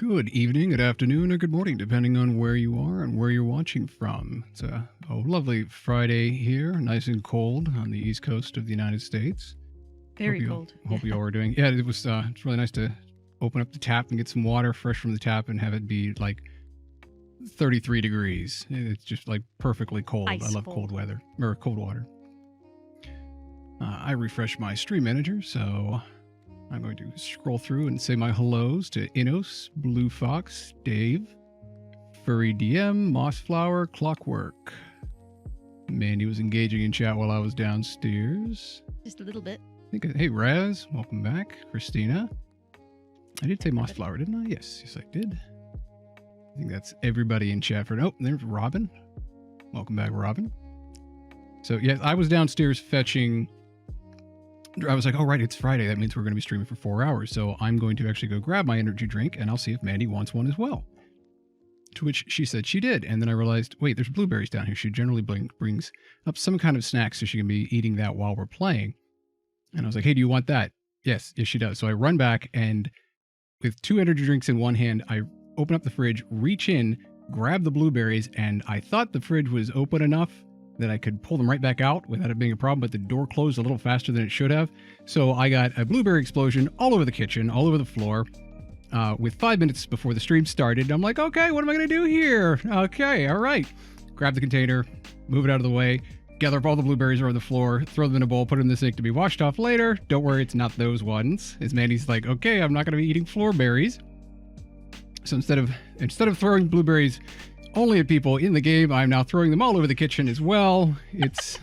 Good evening, good afternoon, or good morning, depending on where you are and where you're watching from. It's a lovely Friday here, nice and cold on the east coast of the United States. Very cold. Hope you all are doing. Yeah, it was. It's really nice to open up the tap and get some water fresh from the tap and have it be like 33 degrees. It's just like perfectly cold. I love cold weather or cold water. I refresh my stream manager, so I'm going to scroll through and say my hellos to Inos, Blue Fox, Dave, Furry DM, Mossflower, Clockwork. Mandy was engaging in chat while I was downstairs. Just a little bit. Hey, Raz, welcome back. Christina. I did say Mossflower, didn't I? Yes, I did. I think that's everybody in chat for... Oh, there's Robin. Welcome back, Robin. So, yeah, I was downstairs fetching... I was like, oh, right, it's Friday. That means we're going to be streaming for 4 hours. So I'm going to actually go grab my energy drink, and I'll see if Mandy wants one as well. To which she said she did. And then I realized, wait, there's blueberries down here. She generally brings up some kind of snack, so she can be eating that while we're playing. And I was like, hey, do you want that? Yes, she does. So I run back, and with 2 energy drinks in one hand, I open up the fridge, reach in, grab the blueberries, and I thought the fridge was open enough that I could pull them right back out without it being a problem, but the door closed a little faster than it should have. So I got a blueberry explosion all over the kitchen, all over the floor, with 5 minutes before the stream started. I'm like, okay, what am I going to do here? Okay, all right. Grab the container, move it out of the way, gather up all the blueberries over the floor, throw them in a bowl, put them in the sink to be washed off later. Don't worry, it's not those ones. As Mandy's like, okay, I'm not going to be eating floor berries. So instead of throwing blueberries only at people in the game, I'm now throwing them all over the kitchen as well. It's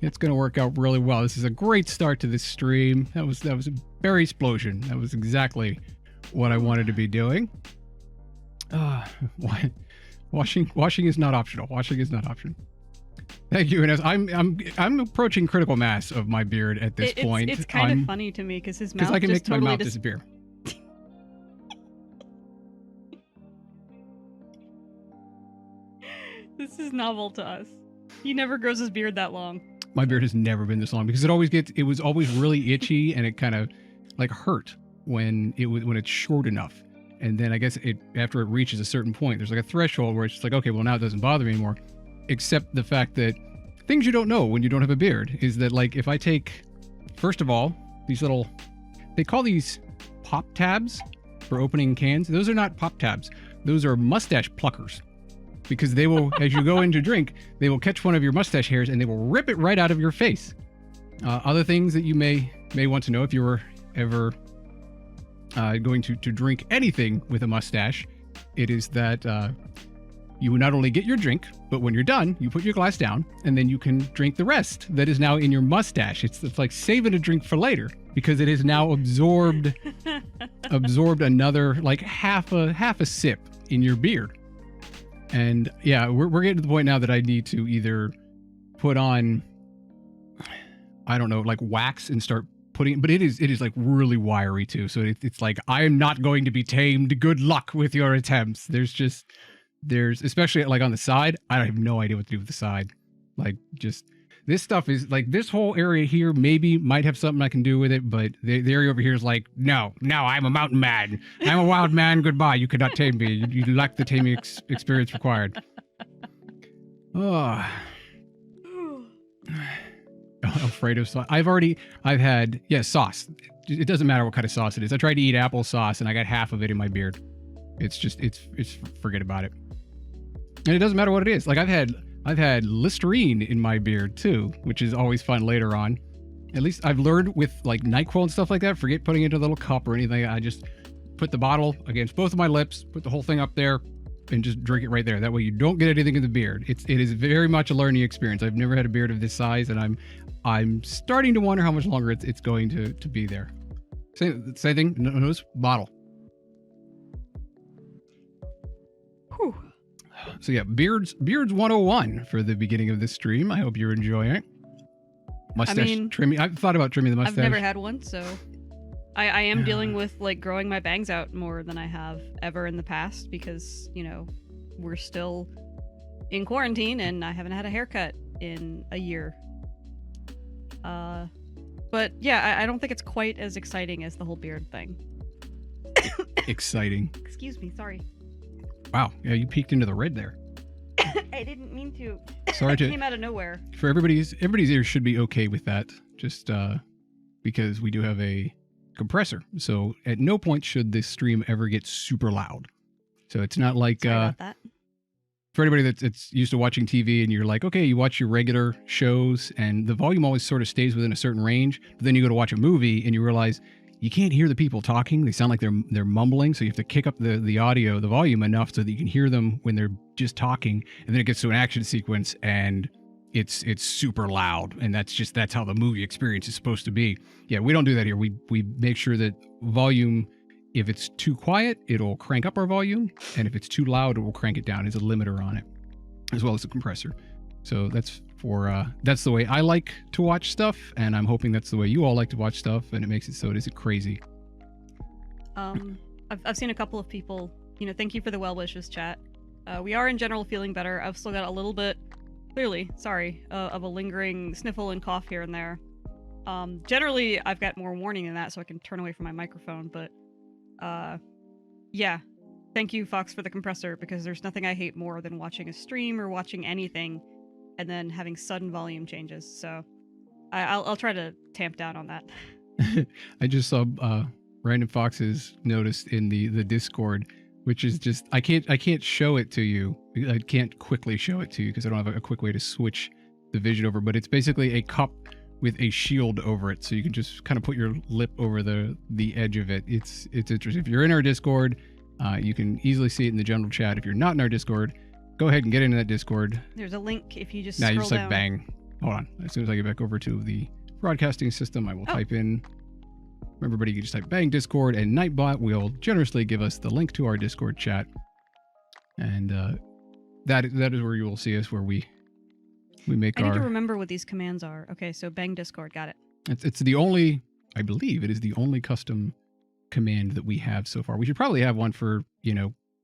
going to work out really well. This is a great start to this stream. That was a berry explosion. That was exactly what I wanted to be doing. Washing is not optional. Washing is not optional. Thank you, Ines. I'm approaching critical mass of my beard at this point. It's kind of funny to me because his mouth I can just make totally my mouth disappear. This is novel to us. He never grows his beard that long. My beard has never been this long because it was always really itchy, and it kind of like hurt when it's short enough. And then I guess after it reaches a certain point, there's like a threshold where it's just like, okay, well now it doesn't bother me anymore. Except the fact that things you don't know when you don't have a beard is that, like, if I take, first of all, these little, they call these pop tabs for opening cans. Those are not pop tabs. Those are mustache pluckers. Because they will, as you go in to drink, they will catch one of your mustache hairs and they will rip it right out of your face. Other things that you may want to know if you were ever going to drink anything with a mustache, it is that you not only get your drink, but when you're done, you put your glass down and then you can drink the rest that is now in your mustache. It's like saving a drink for later because it has now absorbed another like half a sip in your beard. And yeah, we're getting to the point now that I need to either put on, I don't know, like wax and start putting, but it is like really wiry too. So it's like, I am not going to be tamed. Good luck with your attempts. There's especially like on the side, I have no idea what to do with the side. Like just, this stuff is like, this whole area here maybe might have something I can do with it, but the area over here is like, no, I'm a mountain man. I'm a wild man. Goodbye. You cannot tame me. You lack the taming experience required. Oh. Alfredo sauce. I've had sauce. It doesn't matter what kind of sauce it is. I tried to eat applesauce and I got half of it in my beard. It's forget about it. And it doesn't matter what it is. Like I've had Listerine in my beard too, which is always fun later on. At least I've learned with like NyQuil and stuff like that, forget putting it into a little cup or anything. I just put the bottle against both of my lips, put the whole thing up there, and just drink it right there. That way you don't get anything in the beard. It is very much a learning experience. I've never had a beard of this size, and I'm starting to wonder how much longer it's going to be there. Same thing, nose, bottle. Whew. So yeah, Beards 101 for the beginning of this stream. I hope you're enjoying it. Mustache trimming. I've thought about trimming the mustache. I've never had one, so I am dealing with like growing my bangs out more than I have ever in the past because, you know, we're still in quarantine and I haven't had a haircut in a year. But yeah, I don't think it's quite as exciting as the whole beard thing. Exciting. Excuse me, sorry. Wow. Yeah, you peeked into the red there. I didn't mean to. Sorry It to. came out of nowhere. For everybody's ears should be okay with that. Just because we do have a compressor, so at no point should this stream ever get super loud. So it's not like Sorry about that. for anybody that's used to watching TV and you're like, okay, you watch your regular shows and the volume always sort of stays within a certain range, but then you go to watch a movie and you realize you can't hear the people talking. They sound like they're mumbling, so you have to kick up the audio, the volume enough so that you can hear them when they're just talking, and then it gets to an action sequence and it's super loud, and that's how the movie experience is supposed to be. Yeah, we don't do that here. We make sure that volume, if it's too quiet, it'll crank up our volume, and if it's too loud, it will crank it down. There's a limiter on it, as well as a compressor. So that's the way I like to watch stuff, and I'm hoping that's the way you all like to watch stuff, and it makes it so it isn't crazy. I've seen a couple of people, thank you for the well wishes, chat. We are in general feeling better. I've still got a little bit, clearly, sorry, of a lingering sniffle and cough here and there. Generally, I've got more warning than that, so I can turn away from my microphone, but yeah. Thank you, Fox, for the compressor, because there's nothing I hate more than watching a stream or watching anything and then having sudden volume changes. So I'll try to tamp down on that. I just saw Random Fox's notice in the Discord, which is just I can't show it to you. I can't quickly show it to you because I don't have a quick way to switch the vision over. But it's basically a cup with a shield over it, so you can just kind of put your lip over the edge of it. It's interesting. If you're in our Discord, you can easily see it in the general chat. If you're not in our Discord, go ahead and get into that Discord. There's a link if you just now scroll you just down. like bang. Hold on. As soon as I get back over to the broadcasting system, I will type in. Everybody can just type bang Discord, and Nightbot will generously give us the link to our Discord chat. And that is where you will see us, where we make I our... need to remember what these commands are. Okay, so bang Discord, got it. It's the only, I believe it is the only custom command that we have so far. We should probably have one for,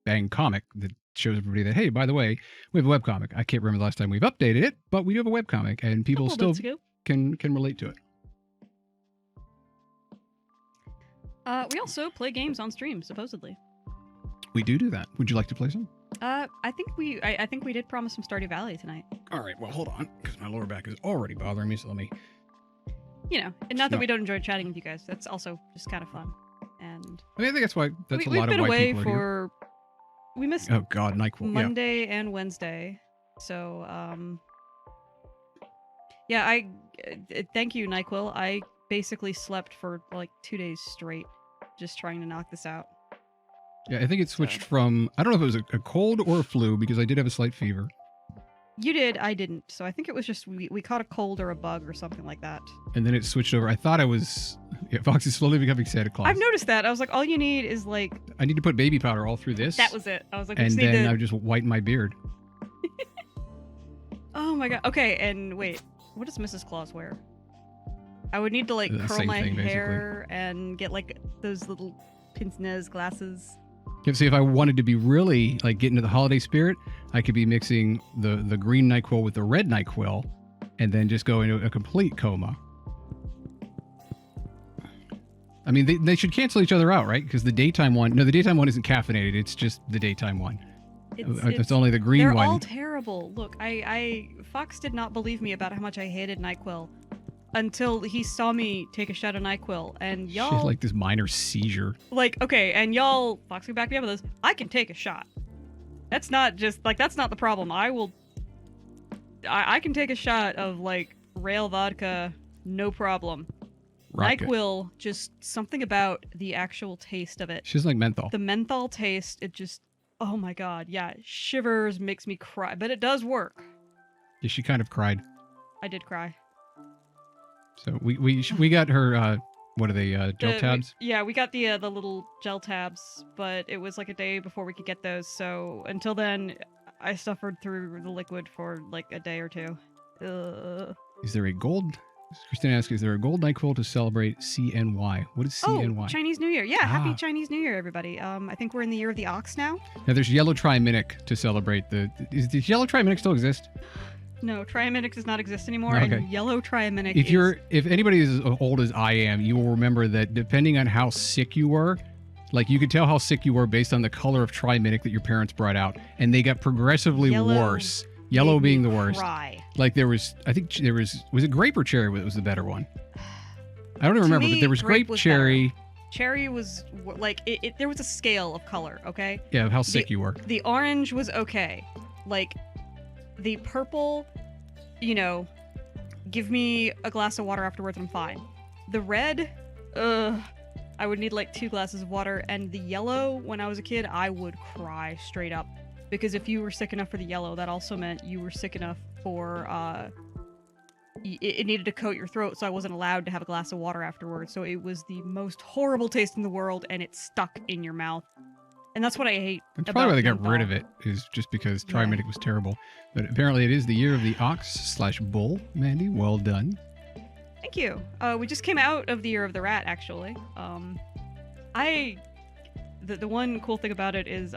bang comic that shows everybody that, hey, by the way, we have a webcomic. I can't remember the last time we've updated it, but we do have a webcomic, and people still can relate to it. We also play games on stream, supposedly. We do that. Would you like to play some? I think we did promise some Stardew Valley tonight. All right, well, hold on, because my lower back is already bothering me, so let me... And not that we don't enjoy chatting with you guys. That's also just kind of fun. And I think that's why, a lot of why people we've been away are for... We missed oh, God, NyQuil, Monday and Wednesday. So, yeah, thank you, NyQuil. I basically slept for like 2 days straight just trying to knock this out. Yeah, I think it switched from, I don't know if it was a cold or a flu, because I did have a slight fever. You did, I didn't. So I think it was just, we caught a cold or a bug or something like that. And then it switched over. I thought I was, Fox is slowly becoming Santa Claus. I've noticed that. I was like, all you need is like... I need to put baby powder all through this. That was it. I was like, and then I would just whiten my beard. Oh my god. Okay, and wait, what does Mrs. Claus wear? I would need to like curl my hair and get like those little pince-nez glasses. See, if I wanted to be really like get into the holiday spirit, I could be mixing the green NyQuil with the red NyQuil, and then just go into a complete coma. I mean, they should cancel each other out, right? Because the daytime one isn't caffeinated. It's just the daytime one. It's only the green one. They're all terrible. Look, Fox did not believe me about how much I hated NyQuil until he saw me take a shot of NyQuil, and y'all... She's like this minor seizure. Like, okay, and y'all... Fox can back me up with this. I can take a shot. That's not just... Like, that's not the problem. I can take a shot of, like, rail vodka, no problem. Rocket. NyQuil, just something about the actual taste of it. She's like menthol. The menthol taste, it just... Oh my god, yeah. Shivers, makes me cry. But it does work. Yeah, she kind of cried. I did cry. So we got her, what are they, gel tabs? We got the little gel tabs, but it was like a day before we could get those. So until then, I suffered through the liquid for like a day or two. Is there a gold? Christine asks, is there a gold NyQuil to celebrate CNY? What is CNY? Oh, Chinese New Year. Yeah, happy Chinese New Year, everybody. I think we're in the year of the ox now. Now there's yellow triminic to celebrate the... Does yellow triminic still exist? No, triaminic does not exist anymore, okay. And yellow triaminic If anybody is as old as I am, you will remember that depending on how sick you were, Like, you could tell how sick you were based on the color of Tri-Minute that your parents brought out, and they got progressively worse. Yellow being the worst. Cry. Like, was it grape or cherry that was the better one? I don't even remember, but there was grape, cherry. Better. Cherry was like there was a scale of color, okay? Yeah, of how sick you were. The orange was okay. Like, the purple, give me a glass of water afterwards, I'm fine. The red, I would need like 2 glasses of water. And the yellow, when I was a kid, I would cry straight up. Because if you were sick enough for the yellow, that also meant you were sick enough for, it needed to coat your throat, so I wasn't allowed to have a glass of water afterwards. So it was the most horrible taste in the world, and it stuck in your mouth. And that's what I hate. That's probably why they got rid of it, is just because Tri-Minute was terrible. But apparently it is the year of the ox/bull. Mandy, well done. Thank you. We just came out of the year of the rat, actually. The one cool thing about it is,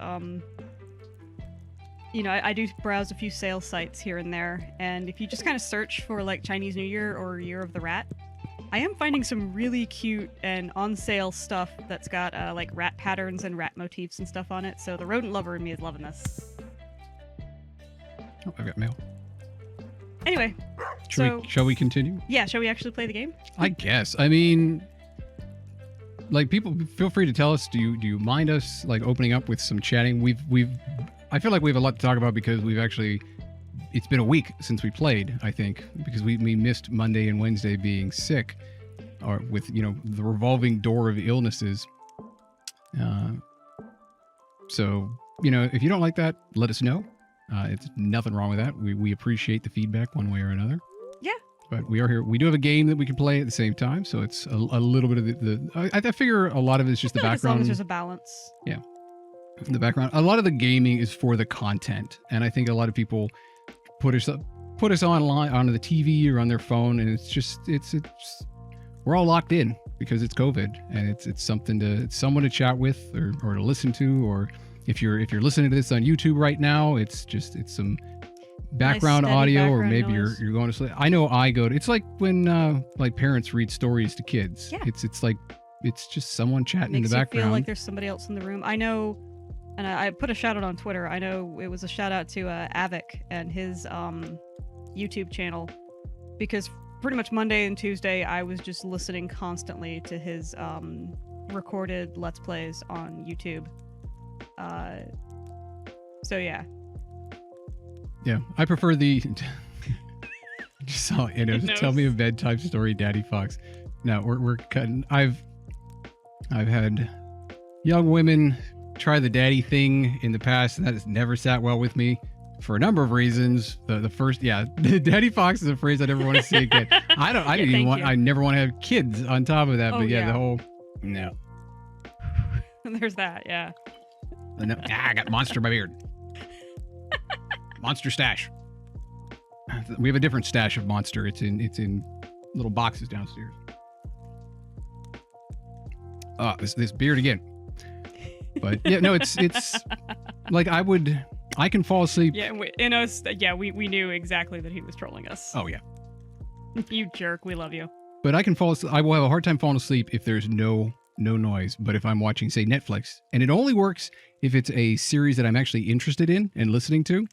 I do browse a few sales sites here and there, and if you just kind of search for like Chinese New Year or Year of the Rat, I am finding some really cute and on sale stuff that's got like rat patterns and rat motifs and stuff on it. So the rodent lover in me is loving this. Oh, I've got mail. Anyway, shall we continue? Yeah, shall we actually play the game? I guess. I mean, like, people feel free to tell us. Do you mind us like opening up with some chatting? I feel like we have a lot to talk about because it's been a week since we played, I think, because we missed Monday and Wednesday being sick, or with, the revolving door of illnesses. So, if you don't like that, let us know. It's nothing wrong with that. We appreciate the feedback one way or another. Yeah. But we are here. We do have a game that we can play at the same time, so it's a little bit of I figure a lot of it is just the background. As long as there's a balance. Yeah. The background. A lot of the gaming is for the content, and I think a lot of people put us online onto the TV or on their phone, and it's we're all locked in because it's COVID, and it's someone to chat with or to listen to, or if you're listening to this on YouTube right now, it's some background nice audio, background or maybe noise. you're going to sleep. I know it's like when like parents read stories to kids. Yeah. It's like it's just someone chatting in the Makes you background. feel like there's somebody else in the room. I know. And I put a shout out on Twitter. I know it was a shout out to Avic and his YouTube channel, because pretty much Monday and Tuesday I was just listening constantly to his recorded Let's Plays on YouTube. So yeah. Yeah, I prefer the. Just saw tell me a bedtime story, Daddy Fox. No, we're cutting. I've had young women try the daddy thing in the past, and that has never sat well with me for a number of reasons. The first, the Daddy Fox is a phrase I never want to see again. I never want to have kids on top of that. The whole no. There's that, yeah. No, I got monster in my beard. Monster stash. We have a different stash of monster. It's in little boxes downstairs. This beard again. But yeah, no, it's like I can fall asleep. Yeah, we knew exactly that he was trolling us. Oh yeah. You jerk, we love you. But I can fall asleep. I will have a hard time falling asleep if there's no noise. But if I'm watching, say, Netflix, and it only works if it's a series that I'm actually interested in and listening to,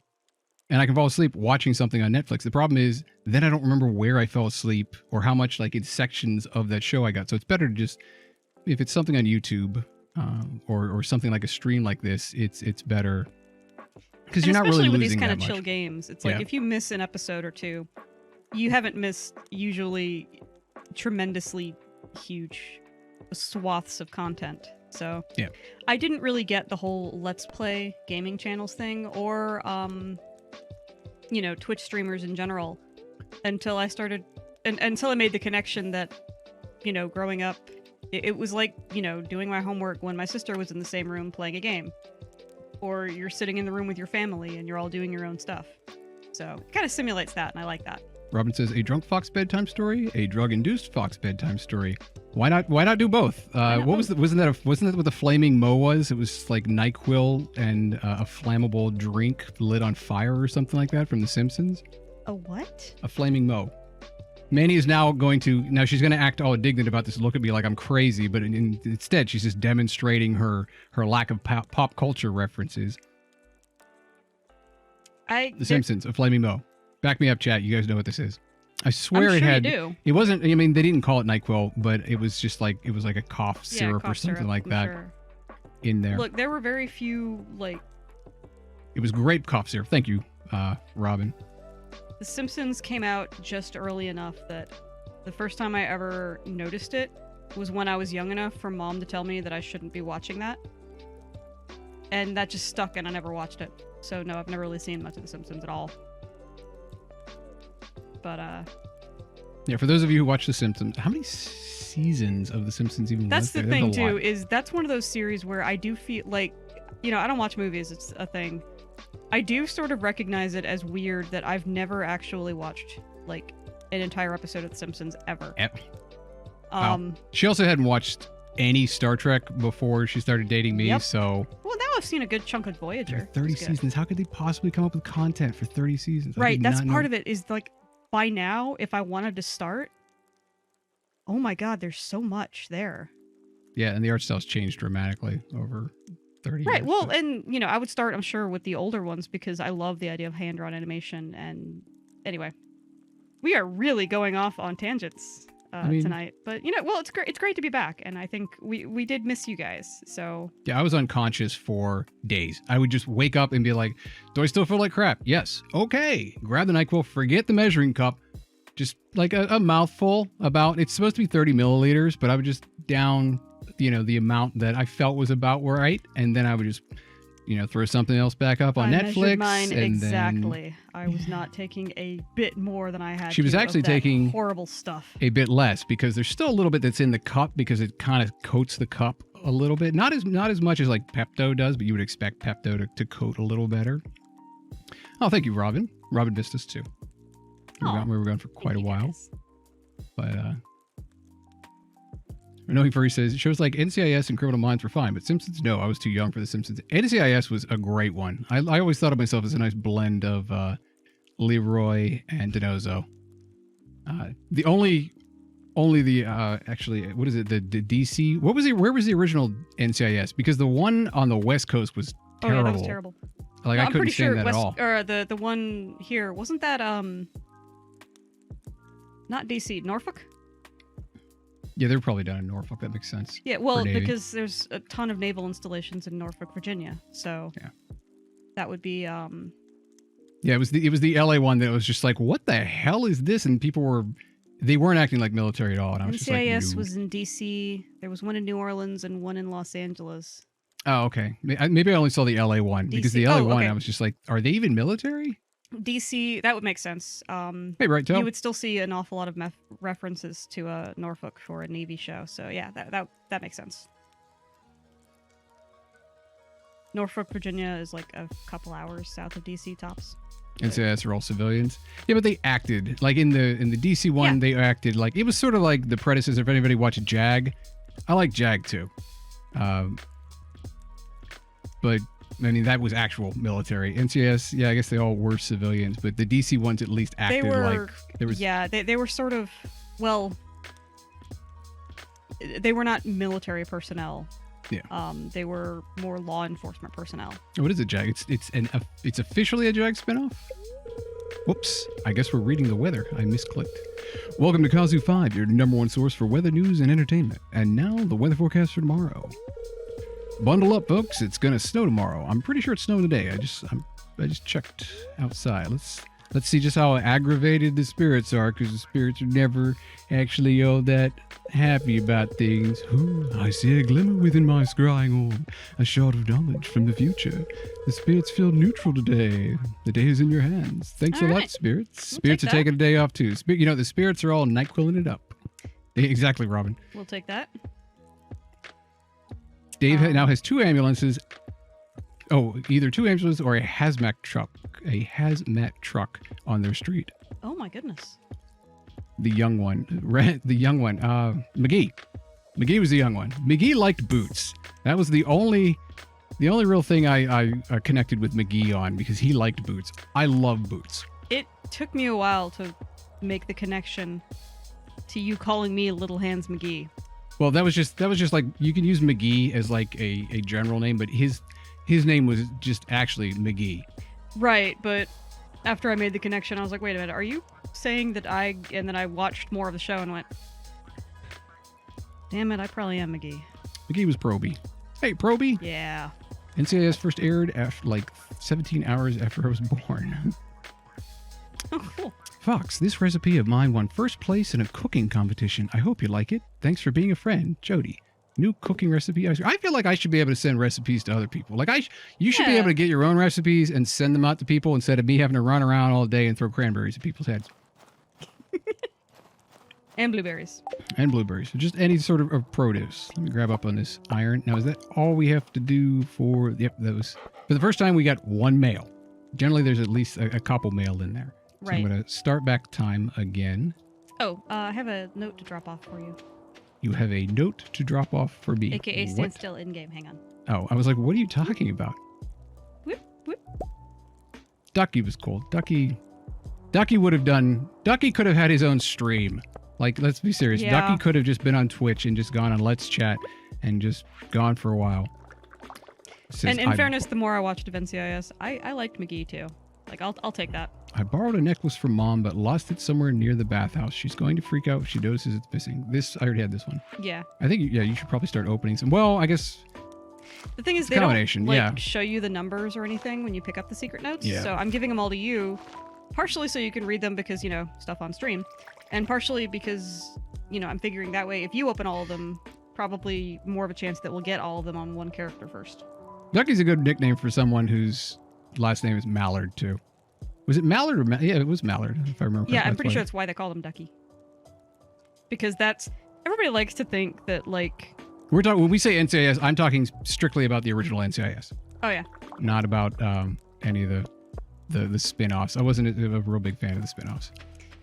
and I can fall asleep watching something on Netflix. The problem is then I don't remember where I fell asleep or how much like in sections of that show I got. So it's better to just, if it's something on YouTube. Or something like a stream like this, it's better because you're not really losing that much. Especially with these kind of chill games, it's like if you miss an episode or two, you haven't missed usually tremendously huge swaths of content. So yeah, I didn't really get the whole Let's Play gaming channels thing, or Twitch streamers in general, until I started until I made the connection that growing up. It was like, doing my homework when my sister was in the same room playing a game. Or you're sitting in the room with your family and you're all doing your own stuff. So it kind of simulates that, and I like that. Robin says, a drunk fox bedtime story, a drug-induced fox bedtime story. Why not do both? Wasn't that what the flaming Mo was? It was like NyQuil and a flammable drink lit on fire or something like that from The Simpsons. A what? A flaming Mo. Manny is now she's going to act all indignant about this, look at me like I'm crazy, but instead she's just demonstrating her lack of pop culture references. The Simpsons, A Flaming Moe. Back me up, chat. You guys know what this is. I swear I'm sure it had. You do. It wasn't. I mean, they didn't call it NyQuil, but it was just like a cough syrup cough or something syrup, like I'm that sure. in there. Look, there were very few like. It was grape cough syrup. Thank you, Robin. The Simpsons came out just early enough that the first time I ever noticed it was when I was young enough for Mom to tell me that I shouldn't be watching that. And that just stuck and I never watched it. So no, I've never really seen much of The Simpsons at all. But yeah, for those of you who watch The Simpsons, how many seasons of The Simpsons even that's was there? the thing There's a too, lot. is that's one of those series where I do feel like, you know, I don't watch movies, it's a thing. I do sort of recognize it as weird that I've never actually watched like an entire episode of The Simpsons ever. Wow. She also hadn't watched any Star Trek before she started dating me, Yep. so Well, now I've seen a good chunk of Voyager. 30 seasons. How could they possibly come up with content for 30 seasons? Right, that's part of it is like by now, if I wanted to start, oh my god, there's so much there. Yeah, and the art style's changed dramatically over 30 Right, years. well, but- and you know, I would start, I'm sure, with the older ones because I love the idea of hand-drawn animation. And anyway, we are really going off on tangents tonight, but you know, well, it's great. It's great to be back, and I think we did miss you guys. So yeah, I was unconscious for days. I would just wake up and be like, do I still feel like crap? Yes. Okay. Grab the NyQuil, forget the measuring cup, just like a mouthful about, it's supposed to be 30 milliliters, but I would just down, you know, the amount that I felt was about right. And then I would just, you know, throw something else back up on I Netflix. measured mine and exactly. I was not taking a bit more than I had. She was to actually of that taking horrible stuff. a bit less because there's still a little bit that's in the cup because it kind of coats the cup a little bit. Not as much as like Pepto does, but you would expect Pepto to coat a little better. Oh, thank you, Robin. Robin Vistas too. We were gone for quite a while. Guys. But Knowing Furry says shows like NCIS and Criminal Minds were fine, but Simpsons, no, I was too young for The Simpsons. NCIS was a great one. I always thought of myself as a nice blend of Leroy and Denozo. Actually, what is it? The DC? Where was the original NCIS? Because the one on the West Coast was terrible. Oh yeah, that was terrible. Like No, I I'm couldn't pretty stand sure that at all. or the one here wasn't that not DC, Norfolk? Yeah, they were probably done in Norfolk. That makes sense. Yeah, well, Navy. because there's a ton of naval installations in Norfolk, Virginia, so Yeah. that would be Yeah, it was the LA one that was just like, what the hell is this? And people weren't acting like military at all. And I was just like, NCIS no. was in DC. There was one in New Orleans and one in Los Angeles. Oh, okay. Maybe I only saw the LA one because the DC. LA Oh, one, okay. I was just like, are they even military? DC, that would make sense. Hey, right, Joe. You would still see an awful lot of references to Norfolk for a Navy show. So yeah, that makes sense. Norfolk, Virginia is like a couple hours south of DC tops. NCIS are all civilians. Yeah, but they acted like in the DC one. Yeah. They acted like it was sort of like the predecessor. If anybody watched Jag, I like Jag too. But I mean that was actual military. NCIS, yeah, I guess they all were civilians, but the DC ones at least acted like there was. Yeah, they were sort of, well, they were not military personnel. Yeah. They were more law enforcement personnel. What is it, Jag? It's officially a Jag spinoff. Whoops! I guess we're reading the weather. I misclicked. Welcome to Kazoo 5, your number one source for weather news and entertainment. And now the weather forecast for tomorrow. Bundle up, folks. It's gonna snow tomorrow. I'm pretty sure it's snowing today. I just checked outside. Let's see just how aggravated the spirits are, because the spirits are never actually all that happy about things. Ooh, I see a glimmer within my scrying orb, a shot of knowledge from the future. The spirits feel neutral today. The day is in your hands. Thanks All a lot, right. spirits. We'll Spirits take are taking a day off too. The spirits are all NyQuiling it up. Exactly, Robin. We'll take that. Dave now has two ambulances. Oh, either two ambulances or a hazmat truck on their street. Oh my goodness. The young one, McGee. McGee was the young one. McGee liked boots. That was the only real thing I connected with McGee on, because he liked boots. I love boots. It took me a while to make the connection to you calling me Little Hands McGee. Well, that was just like, you can use McGee as like a general name, but his name was just actually McGee. Right, but after I made the connection, I was like, wait a minute, are you saying that and then I watched more of the show and went, damn it, I probably am McGee. McGee was Proby. Hey, Proby. Yeah. NCIS first aired after like 17 hours after I was born. Oh, cool. Fox, this recipe of mine won first place in a cooking competition. I hope you like it. Thanks for being a friend, Jody. New cooking recipe. I feel like I should be able to send recipes to other people. Like you should be able to get your own recipes and send them out to people instead of me having to run around all day and throw cranberries at people's heads. And blueberries. And blueberries. So just any sort of produce. Let me grab up on this iron. Now, is that all we have to do for... Yep, that was... For the first time, we got one mail. Generally, there's at least a couple mailed in there. So Right. I'm going to start back time again. Oh, I have a note to drop off for you. You have a note to drop off for me. AKA stand What? still in-game. Hang on. Oh, I was like, what are you talking about? Whip, whip. Ducky was cool. Ducky would have done... Ducky could have had his own stream. Like, let's be serious. Yeah. Ducky could have just been on Twitch and just gone on Let's Chat and just gone for a while. And in fairness, the more I watched of NCIS, I liked McGee too. Like, I'll take that. I borrowed a necklace from Mom, but lost it somewhere near the bathhouse. She's going to freak out if she notices it's missing. I already had this one. Yeah. I think, you should probably start opening some. Well, I guess... The thing is, It's they a don't combination, yeah. show you the numbers or anything when you pick up the secret notes. Yeah. So I'm giving them all to you, partially so you can read them because, stuff on stream. And partially because, I'm figuring that way, if you open all of them, probably more of a chance that we'll get all of them on one character first. Ducky's a good nickname for someone whose last name is Mallard, too. Was it Mallard or yeah, it was Mallard, if I remember. Yeah, I'm pretty sure that's why they call him Ducky. Because everybody likes to think that, like... We're talking, when we say NCIS, I'm talking strictly about the original NCIS. Oh, yeah. Not about any of the spin-offs. I wasn't a real big fan of the spin-offs.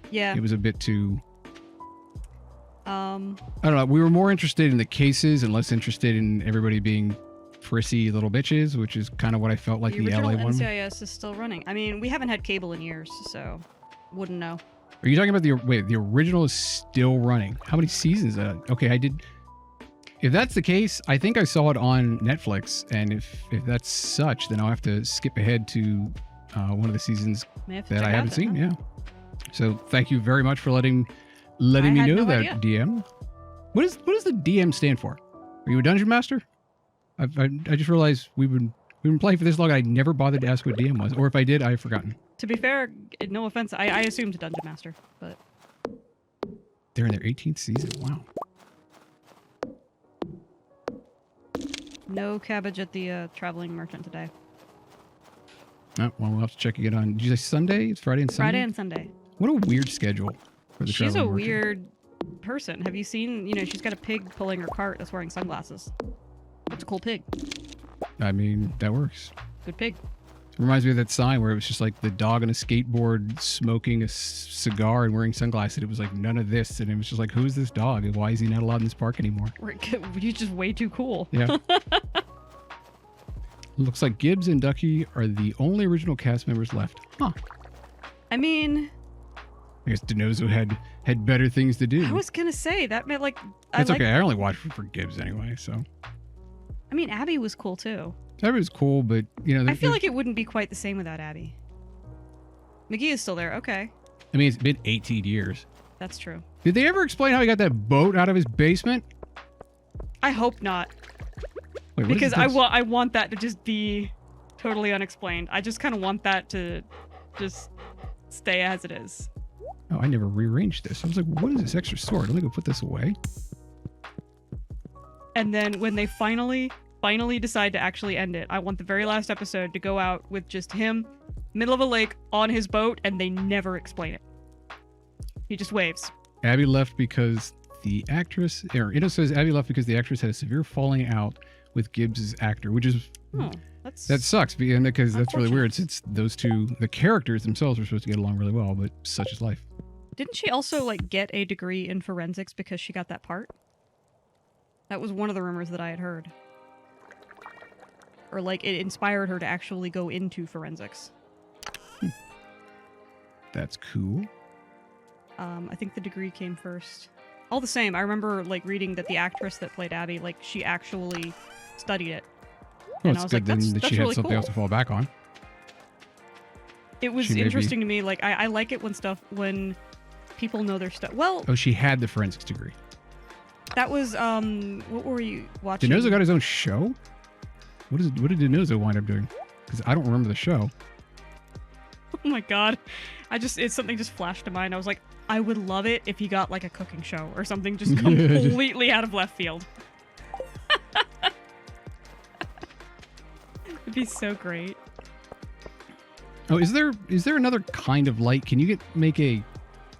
Yeah. It was a bit too... I don't know. We were more interested in the cases and less interested in everybody being prissy little bitches, which is kind of what I felt like the LA original one. NCIS is still running. I mean, we haven't had cable in years, so wouldn't know. Are you talking about the original is still running? How many seasons? Okay, I did... If that's the case, I think I saw it on Netflix, and if that's such, then I'll have to skip ahead to one of the seasons that I haven't seen. Yeah. So thank you very much for letting me know that, idea. DM. What does the DM stand for? Are you a dungeon master? I just realized we've been playing for this long. I never bothered to ask what DM was, or if I did, I've forgotten. To be fair, no offense, I assumed Dungeon Master, but They're in their 18th season. Wow. no cabbage at the traveling merchant today. Oh, well, we'll have to check it on. Did you say Sunday? It's Friday and Sunday? Friday and Sunday. What a weird schedule for the She's a traveling merchant. weird person. Have you seen, she's got a pig pulling her cart that's wearing sunglasses. It's a cool pig. I mean, that works. Good pig. Reminds me of that sign where it was just like the dog on a skateboard smoking a cigar and wearing sunglasses. It was like none of this. And it was just like, who is this dog? And why is he not allowed in this park anymore? He's just way too cool. Yeah. Looks like Gibbs and Ducky are the only original cast members left. Huh. I mean... I guess DeNozo had better things to do. I was going to say, that meant like... It's okay. I only watched it for Gibbs anyway, so... I mean, Abby was cool too. Abby was cool, but, I feel like it wouldn't be quite the same without Abby. McGee is still there. Okay. I mean, it's been 18 years. That's true. Did they ever explain how he got that boat out of his basement? I hope not. Wait, what Because is this? I want that to just be totally unexplained. I just kind of want that to just stay as it is. Oh, I never rearranged this. I was like, what is this extra sword? Let me go put this away. And then when they finally decide to actually end it, I want the very last episode to go out with just him, middle of a lake, on his boat, and they never explain it. He just waves. Abby left because the actress, or it says Abby left because the actress had a severe falling out with Gibbs' actor, which is... Oh, that sucks because that's really unfortunate. weird since those two, the characters themselves, are supposed to get along really well, but such is life. Didn't she also get a degree in forensics because she got that part? That was one of the rumors that I had heard. Or it inspired her to actually go into forensics. That's cool. I think the degree came first. All the same, I remember like reading that the actress that played Abby, like she actually studied it. Well, And it's I was good like, then that's that she had really something cool. else to fall back on. It was She may be- interesting to me. Like I like it when people know their stuff. Well, Oh, she had the forensics degree. that was what were you watching? Denozo got his own show? What did Denozo wind up doing? Because I don't remember the show. Oh my god. Something just flashed to mind. I was like, I would love it if he got like a cooking show or something just completely out of left field. It'd be so great. Oh, is there another kind of light? Can you make a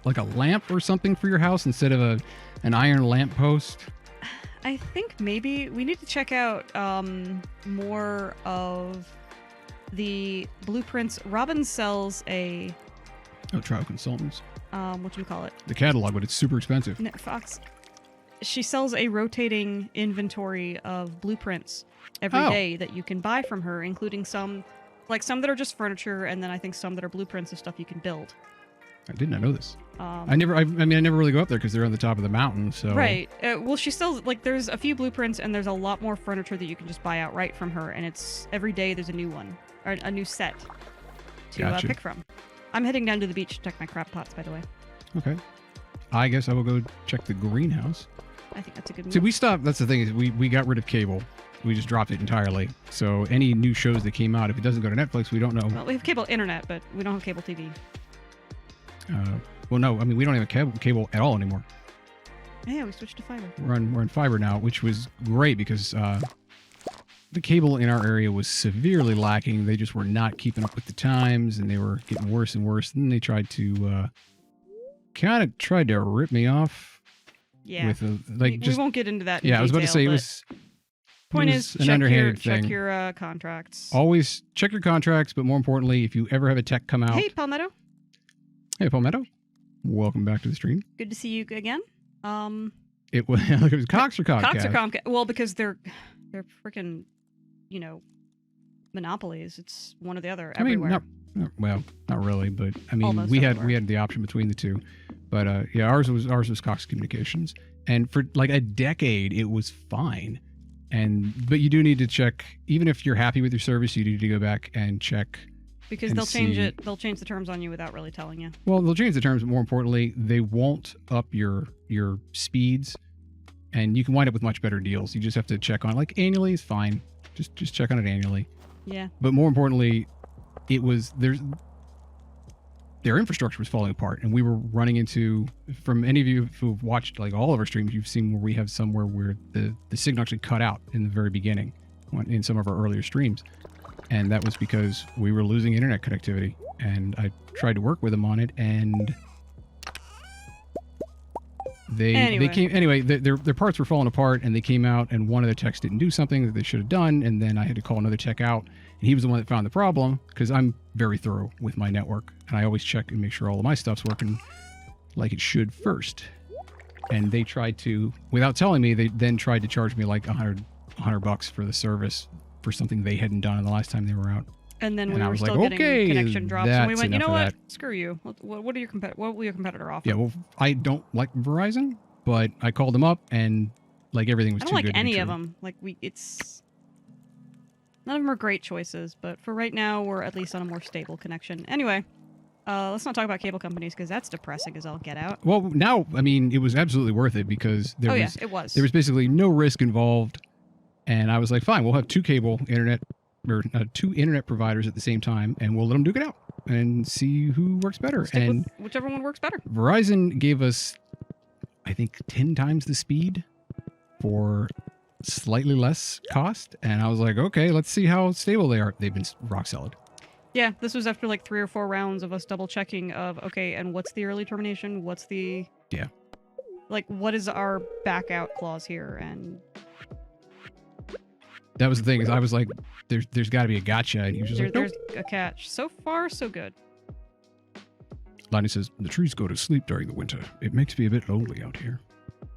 lamp or something for your house instead of an iron lamp post? I think maybe we need to check out more of the blueprints. Robin sells a Trial Consultants. whatchamacallit? The catalog, but it's super expensive. No, Fox. She sells a rotating inventory of blueprints every day that you can buy from her, including some that are just furniture, and then I think some that are blueprints of stuff you can build. I did not know this. I never really go up there because they're on the top of the mountain. So Right. Well, she sells there's a few blueprints, and there's a lot more furniture that you can just buy outright from her, and it's every day there's a new one or a new set to Gotcha. pick from. I'm heading down to the beach to check my crab pots, by the way. Okay. I guess I will go check the greenhouse. I think that's a good move. See, we stopped. That's the thing is we got rid of cable. We just dropped it entirely. So any new shows that came out, if it doesn't go to Netflix, we don't know. Well, we have cable internet, but we don't have cable TV. Well, no, I mean we don't have cable at all anymore. Yeah, we switched to fiber. We're on fiber now, which was great because the cable in our area was severely lacking. They just were not keeping up with the times, and they were getting worse and worse. And then they tried to rip me off. Yeah. With we won't get into that. I was about to say it was. Point is is, an underhanded thing. check your contracts. Always check your contracts, but more importantly, if you ever have a tech come out. Hey, Palmetto. Hey, Palmetto. Welcome back to the stream. Good to see you again. It was Cox or Comcast? Cox or Comcast. Well, because they're freaking, monopolies. It's one or the other everywhere. Not really, but I mean, Almost we everywhere. had the option between the two. But ours was Cox Communications, and for like a decade it was fine. But you do need to check, even if you're happy with your service, you need to go back and check. Because and they'll change see- it. They'll change the terms on you without really telling you. Well, they'll change the terms, but more importantly, they won't up your speeds, and you can wind up with much better deals. You just have to check on it. Like annually is fine. Just check on it annually. Yeah. But more importantly, their infrastructure was falling apart, and we were running into, from any of you who've watched like all of our streams, you've seen where we have somewhere where the signal actually cut out in the very beginning in some of our earlier streams. And that was because we were losing internet connectivity, and I tried to work with them on it, and they came anyway. Their parts were falling apart, and they came out, and one of the techs didn't do something that they should have done, and then I had to call another tech out, and he was the one that found the problem, because I'm very thorough with my network, and I always check and make sure all of my stuff's working like it should first. And they tried to, without telling me, they then tried to charge me like $100 for the service for something they hadn't done in the last time they were out. And then And we I were was still like, getting okay, connection drops, and we that's went, you know enough what? of Screw you. What will your competitor offer? Yeah, well, I don't like Verizon, but I called them up, and like everything was I too don't like good to be any of true. them. None of them are great choices, but for right now, we're at least on a more stable connection. Anyway, let's not talk about cable companies because that's depressing as all get out. Well, now, I mean, it was absolutely worth it because there it was. there was basically no risk involved, and I was like, fine, we'll have two internet providers at the same time, and we'll let them duke it out and see who works better. Stick And with whichever one works better. Verizon gave us, I think, 10 times the speed for slightly less cost, and I was like, okay, let's see how stable they are. They've been rock solid. Yeah, this was after like 3 or 4 rounds of us double checking of, okay, and what's the early termination? What's the... Yeah. Like, what is our back out clause here? And That was the thing, is I was like, there's got to be a gotcha, and he was just like, nope. there's a catch. So far, so good. Lonnie says, the trees go to sleep during the winter. It makes me a bit lonely out here. Can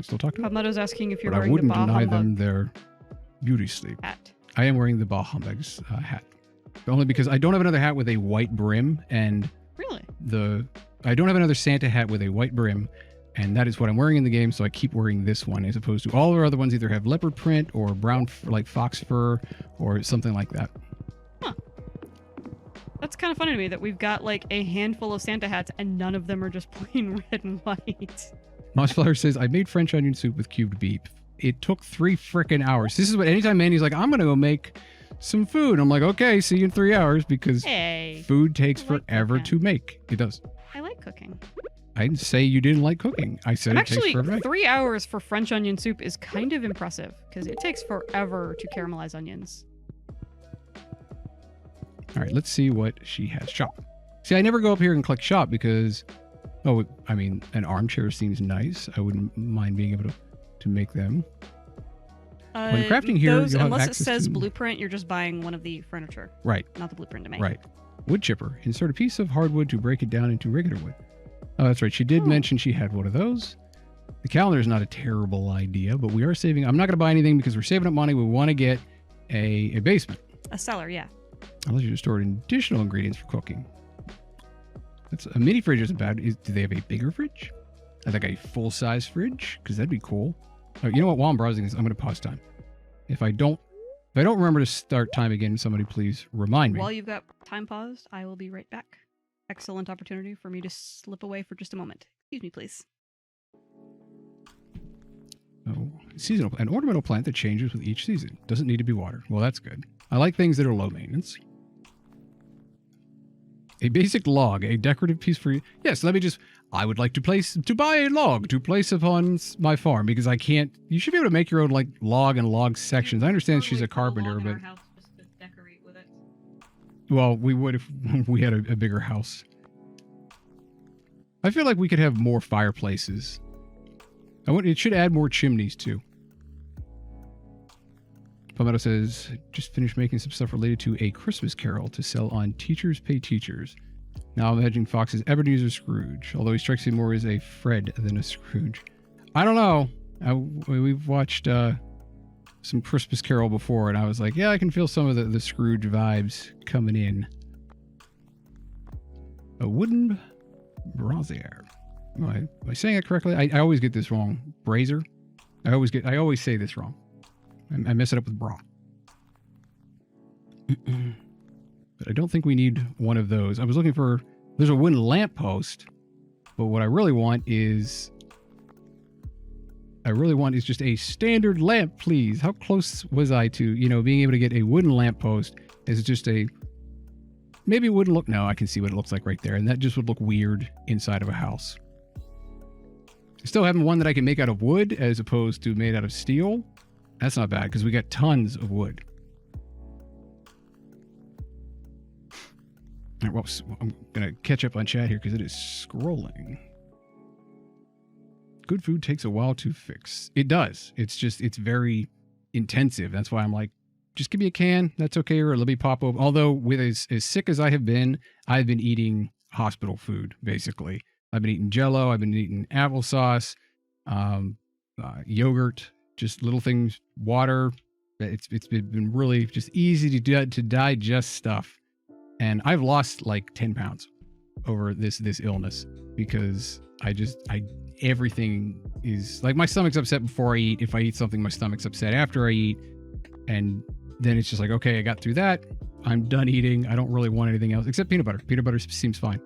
I still talk to them? Palmetto's asking if you're But I wearing the wouldn't Bah deny Humbug them their beauty sleep. hat. I am wearing the Bah Humbug's hat. But only because I don't have another hat with a white brim, and Really? the I don't have another Santa hat with a white brim, and that is what I'm wearing in the game, so I keep wearing this one, as opposed to all our other ones either have leopard print or brown, like fox fur, or something like that. Huh. That's kind of funny to me that we've got like a handful of Santa hats and none of them are just plain red and white. Mossflower says, I made French onion soup with cubed beef. It took 3 frickin' hours. This is what, anytime Mandy's like, I'm going to go make some food. I'm like, okay, see you in 3 hours, because food takes forever to make. It does. I like cooking. I didn't say you didn't like cooking. I said it takes forever. 3 hours for French onion soup is kind of impressive, because it takes forever to caramelize onions. All right, let's see what she has. Shop. See, I never go up here and click shop because, oh, I mean, an armchair seems nice. I wouldn't mind being able to make them. When crafting here, those, you'll have unless it access says to... blueprint, you're just buying one of the furniture. Right. Not the blueprint to make. Right. Wood chipper. Insert a piece of hardwood to break it down into regular wood. Oh, that's right. She did mention she had one of those. The calendar is not a terrible idea, but we are saving. I'm not going to buy anything because we're saving up money. We want to get a basement. A cellar, yeah. Unless you just stored additional ingredients for cooking. That's a mini fridge isn't bad. Do they have a bigger fridge? I think a full-size fridge, because that'd be cool. Oh, you know what? While I'm browsing this, I'm going to pause time. If I don't remember to start time again, somebody please remind me. While you've got time paused, I will be right back. Excellent opportunity for me to slip away for just a moment. Excuse me, please. Oh, seasonal. An ornamental plant that changes with each season. Doesn't need to be watered. Well, that's good. I like things that are low maintenance. A basic log, a decorative piece for you. Yes, let me just... I would like to buy a log to place upon my farm, because I can't... You should be able to make your own, like, log and log sections. I understand she's a carpenter, but... House just to decorate with it. Well, we would if we had a bigger house. I feel like we could have more fireplaces. It should add more chimneys, too. Palmetto says, just finished making some stuff related to A Christmas Carol to sell on Teachers Pay Teachers. Now I'm imagining Fox as Ebenezer Scrooge, although he strikes me more as a Fred than a Scrooge. I don't know. We've watched some Christmas Carol before, and I was like, yeah, I can feel some of the Scrooge vibes coming in. A wooden brazier. Am I saying it correctly? I always get this wrong. Brazier? I always say this wrong. I mess it up with bra. But I don't think we need one of those. I was looking for... There's a wooden lamppost. But what I really want is just a standard lamp, please. How close was I to, being able to get a wooden lamppost as just a... Maybe it wouldn't look... No, I can see what it looks like right there. And that just would look weird inside of a house. Still having one that I can make out of wood as opposed to made out of steel. That's not bad, because we got tons of wood. All right, well, I'm going to catch up on chat here because it is scrolling. Good food takes a while to fix. It does. It's very intensive. That's why I'm like, just give me a can. That's okay. Or let me pop over. Although with as sick as I've been eating hospital food, basically. I've been eating Jell-O. I've been eating applesauce, yogurt, just little things, water. It's been really just easy to digest stuff. And I've lost like 10 pounds over this illness because everything is like, my stomach's upset before I eat. If I eat something, my stomach's upset after I eat. And then it's just like, okay, I got through that. I'm done eating. I don't really want anything else except peanut butter. Peanut butter seems fine.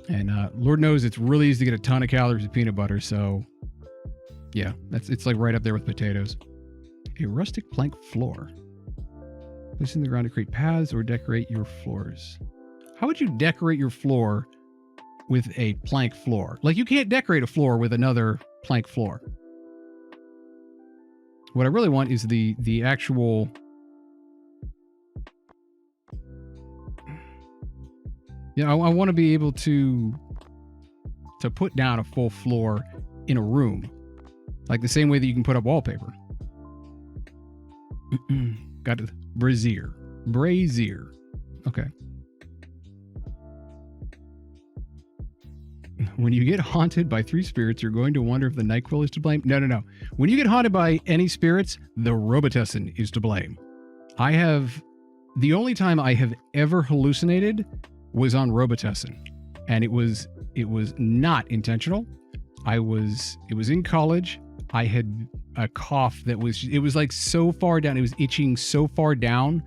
And Lord knows it's really easy to get a ton of calories with peanut butter. So yeah, it's like right up there with potatoes. A rustic plank floor. Place in the ground to create paths or decorate your floors. How would you decorate your floor with a plank floor? Like, you can't decorate a floor with another plank floor. What I really want is the actual... I want to be able to put down a full floor in a room. Like the same way that you can put up wallpaper. Got it. Brazier. Okay. When you get haunted by 3 spirits, you're going to wonder if the NyQuil is to blame. No. When you get haunted by any spirits, the Robitussin is to blame. The only time I have ever hallucinated was on Robitussin. and it was not intentional. It was in college. I had a cough that it was like so far down. It was itching so far down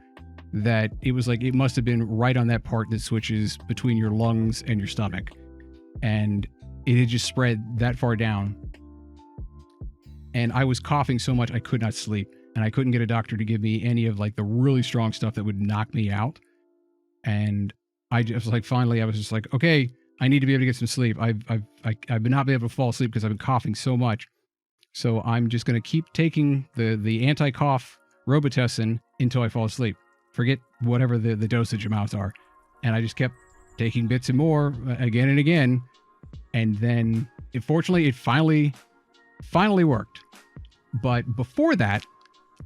that it was like, it must have been right on that part that switches between your lungs and your stomach. And it had just spread that far down. And I was coughing so much I could not sleep. And I couldn't get a doctor to give me any of like the really strong stuff that would knock me out. And I just like, finally, I was just like, okay, I need to be able to get some sleep. I've been not been able to fall asleep because I've been coughing so much. So I'm just going to keep taking the anti-cough Robitussin until I fall asleep. Forget whatever the dosage amounts are. And I just kept taking bits and more again and again. And then fortunately, it finally worked. But before that,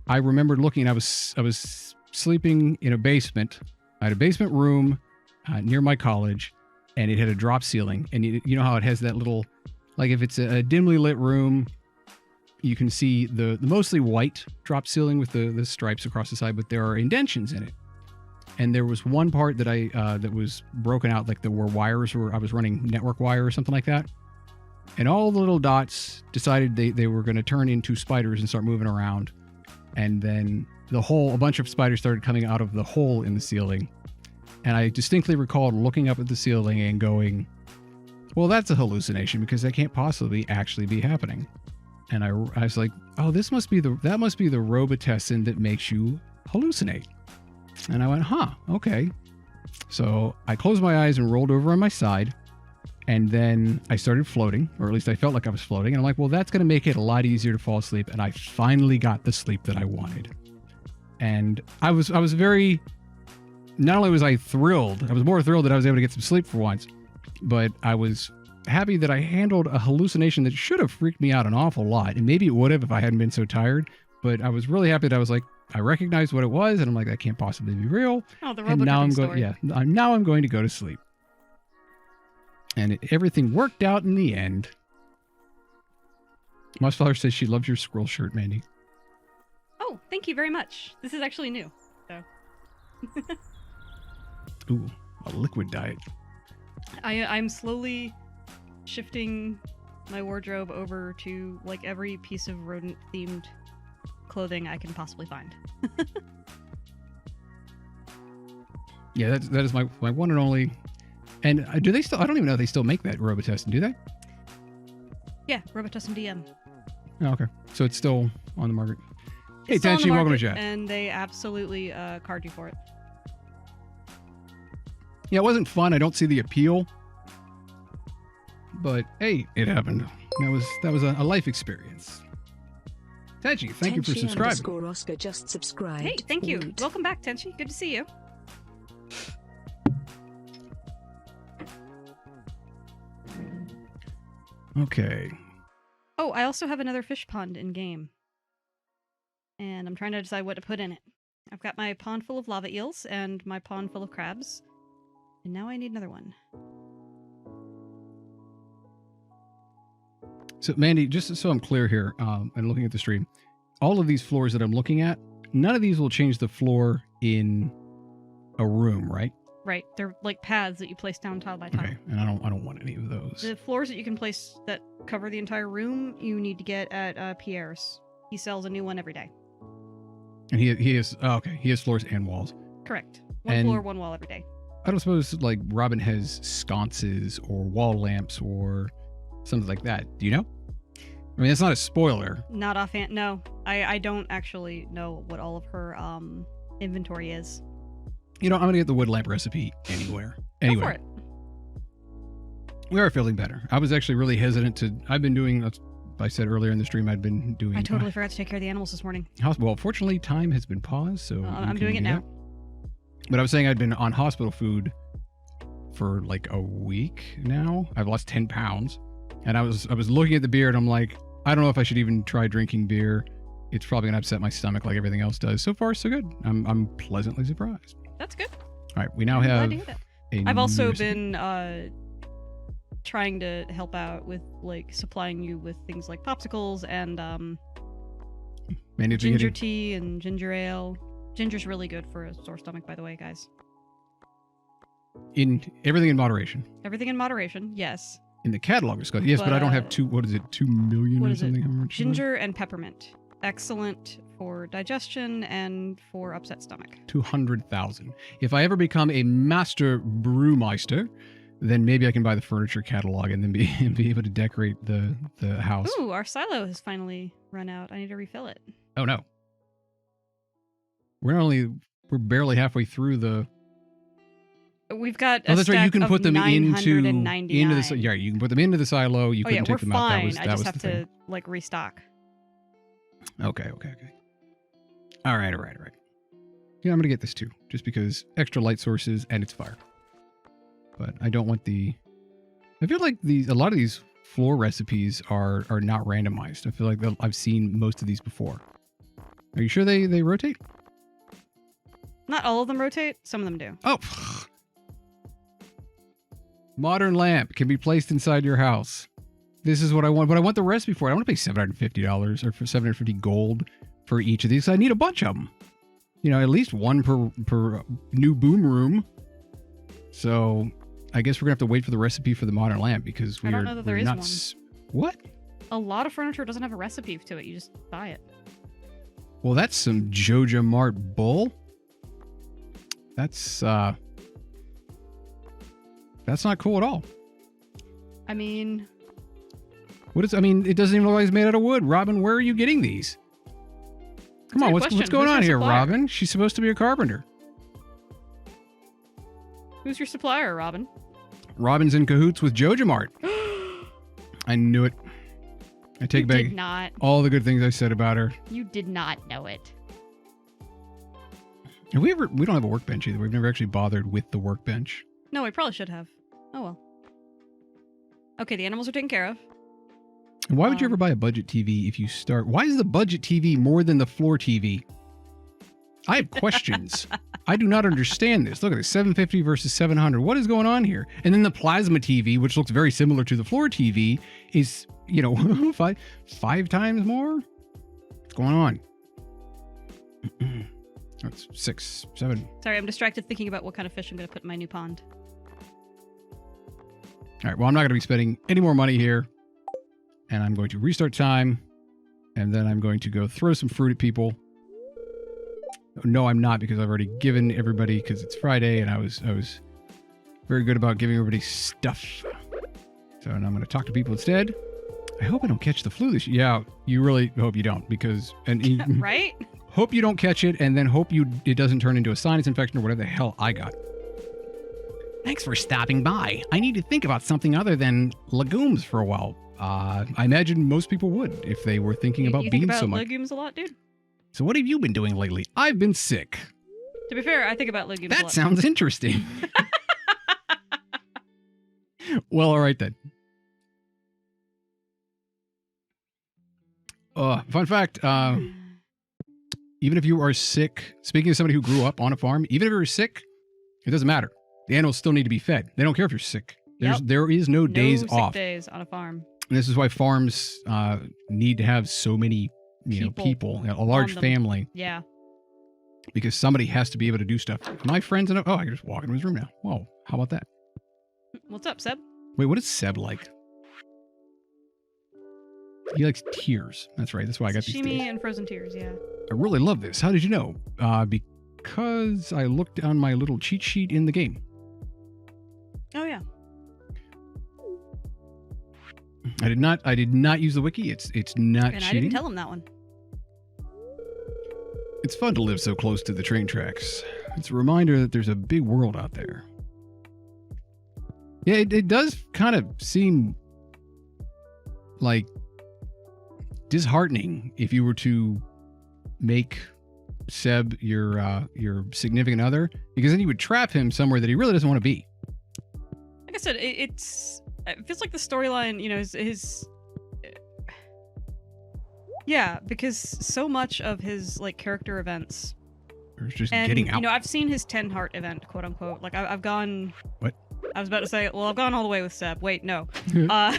I remembered looking, I was sleeping in a basement. I had a basement room near my college, and it had a drop ceiling. And you know how it has that little, like if it's a dimly lit room, you can see the mostly white drop ceiling with the stripes across the side, but there are indentions in it. And there was one part that that was broken out, like there were wires where I was running network wire or something like that. And all the little dots decided they were going to turn into spiders and start moving around. And then a bunch of spiders started coming out of the hole in the ceiling. And I distinctly recalled looking up at the ceiling and going, well, that's a hallucination because that can't possibly actually be happening. And I was like, oh, that must be the Robitussin that makes you hallucinate. And I went, huh, okay. So I closed my eyes and rolled over on my side. And then I started floating, or at least I felt like I was floating. And I'm like, well, that's going to make it a lot easier to fall asleep. And I finally got the sleep that I wanted. And I was very, not only was I thrilled, I was more thrilled that I was able to get some sleep for once, but I was happy that I handled a hallucination that should have freaked me out an awful lot. And maybe it would have if I hadn't been so tired. But I was really happy that I was like, I recognized what it was. And I'm like, that can't possibly be real. Oh, the and now story. now I'm going to go to sleep. And everything worked out in the end. Mossflower says she loves your squirrel shirt, Mandy. Oh, thank you very much. This is actually new. So. Ooh, a liquid diet. I'm slowly shifting my wardrobe over to like every piece of rodent-themed clothing I can possibly find. Yeah, that is my one and only. And do they still? I don't even know if they still make that Robitussin, do they? Yeah, Robitussin DM. Oh, okay. So it's still on the market. Hey, It's still on the Tenchi, welcome to market, chat. And they absolutely card you for it. Yeah, it wasn't fun. I don't see the appeal. But hey, it happened. That was a life experience. Tenchi, thank you for subscribing. Oscar just subscribed. Hey, thank you. Woot. Welcome back, Tenchi. Good to see you. Okay. Oh, I also have another fish pond in game. And I'm trying to decide what to put in it. I've got my pond full of lava eels and my pond full of crabs. And now I need another one. So, Mandy, just so I'm clear here, and looking at the stream, all of these floors that I'm looking at, none of these will change the floor in a room, right? Right. They're like paths that you place down tile by tile. Okay, and I don't want any of those. The floors that you can place that cover the entire room, you need to get at Pierre's. He sells a new one every day. And he has floors and walls. Correct. One And floor, one wall every day. I don't suppose like Robin has sconces or wall lamps or something like that. Do you know? I mean, that's not a spoiler. Not offhand. No, I don't actually know what all of her inventory is. You know, I'm gonna get the wood lamp recipe anywhere. Go for it. We are feeling better. I was actually really hesitant to. I've been doing. I said earlier in the stream I'd been doing. I totally forgot to take care of the animals this morning. Well, fortunately, time has been paused, so I'm doing it now. But I was saying I'd been on hospital food for like a week now. I've lost 10 pounds, and I was looking at the beer and I'm like, I don't know if I should even try drinking beer. It's probably gonna upset my stomach like everything else does. So far, so good. I'm pleasantly surprised. That's good. All right, we now I'm have. glad to hear that. I've also been trying to help out with like supplying you with things like popsicles and ginger tea and ginger ale. Ginger's really good for a sore stomach, by the way, guys. In everything in moderation. Everything in moderation, yes. In the catalog, it's got yes, but I don't have 2 million what or is something. it? Ginger and peppermint. Excellent for digestion and for upset stomach. 200,000. If I ever become a master brewmeister, then maybe I can buy the furniture catalog and then be able to decorate the house. Ooh, our silo has finally run out. I need to refill it. Oh no. We're barely halfway through the. We've got. Oh, that's right. You can put them into the. Yeah, you can put them into the silo. You couldn't take them out. Fine. I just have to like restock. Okay. All right. Yeah, I'm gonna get this too, just because extra light sources and it's fire. But I don't want the. I feel like a lot of these floor recipes are not randomized. I feel like I've seen most of these before. Are you sure they rotate? Not all of them rotate. Some of them do. Oh. Modern lamp can be placed inside your house. This is what I want, but I want the recipe for it. I want to pay $750 or for 750 gold for each of these. I need a bunch of them. You know, at least one per new boom room. So I guess we're gonna have to wait for the recipe for the modern lamp because I don't know that there is one. What? A lot of furniture doesn't have a recipe to it. You just buy it. Well, that's some Joja Mart bull. That's not cool at all. I mean, it doesn't even look like it's made out of wood. Robin, where are you getting these? Come on, what's going on here, Robin? She's supposed to be a carpenter. Who's your supplier, Robin? Robin's in cahoots with Joja Mart. I knew it. I take back all the good things I said about her. You did not know it. We don't have a workbench either. We've never actually bothered with the workbench. No, we probably should have. Oh well. Okay, the animals are taken care of. And why would you ever buy a budget TV if you start? Why is the budget TV more than the floor TV? I have questions. I do not understand this. Look at this, 750 versus 700. What is going on here? And then the plasma TV, which looks very similar to the floor TV, is, five times more? What's going on? That's 6, 7. Sorry, I'm distracted thinking about what kind of fish I'm going to put in my new pond. All right, well, I'm not going to be spending any more money here. And I'm going to restart time. And then I'm going to go throw some fruit at people. No, I'm not, because I've already given everybody, because it's Friday, and I was very good about giving everybody stuff. So and I'm going to talk to people instead. I hope I don't catch the flu this year. Yeah, you really hope you don't, because... Right? Hope you don't catch it, and then hope it doesn't turn into a sinus infection or whatever the hell I got. Thanks for stopping by. I need to think about something other than legumes for a while. I imagine most people would if they were thinking about beans so much. You think about legumes a lot, dude? So what have you been doing lately? I've been sick. To be fair, I think about legumes a lot. That sounds interesting. Well, all right then. Fun fact, even if you are sick, speaking of somebody who grew up on a farm, even if you're sick, it doesn't matter. The animals still need to be fed. They don't care if you're sick. There is no days off. No sick days on a farm. And this is why farms need to have so many people, a large family. Yeah. Because somebody has to be able to do stuff. My friends I can just walk into his room now. Whoa, how about that? What's up, Seb? Wait, what is Seb like? He likes tears. That's right. That's why I got these Sashimi things. and frozen tears, yeah. I really love this. How did you know? Because I looked on my little cheat sheet in the game. Oh, yeah. I did not use the wiki. It's not and cheating. I didn't tell him that one. It's fun to live so close to the train tracks. It's a reminder that there's a big world out there. Yeah, it does kind of seem like disheartening if you were to make Seb your significant other, because then you would trap him somewhere that he really doesn't want to be. Like I said, it feels like the storyline, his yeah, because so much of his character events or just getting out. I've seen his 10 heart event, quote unquote. Like I've gone. What? I was about to say, well, I've gone all the way with Seb. Wait, no. I've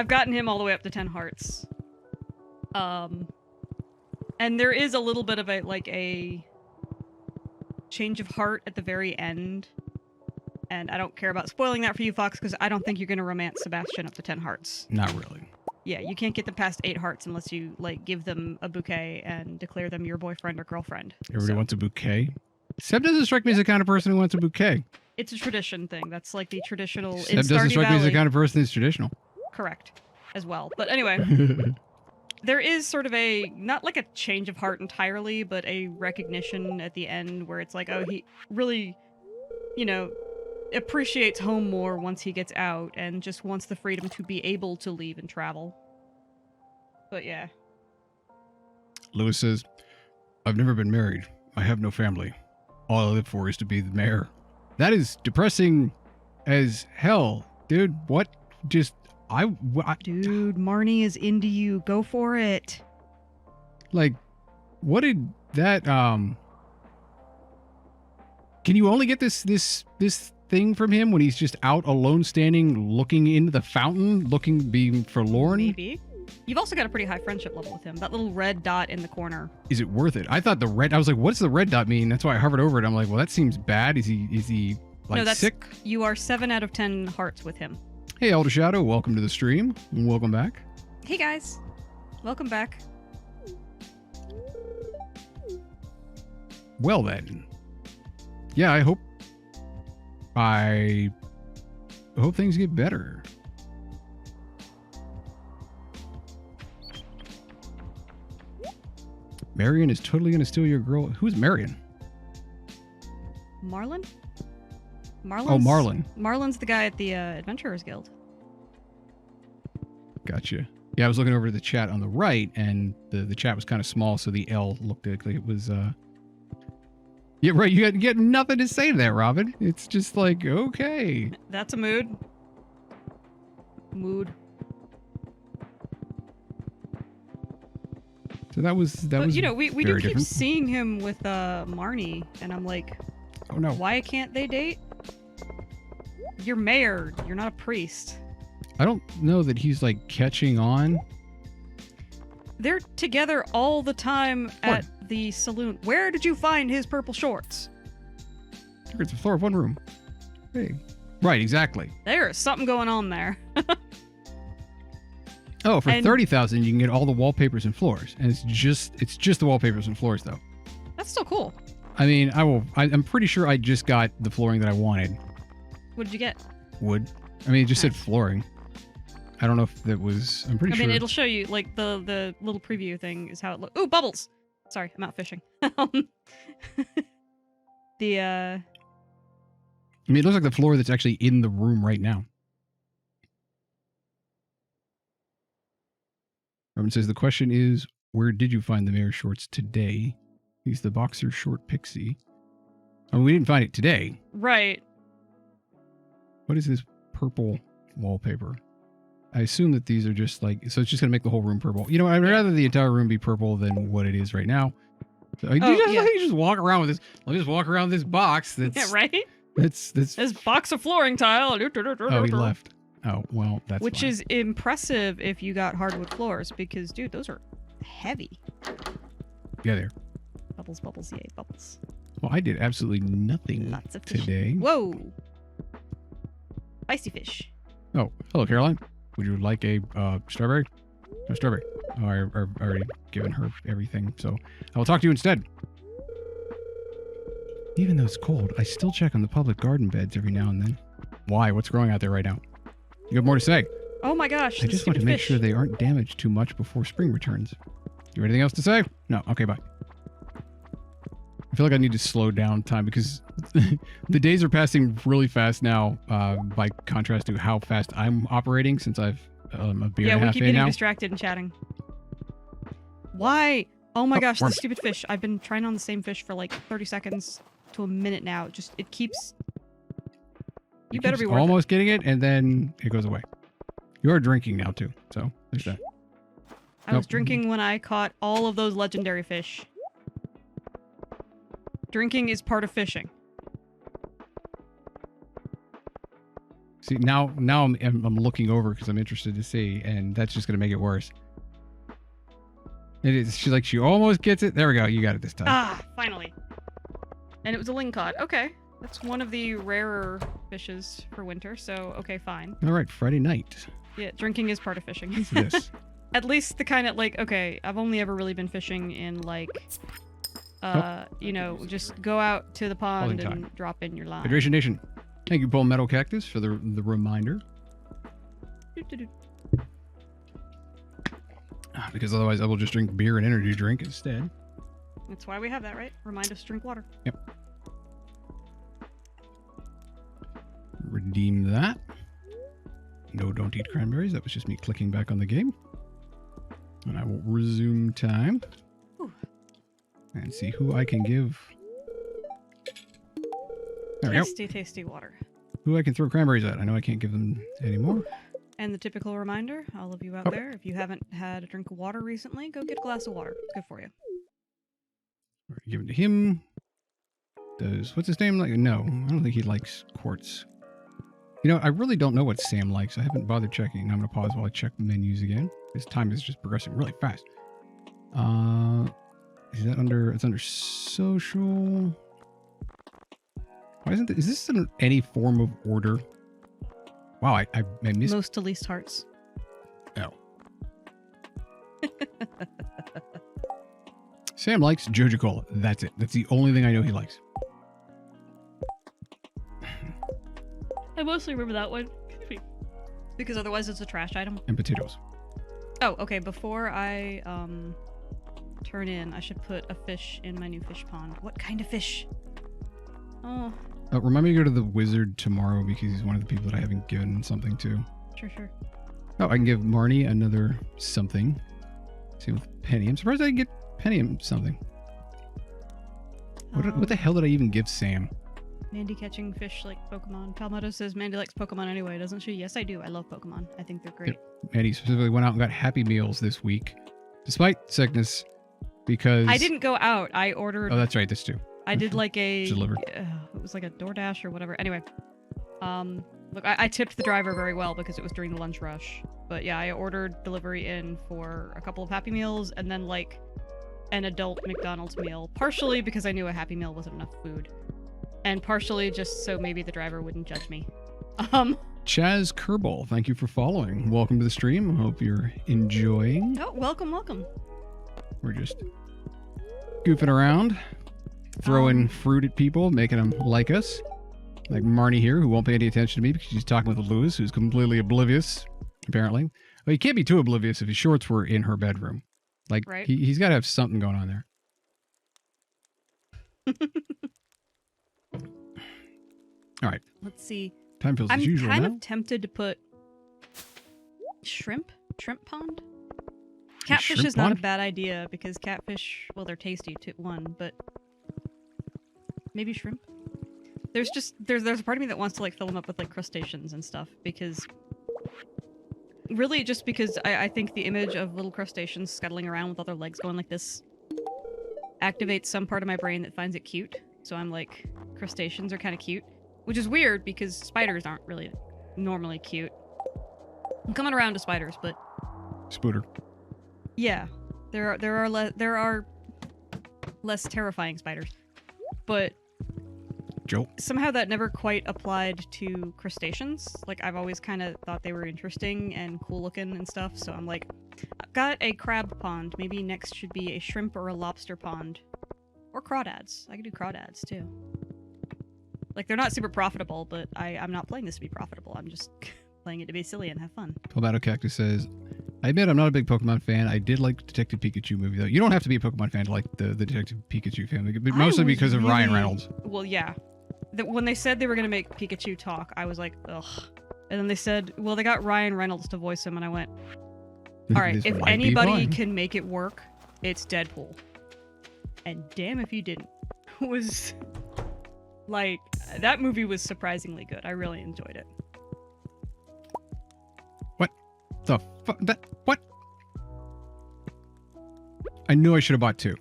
gotten him all the way up to 10 hearts. And there is a little bit of a change of heart at the very end. And I don't care about spoiling that for you, Fox, because I don't think you're going to romance Sebastian up to 10 hearts. Not really. Yeah, you can't get them past 8 hearts unless you, like, give them a bouquet and declare them your boyfriend or girlfriend. Everybody wants a bouquet? Seb doesn't strike me as the kind of person who wants a bouquet. It's a tradition thing. That's like the traditional Seb in Stardew doesn't strike me as the Valley. kind of person who's traditional. Correct. As well. But anyway, there is sort of a, not like a change of heart entirely, but a recognition at the end where it's like, oh, he really, you know, appreciates home more once he gets out and just wants the freedom to be able to leave and travel. But yeah. Lewis says, I've never been married. I have no family. All I live for is to be the mayor. That is depressing as hell. Dude, what? Just, Dude, Marnie is into you. Go for it. Like, what did that, can you only get this thing from him when he's just out alone standing looking into the fountain, being forlorn? Maybe. You've also got a pretty high friendship level with him. That little red dot in the corner. Is it worth it? I thought I was like, what's the red dot mean? That's why I hovered over it. I'm like, well, that seems bad. Is he like no, that's, sick? You are 7 out of 10 hearts with him. Hey, Elder Shadow, welcome to the stream. Welcome back. Hey guys. Welcome back. Well then. Yeah, I hope things get better. Marion is totally going to steal your girl. Who's Marion? Marlin? Oh, Marlin. Marlin's the guy at the Adventurers Guild. Gotcha. Yeah, I was looking over the chat on the right, and the chat was kind of small, so the L looked like it was... Yeah, right. You get nothing to say to that, Robin. It's just like, okay. That's a mood. So that was you know, we do keep different. seeing him with Marnie, and I'm like, oh no, why can't they date? You're mayor. You're not a priest. I don't know that he's like catching on. They're together all the time at the saloon. Where did you find his purple shorts? It's the floor of one room. Hey. Right, exactly. There's something going on there. Oh, for 30,000 you can get all the wallpapers and floors. And it's just the wallpapers and floors though. That's still cool. I mean, I'm pretty sure I just got the flooring that I wanted. What did you get? Wood. I mean, it just said flooring. I don't know if that was... I'm pretty sure... I mean, it'll show you, like, the little preview thing is how it looks. Ooh, bubbles! Sorry, I'm out fishing. I mean, it looks like the floor that's actually in the room right now. Robin says, the question is, where did you find the mayor shorts today? He's the boxer short pixie. I mean, we didn't find it today. Right. What is this purple wallpaper? I assume that these are just like, so it's just going to make the whole room purple. You know, I'd rather the entire room be purple than what it is right now. So you just walk around with this. Let me just walk around this box. That's, yeah, right? That's this box of flooring tile. Oh, he left. Oh, well, that's Which fine. is impressive if you got hardwood floors, because, dude, those are heavy. Yeah, there. Bubbles, bubbles, yay, bubbles. Well, I did absolutely nothing Lots of fish. today. Whoa! Spicy fish. Oh, hello, Caroline. Would you like a strawberry? No, strawberry. Oh, I've already given her everything, so I will talk to you instead. Even though it's cold, I still check on the public garden beds every now and then. Why? What's growing out there right now? You have more to say? Oh my gosh, I just want to make sure they aren't damaged too much before spring returns. You have anything else to say? No. Okay, bye. I feel like I need to slow down time because the days are passing really fast now by contrast to how fast I'm operating since I've a beer and a half in now. Yeah, we keep getting distracted and chatting. Why? Oh my gosh, this stupid fish. I've been trying on the same fish for like 30 seconds to a minute now. It keeps... You better be worth almost getting it, and then it goes away. You're drinking now, too, so there's that. I was drinking when I caught all of those legendary fish. Drinking is part of fishing. See, now I'm looking over because I'm interested to see, and that's just going to make it worse. It is. She's like, she almost gets it. There we go. You got it this time. Ah, finally. And it was a lingcod. Okay. That's one of the rarer fishes for winter, so okay, fine. All right, Friday night. Yeah, drinking is part of fishing. What's this? At least the kind of like, okay, I've only ever really been fishing in like, you know, just go out to the pond and drop in your line. Hydration Nation. Thank you, Bull Metal Cactus, for the reminder. Because otherwise I will just drink beer and energy drink instead. That's why we have that, right? Remind us to drink water. Yep. Redeem that. No, don't eat cranberries. That was just me clicking back on the game. And I will resume time. Ooh. And see who I can give. There we go. Tasty, tasty water. Who I can throw cranberries at. I know I can't give them anymore. And the typical reminder, all of you out there, if you haven't had a drink of water recently, go get a glass of water. It's good for you. We're gonna give it to him. What's his name like? No, I don't think he likes quartz. You know, I really don't know what Sam likes. I haven't bothered checking. I'm going to pause while I check the menus again. This time is just progressing really fast. Is that under... It's under social... Why isn't it... Is this in any form of order? Wow, I missed... Most to least hearts. Oh. Sam likes Joja Cola. That's it. That's the only thing I know he likes. I mostly remember that one. Because otherwise it's a trash item. And potatoes. Oh, okay. Before I turn in, I should put a fish in my new fish pond. What kind of fish? Oh. Remind me to go to the wizard tomorrow because he's one of the people that I haven't given something to. Sure. Oh, I can give Marnie another something. Same with Penny. I'm surprised I didn't get Penny something. What the hell did I even give Sam? Mandy catching fish like Pokemon. Palmetto says Mandy likes Pokemon anyway, doesn't she? Yes, I do. I love Pokemon. I think they're great. Yep. Mandy specifically went out and got Happy Meals this week, despite sickness, because... I didn't go out. I ordered... Oh, that's right. This too. I did like a... Delivered. It was like a DoorDash or whatever. Anyway. Look, I tipped the driver very well because it was during the lunch rush. But yeah, I ordered delivery in for a couple of Happy Meals and then like an adult McDonald's meal. Partially because I knew a Happy Meal wasn't enough food. And partially just so maybe the driver wouldn't judge me. Chaz Kerbal, thank you for following. Welcome to the stream. I hope you're enjoying. Oh, welcome. We're just goofing around, throwing fruit at people, making them like us. Like Marnie here, who won't pay any attention to me because she's talking with Lewis, who's completely oblivious, apparently. Well, he can't be too oblivious if his shorts were in her bedroom. Like, right. He's got to have something going on there. All right. Let's see. Time feels as usual I'm now. kind of tempted to put shrimp pond. Catfish shrimp is not pond? a bad idea because catfish, well, they're tasty too, but maybe shrimp. There's a part of me that wants to like fill them up with like crustaceans and stuff because really just because I think the image of little crustaceans scuttling around with all their legs going like this activates some part of my brain that finds it cute. So I'm like, crustaceans are kind of cute. Which is weird because spiders aren't really normally cute. I'm coming around to spiders, but Spooter. yeah, there are less terrifying spiders, but Joe. somehow that never quite applied to crustaceans. Like I've always kind of thought they were interesting and cool looking and stuff. So I'm like, I've got a crab pond. Maybe next should be a shrimp or a lobster pond, or crawdads. I could do crawdads too. Like, they're not super profitable, but I'm not playing this to be profitable. I'm just playing it to be silly and have fun. Palmetto Cactus says, I admit I'm not a big Pokemon fan. I did like the Detective Pikachu movie, though. You don't have to be a Pokemon fan to like the Detective Pikachu family, but mostly because of Ryan Reynolds. Well, yeah. When they said they were going to make Pikachu talk, I was like, ugh. And then they said, well, they got Ryan Reynolds to voice him, and I went, all right, if anybody can make it work, it's Deadpool. And damn if you didn't. It was... like, that movie was surprisingly good. I really enjoyed it. What the fuck? What? I knew I should have bought two.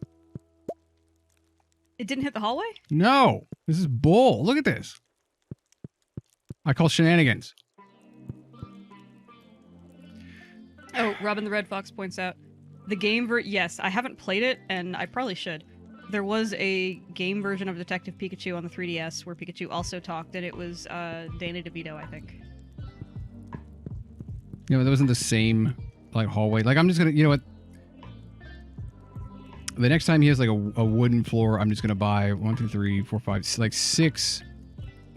It didn't hit the hallway? No. This is bull. Look at this. I call shenanigans. Oh, Robin the Red Fox points out, the game yes, I haven't played it, and I probably should. there was a game version of Detective Pikachu on the 3DS where Pikachu also talked, and it was Danny DeVito, I think. You know, that wasn't the same like hallway. Like I'm just gonna, you know what? The next time he has like a wooden floor, I'm just gonna buy 1, 2, 3, 4, 5, like 6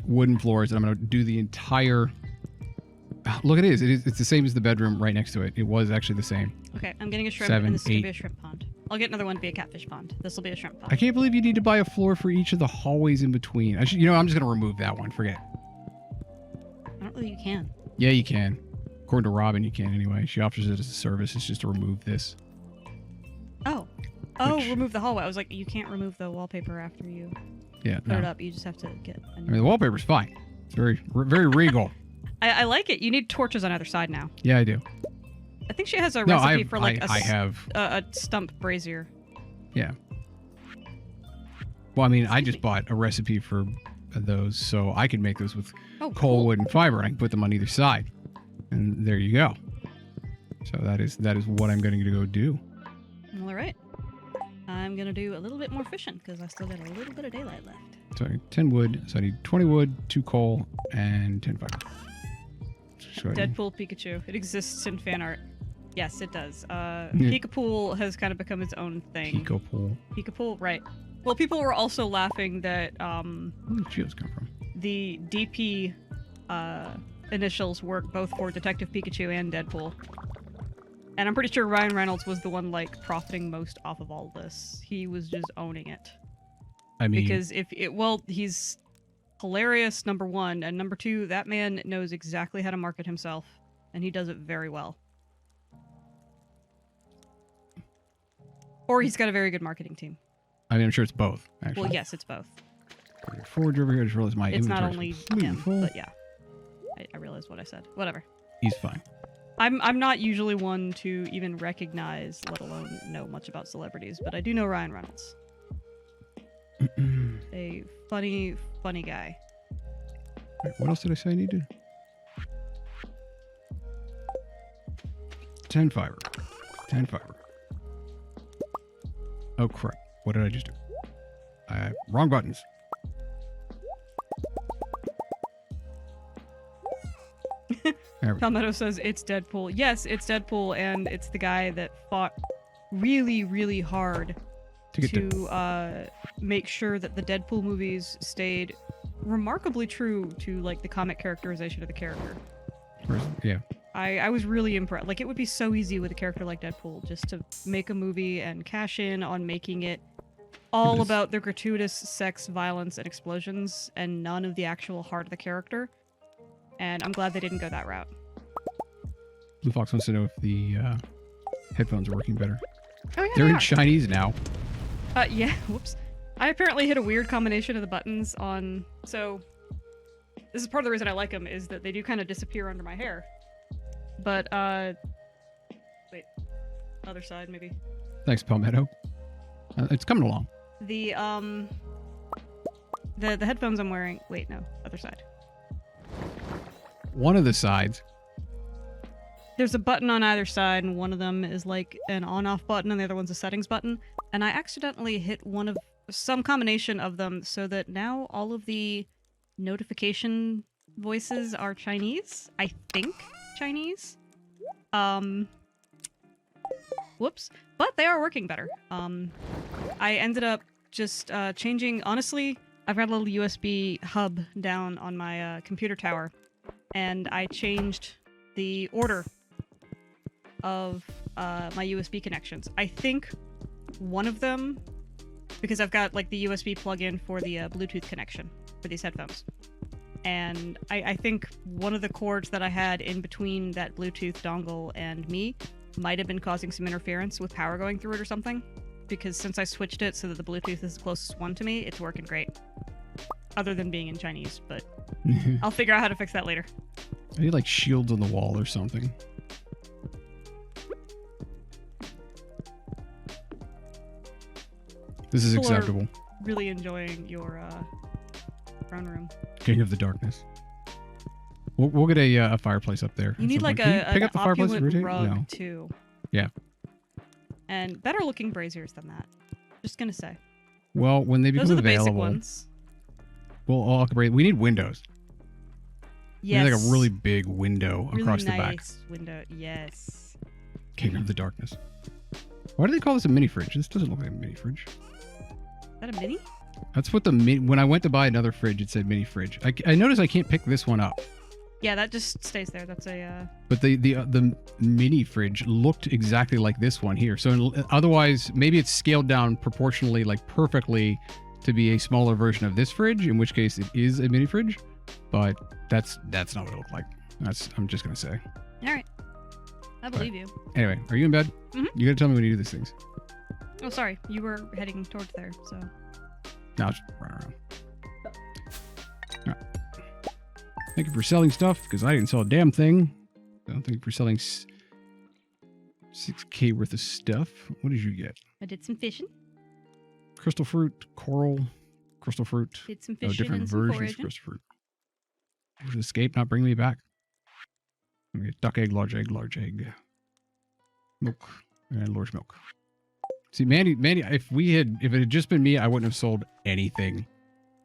wooden floors, and I'm gonna do the entire. Look, it is. It's the same as the bedroom right next to it. It was actually the same. Okay, I'm getting a shrimp, 7, and this is gonna 8. be a shrimp pond. I'll get another one to be a catfish pond. This will be a shrimp pond. I can't believe you need to buy a floor for each of the hallways in between. You know, I'm just gonna remove that one. Forget. I don't think you can. Yeah, you can. According to Robin, you can anyway. She offers it as a service. It's just to remove this. Oh. Remove the hallway. I was like, you can't remove the wallpaper after you put it up. You just have to get. I mean, the wallpaper's fine. It's very, very regal. I like it. You need torches on either side now. Yeah, I do. I think she has a recipe for like a stump brazier. Yeah. Well, I mean, I just bought a recipe for those, so I can make those with coal, wood, and fiber. I can put them on either side, and there you go. So that is what I'm going to go do. All right. I'm going to do a little bit more fishing because I still got a little bit of daylight left. So I need 10 wood, so I need 20 wood, 2 coal, and 10 fiber. Deadpool Pikachu. It exists in fan art. Yes, it does. Pikapool has kind of become its own thing. Pikapool, right. Well, people were also laughing that where did shields come from? The DP initials work both for Detective Pikachu and Deadpool. And I'm pretty sure Ryan Reynolds was the one like profiting most off of all this. He was just owning it. I mean, because he's hilarious, number one, and number two, that man knows exactly how to market himself, and he does it very well. Or he's got a very good marketing team. I mean, I'm sure it's both, actually. Well, yes, it's both. Forge over here, I just realized my it's not inventory only him, but yeah. I realized what I said. Whatever. He's fine. I'm not usually one to even recognize, let alone know much about celebrities, but I do know Ryan Reynolds. A funny guy. Wait, what else did I say I needed? 10 fiber. 10 fiber. Oh crap. What did I just do? Wrong buttons. Palmetto says it's Deadpool. Yes, it's Deadpool, and it's the guy that fought really, really hard to make sure that the Deadpool movies stayed remarkably true to like the comic characterization of the character. Yeah. I was really impressed. Like, it would be so easy with a character like Deadpool just to make a movie and cash in on making it all about the gratuitous sex, violence, and explosions, and none of the actual heart of the character. And I'm glad they didn't go that route. Blue Fox wants to know if the headphones are working better. Oh yeah, they're in Chinese now. Yeah. Whoops. I apparently hit a weird combination of the buttons on. So this is part of the reason I like them, is that they do kind of disappear under my hair. But wait, other side maybe. Thanks, Palmetto. It's coming along. The headphones I'm wearing. Wait, no, other side. One of the sides. There's a button on either side, and one of them is like an on-off button, and the other one's a settings button. And I accidentally hit some combination of them, so that now all of the notification voices are Chinese. I think Chinese. Whoops. But they are working better. I ended up just changing. Honestly, I've got a little USB hub down on my computer tower, and I changed the order of my USB connections. I think one of them, because I've got like the USB plug-in for the Bluetooth connection for these headphones. And I think one of the cords that I had in between that Bluetooth dongle and me might have been causing some interference with power going through it or something. Because since I switched it so that the Bluetooth is the closest one to me, it's working great. Other than being in Chinese, but I'll figure out how to fix that later. I need like shields on the wall or something. This is acceptable. Really enjoying your throne room. King of the Darkness. We'll get a fireplace up there. You need like pick up the fireplace and rotate? rug No. too. Yeah. And better looking braziers than that. Just gonna say. Well, when they become Those are the available, basic ones. we'll upgrade. We need windows. Yes. We need like a really big window really across the back. nice window. Yes. King of the darkness. Why do they call this a mini fridge? This doesn't look like a mini fridge. Is that a mini? That's what when I went to buy another fridge, it said mini fridge. I noticed I can't pick this one up. Yeah, that just stays there. That's a. But the mini fridge looked exactly like this one here. So otherwise, maybe it's scaled down proportionally, like perfectly, to be a smaller version of this fridge. In which case, it is a mini fridge. But that's not what it looked like. I'm just gonna say. All right. I believe you. Anyway, are you in bed? Mm-hmm. You gotta tell me when you do these things. Oh, sorry. You were heading towards there, so. No, I'll just run around. All right. Thank you for selling stuff, because I didn't sell a damn thing. So thank you for selling 6K worth of stuff. What did you get? I did some fishing. Crystal fruit, coral, crystal fruit. Did some fishing different and some versions of foraging. crystal fruit. Would escape not bring me back. Let me get duck egg, large egg, large egg. Milk, and large milk. See, Mandy, if it had just been me, I wouldn't have sold anything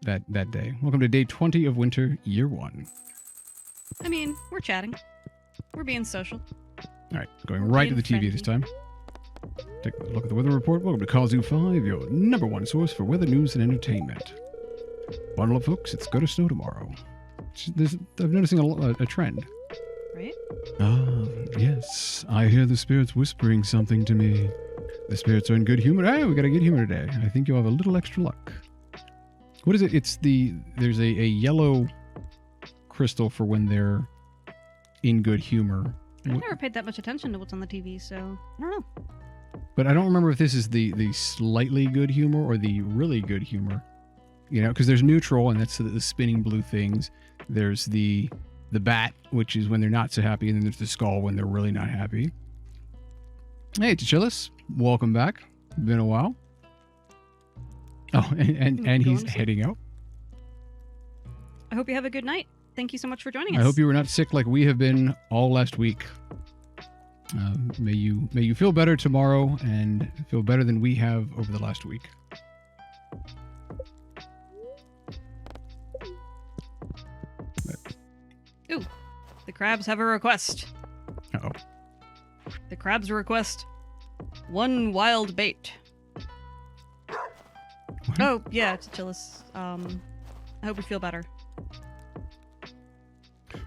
that day. Welcome to day 20 of winter, year 1. I mean, we're chatting. We're being social. All right, going right to the TV this time. Take a look at the weather report. Welcome to Kazoo 5, your #1 source for weather news and entertainment. Bundle up, folks. It's going to snow tomorrow. I'm noticing a trend. Right? Ah, yes. I hear the spirits whispering something to me. The spirits are in good humor. Hey, we got a good humor today. I think you'll have a little extra luck. What is it? There's a yellow crystal for when they're in good humor. I've never paid that much attention to what's on the TV, so I don't know. But I don't remember if this is the slightly good humor or the really good humor. You know, because there's neutral, and that's the spinning blue things. There's the bat, which is when they're not so happy, and then there's the skull when they're really not happy. Hey, Tachillis, welcome back. Been a while. Oh, and he's heading out. I hope you have a good night. Thank you so much for joining us. I hope you were not sick like we have been all last week. May you feel better tomorrow and feel better than we have over the last week. Ooh, the crabs have a request. Uh-oh. The crabs request 1 wild bait. What? Oh, yeah, it's Chillis. I hope you feel better.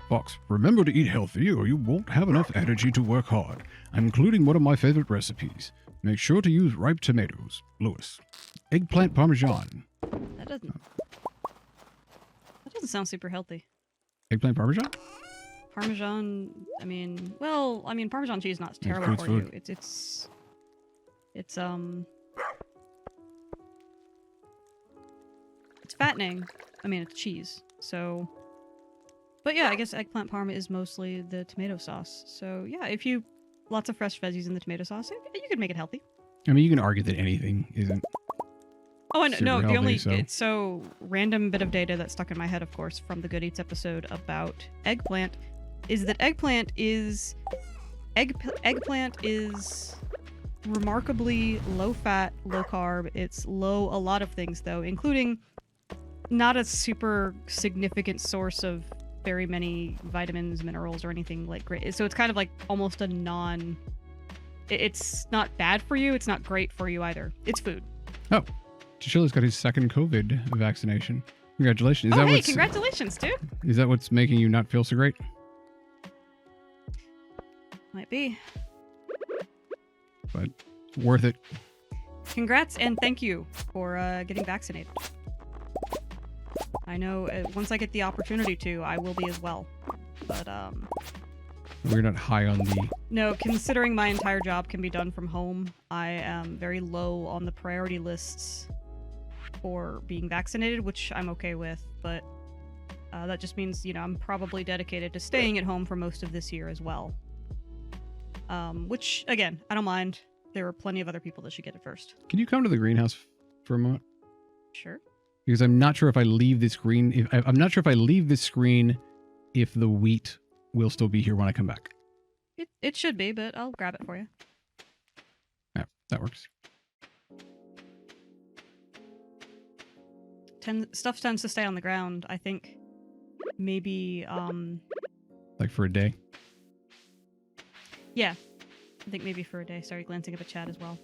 Fox, remember to eat healthy or you won't have enough energy to work hard. I'm including one of my favorite recipes. Make sure to use ripe tomatoes. Lewis. Eggplant parmesan. That doesn't sound super healthy. Eggplant parmesan? Parmesan, Parmesan cheese is not terrible for food. you. It's fattening. I mean, it's cheese. So, but yeah, I guess eggplant parm is mostly the tomato sauce. So yeah, if you lots of fresh veggies in the tomato sauce, you could make it healthy. I mean, you can argue that anything isn't. Oh, and no, the healthy, only so. it's so random bit of data that stuck in my head, of course, from the Good Eats episode about eggplant, is that eggplant is remarkably low fat, low carb. It's low a lot of things though, including not a super significant source of very many vitamins, minerals, or anything like great. So it's kind of like almost a non. It's not bad for you. It's not great for you either. It's food. Oh. Chinchilla's got his second COVID vaccination. Congratulations. Congratulations, dude. Is that what's making you not feel so great? Might be. But worth it. Congrats and thank you for getting vaccinated. I know once I get the opportunity to, I will be as well. But, We're not high on the... No, considering my entire job can be done from home, I am very low on the priority lists for being vaccinated, which I'm okay with, but that just means, I'm probably dedicated to staying at home for most of this year as well. Which, again, I don't mind. There are plenty of other people that should get it first. Can you come to the greenhouse for a moment? Sure. Because I'm not sure if I leave this screen... I'm not sure if I leave this screen if the wheat will still be here when I come back. It should be, but I'll grab it for you. Yeah, that works. stuff tends to stay on the ground. I think maybe Like for a day? yeah. I think maybe for a day. Sorry, glancing at the chat as well.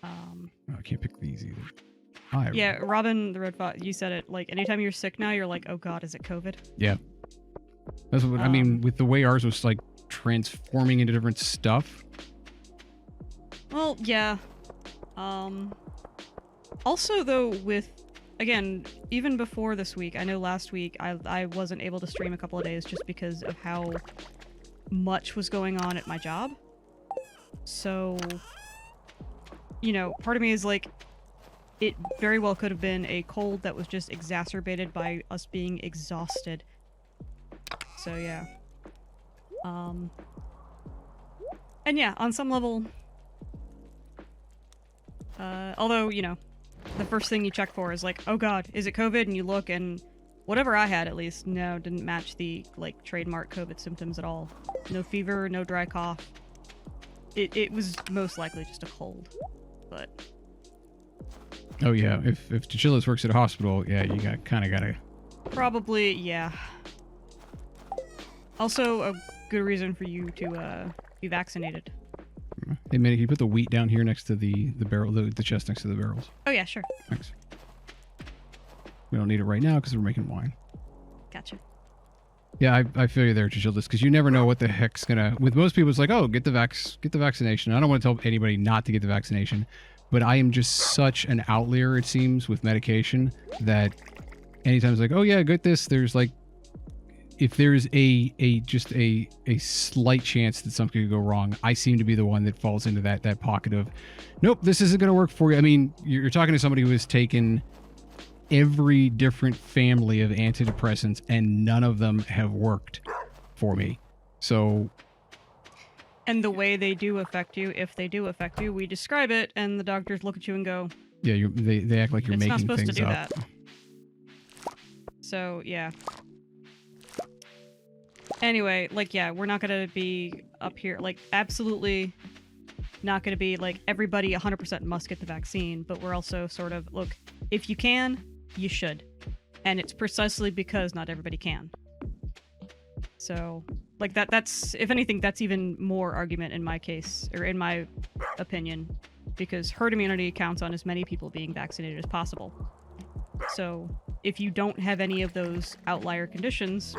Oh, I can't pick these either. Yeah, Robin the Red Fox, you said it. Like, anytime you're sick now, you're like, oh god, is it COVID? Yeah. That's what I mean, with the way ours was like transforming into different stuff. Well, yeah. Also, though, again, even before this week, I know last week I wasn't able to stream a couple of days just because of how much was going on at my job. So, you know, part of me is like, it very well could have been a cold that was just exacerbated by us being exhausted. So, yeah. And yeah, on some level, although, you know, the first thing you check for is like, oh god, is it COVID? And you look, and whatever I had, at least, no, didn't match the, like, trademark COVID symptoms at all. No fever, no dry cough. It was most likely just a cold, but... Oh yeah, if Chichillas works at a hospital, yeah, you kind of gotta... Probably, yeah. Also, a good reason for you to be vaccinated. Hey, Mandy, can you put the wheat down here next to the barrel, the chest next to the barrels? Oh yeah, sure. Thanks. We don't need it right now because we're making wine. Gotcha. Yeah, I feel you there, Chichillas, because you never know what the heck's gonna... With most people, it's like, oh, get the vaccination. I don't want to tell anybody not to get the vaccination, but I am just such an outlier, it seems, with medication that anytime it's like, oh yeah, get this, there's like, if there's just a slight chance that something could go wrong, I seem to be the one that falls into that pocket of, nope, this isn't going to work for you. I mean, you're talking to somebody who has taken every different family of antidepressants and none of them have worked for me. So... And the way they do affect you, if they do affect you, we describe it, and the doctors look at you and go, yeah, they act like you're making things up. It's not supposed to do that. So, yeah. Anyway, like, yeah, we're not going to be up here, like, absolutely not going to be, like, everybody 100% must get the vaccine, but we're also sort of, look, if you can, you should. And it's precisely because not everybody can. So, like, that's, if anything, that's even more argument in my case, or in my opinion, because herd immunity counts on as many people being vaccinated as possible. So, if you don't have any of those outlier conditions,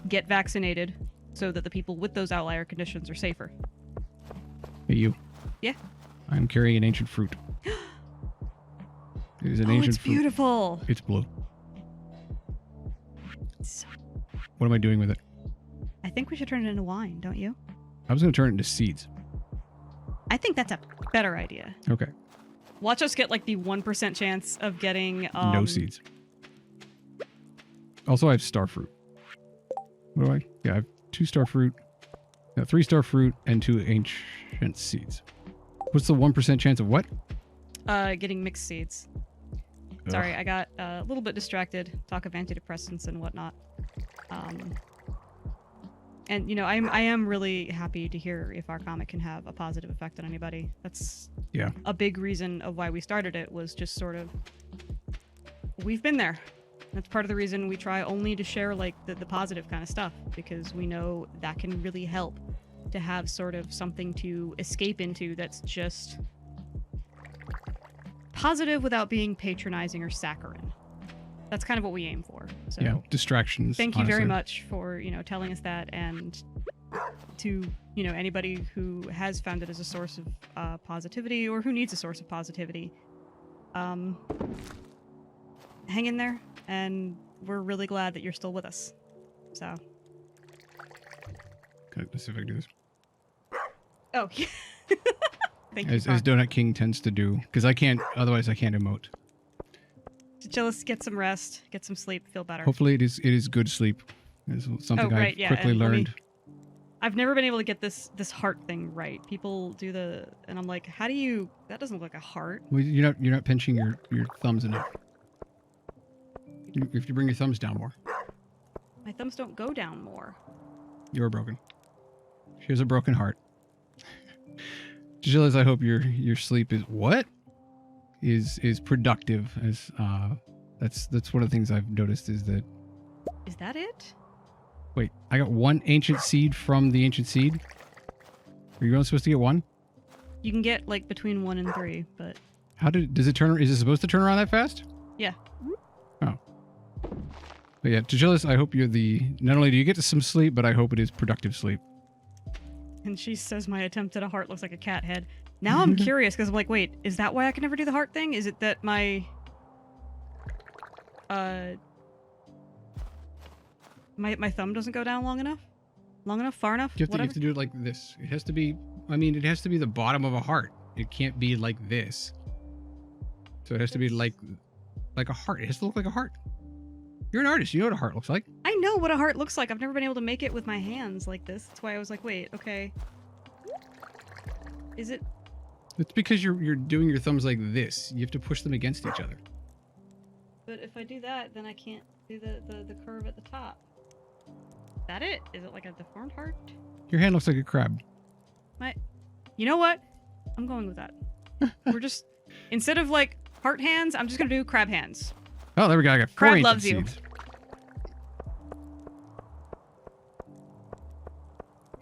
get vaccinated so that the people with those outlier conditions are safer. Hey, you. Yeah? I'm carrying an ancient fruit. It is an ancient it's fruit. Beautiful. It's blue. So... What am I doing with it? I think we should turn it into wine, don't you? I was going to turn it into seeds. I think that's a better idea. Okay. Watch us get like the 1% chance of getting... No seeds. Also, I have star fruit. What do I? Yeah, I have 2 star fruit, 3 star fruit, and 2 ancient seeds. What's the 1% chance of what? Getting mixed seeds. Ugh. Sorry, I got a little bit distracted. Talk of antidepressants and whatnot. And, you know, I am really happy to hear if our comic can have a positive effect on anybody. That's a big reason of why we started it, was just sort of... We've been there. That's part of the reason we try only to share, like, the positive kind of stuff, because we know that can really help to have sort of something to escape into that's just positive without being patronizing or saccharine. That's kind of what we aim for. So yeah, distractions. Thank you very much for, you know, telling us that, and to, you know, anybody who has found it as a source of positivity, or who needs a source of positivity. Hang in there, and we're really glad that you're still with us. So. Okay, let's see if I can do this. Oh, yeah. Thank you. As Donut King tends to do, because I can't, otherwise I can't emote. Just get some rest, get some sleep, feel better. Hopefully it is good sleep. It's something I've quickly learned. I've never been able to get this heart thing right. People do and I'm like, how do you? That doesn't look like a heart. Well, you're not pinching your thumbs enough. If you bring your thumbs down more. My thumbs don't go down more. You're broken. She has a broken heart. Jill, I hope your sleep is what? Is productive, as That's one of the things I've noticed is that. Is that it? Wait, I got one ancient seed from the ancient seed. Are you only supposed to get one? You can get like between 1 and 3, but Does it turn? Is it supposed to turn around that fast? yeah. Oh. But yeah, Tejilis, I hope you're not only do you get some sleep, but I hope it is productive sleep. And she says my attempt at a heart looks like a cat head. Now I'm curious because I'm like, wait, is that why I can never do the heart thing? Is it that my my thumb doesn't go down long enough? Far enough? You have to do it like this. It has to be, it has to be the bottom of a heart. It can't be like this. So it has to be like a heart. It has to look like a heart. You're an artist. You know what a heart looks like. I know what a heart looks like. I've never been able to make it with my hands like this. That's why I was like, wait, okay. Is it? It's because you're doing your thumbs like this. You have to push them against each other. But if I do that, then I can't do the curve at the top. Is that it? Is it like a deformed heart? Your hand looks like a crab. You know what? I'm going with that. We're just, instead of like heart hands, I'm just gonna do crab hands. Oh, there we go. I got 4 Crab ancient loves you. seeds.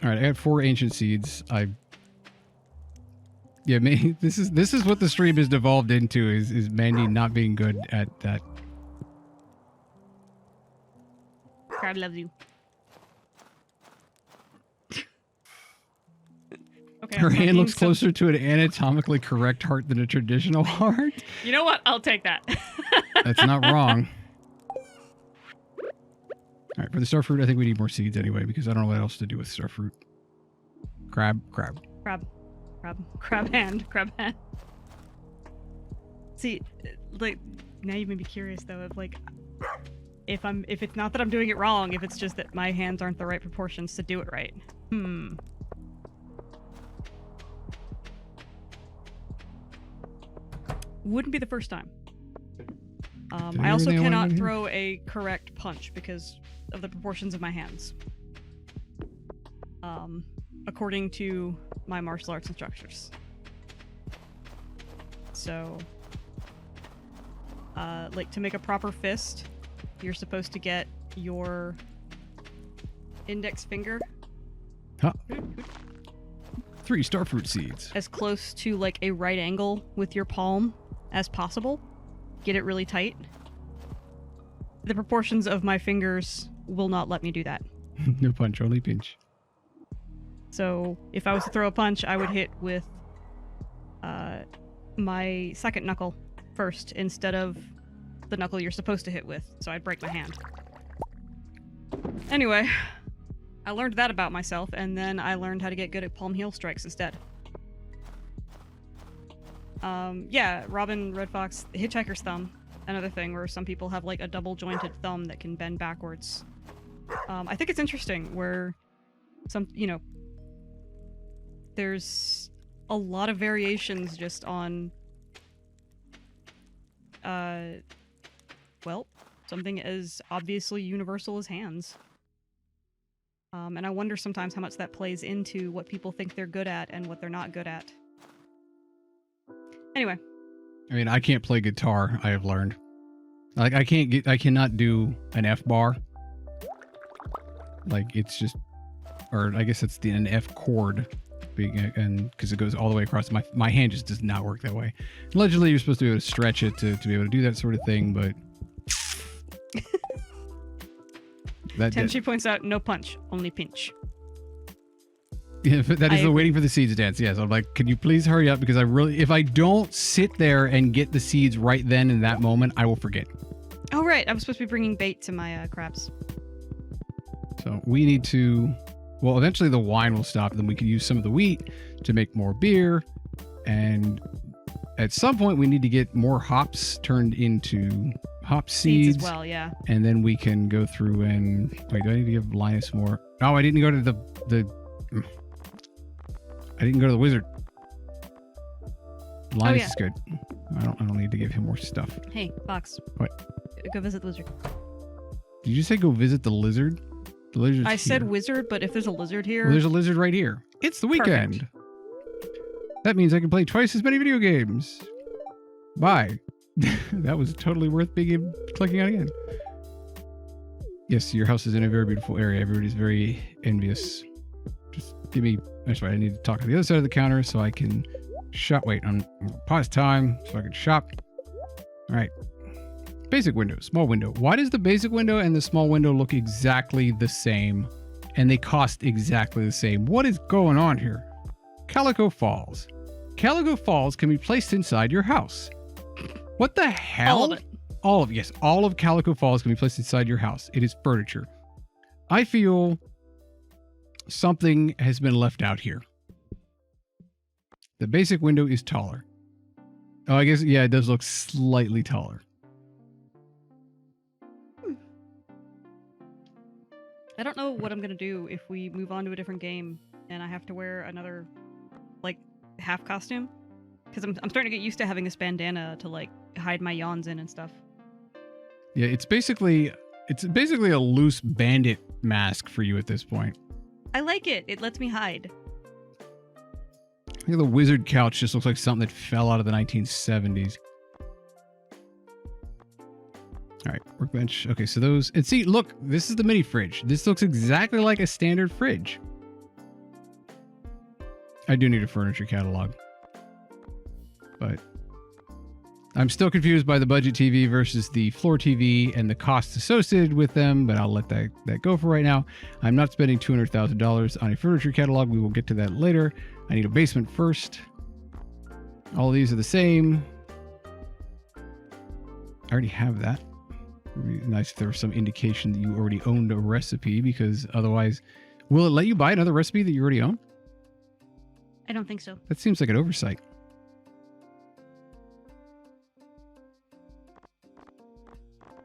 All right, I got 4 ancient seeds. Yeah, this is what the stream has devolved into is Mandy not being good at that. Crab loves you. Okay. Her hand looks closer to an anatomically correct heart than a traditional heart. You know what? I'll take that. That's not wrong. All right, for the starfruit, I think we need more seeds anyway because I don't know what else to do with starfruit. Crab. Crab hand. See, like now you made me curious though of like if it's not that I'm doing it wrong, if it's just that my hands aren't the right proportions to do it right. Wouldn't be the first time. I also cannot throw a correct punch because of the proportions of my hands. According to my martial arts instructors. So, like to make a proper fist, you're supposed to get your index finger 3 starfruit seeds. as close to like a right angle with your palm as possible. Get it really tight. The proportions of my fingers will not let me do that. No punch, only pinch. So if I was to throw a punch, I would hit with my second knuckle first instead of the knuckle you're supposed to hit with. So I'd break my hand. Anyway, I learned that about myself, and then I learned how to get good at palm heel strikes instead. Yeah, Robin Red Fox, hitchhiker's thumb. Another thing where some people have like a double jointed thumb that can bend backwards. I think it's interesting where there's a lot of variations just on something as obviously universal as hands. And I wonder sometimes how much that plays into what people think they're good at and what they're not good at. Anyway. I can't play guitar, I have learned. Like I cannot do an F bar. Like it's just, or I guess it's an F chord. And because it goes all the way across, my hand just does not work that way. Allegedly, you're supposed to be able to stretch it to be able to do that sort of thing, but Tenchi points out, no punch, only pinch. Yeah, that is the waiting for the seeds dance. Yes, I'm like, can you please hurry up? Because if I don't sit there and get the seeds right then in that moment, I will forget. Oh right, I was supposed to be bringing bait to my crabs. So we need to. Well, eventually the wine will stop, and then we can use some of the wheat to make more beer. And at some point, we need to get more hops turned into hop seeds as well, yeah. And then we can go through and wait. Do I need to give Linus more? Oh, I didn't go to the. I didn't go to the wizard. Linus is good. I don't need to give him more stuff. Hey, Fox. What? Go visit the wizard. Did you say go visit the lizard? The lizard's I said here. wizard, but if there's a lizard here... Well, there's a lizard right here. It's the weekend. Perfect. That means I can play twice as many video games. Bye. That was totally worth clicking on again. Yes, your house is in a very beautiful area. Everybody's very envious. Just give me... That's right, I need to talk to the other side of the counter so I can shop. Wait, I'm pause time so I can shop. All right. Basic window, small window. Why does the basic window and the small window look exactly the same? And they cost exactly the same. What is going on here? Calico Falls. Calico Falls can be placed inside your house. What the hell? All of it. Yes, all of Calico Falls can be placed inside your house. It is furniture. I feel something has been left out here. The basic window is taller. Oh, I guess, yeah, it does look slightly taller. I don't know what I'm going to do if we move on to a different game and I have to wear another, like, half costume. Because I'm starting to get used to having this bandana to, like, hide my yawns in and stuff. Yeah, it's basically a loose bandit mask for you at this point. I like it. It lets me hide. I think the wizard couch just looks like something that fell out of the 1970s. All right, workbench. Okay, so those... And see, look, this is the mini fridge. This looks exactly like a standard fridge. I do need a furniture catalog. But I'm still confused by the budget TV versus the floor TV and the costs associated with them, but I'll let that go for right now. I'm not spending $200,000 on a furniture catalog. We will get to that later. I need a basement first. All of these are the same. I already have that. It'd be nice if there was some indication that you already owned a recipe, because otherwise, will it let you buy another recipe that you already own? I don't think so. That seems like an oversight.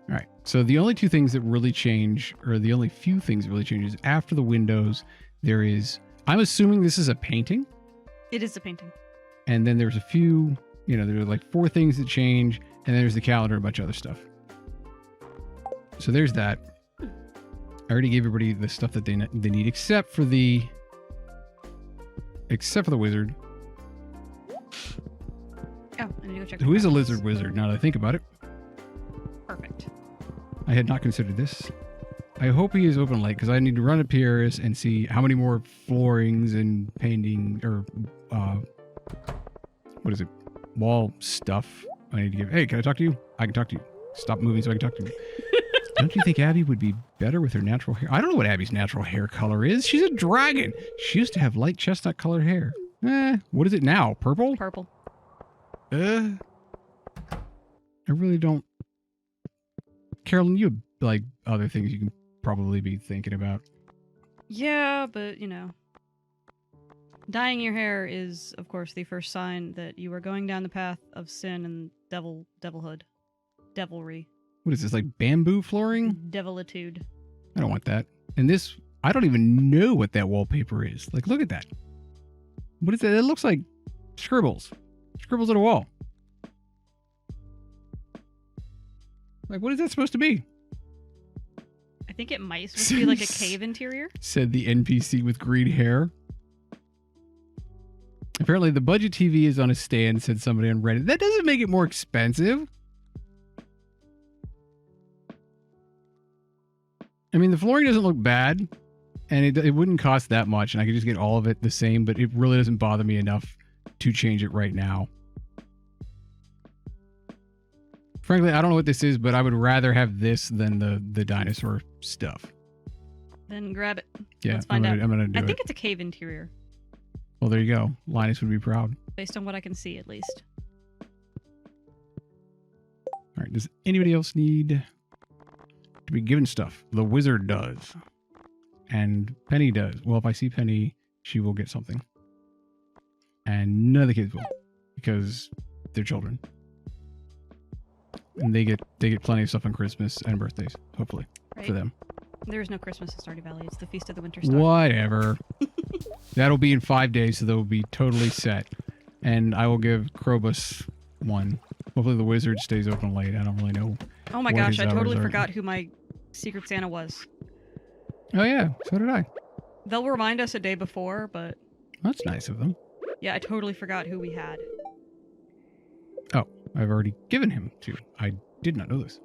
All right, so the only two things that really change, or the only few things that really change, is after the windows, there is, I'm assuming this is a painting. It is a painting. And then there's a few, there are like 4 things that change, and then there's the calendar and a bunch of other stuff. So there's that. I already gave everybody the stuff that they need, except for the wizard. Oh, I need to go check. Who is a lizard wizard, now that I think about it. Perfect. I had not considered this. I hope he is open late, because I need to run up here and see how many more floorings and painting, or, what is it? Wall stuff I need to give. Hey, can I talk to you? I can talk to you. Stop moving so I can talk to you. Don't you think Abby would be better with her natural hair? I don't know what Abby's natural hair color is. She's a dragon. She used to have light chestnut colored hair. What is it now? Purple? Purple. I really don't. Carolyn, you have, like, other things you can probably be thinking about. Yeah, but, dyeing your hair is, of course, the first sign that you are going down the path of sin and devilhood. Devilry. What is this, like bamboo flooring? Devilitude. I don't want that. And this, I don't even know what that wallpaper is. Like, look at that. What is that? It looks like scribbles. Scribbles on a wall. Like, what is that supposed to be? I think it might supposed to be like a cave interior. Said the NPC with green hair. Apparently the budget TV is on a stand, said somebody on Reddit. That doesn't make it more expensive. I mean, the flooring doesn't look bad, and it wouldn't cost that much, and I could just get all of it the same, but it really doesn't bother me enough to change it right now. Frankly, I don't know what this is, but I would rather have this than the dinosaur stuff. Then grab it. Yeah, let's find out. I'm gonna do it. I think it's a cave interior. Well, there you go. Linus would be proud. Based on what I can see, at least. All right, does anybody else need to be given stuff? The wizard does. And Penny does. Well, if I see Penny, she will get something. And none of the kids will, because they're children. And they get plenty of stuff on Christmas and birthdays, hopefully, right. For them. There is no Christmas in Stardew Valley. It's the Feast of the Winter Star. Whatever. That'll be in 5 days, so they'll be totally set. And I will give Krobus one. Hopefully the wizard stays open late. I don't really know. Oh my gosh, I totally forgot who my Secret Santa was. Oh yeah, so did I. They'll remind us a day before, but... That's nice of them. Yeah, I totally forgot who we had. Oh, I've already given him to. I did not know this.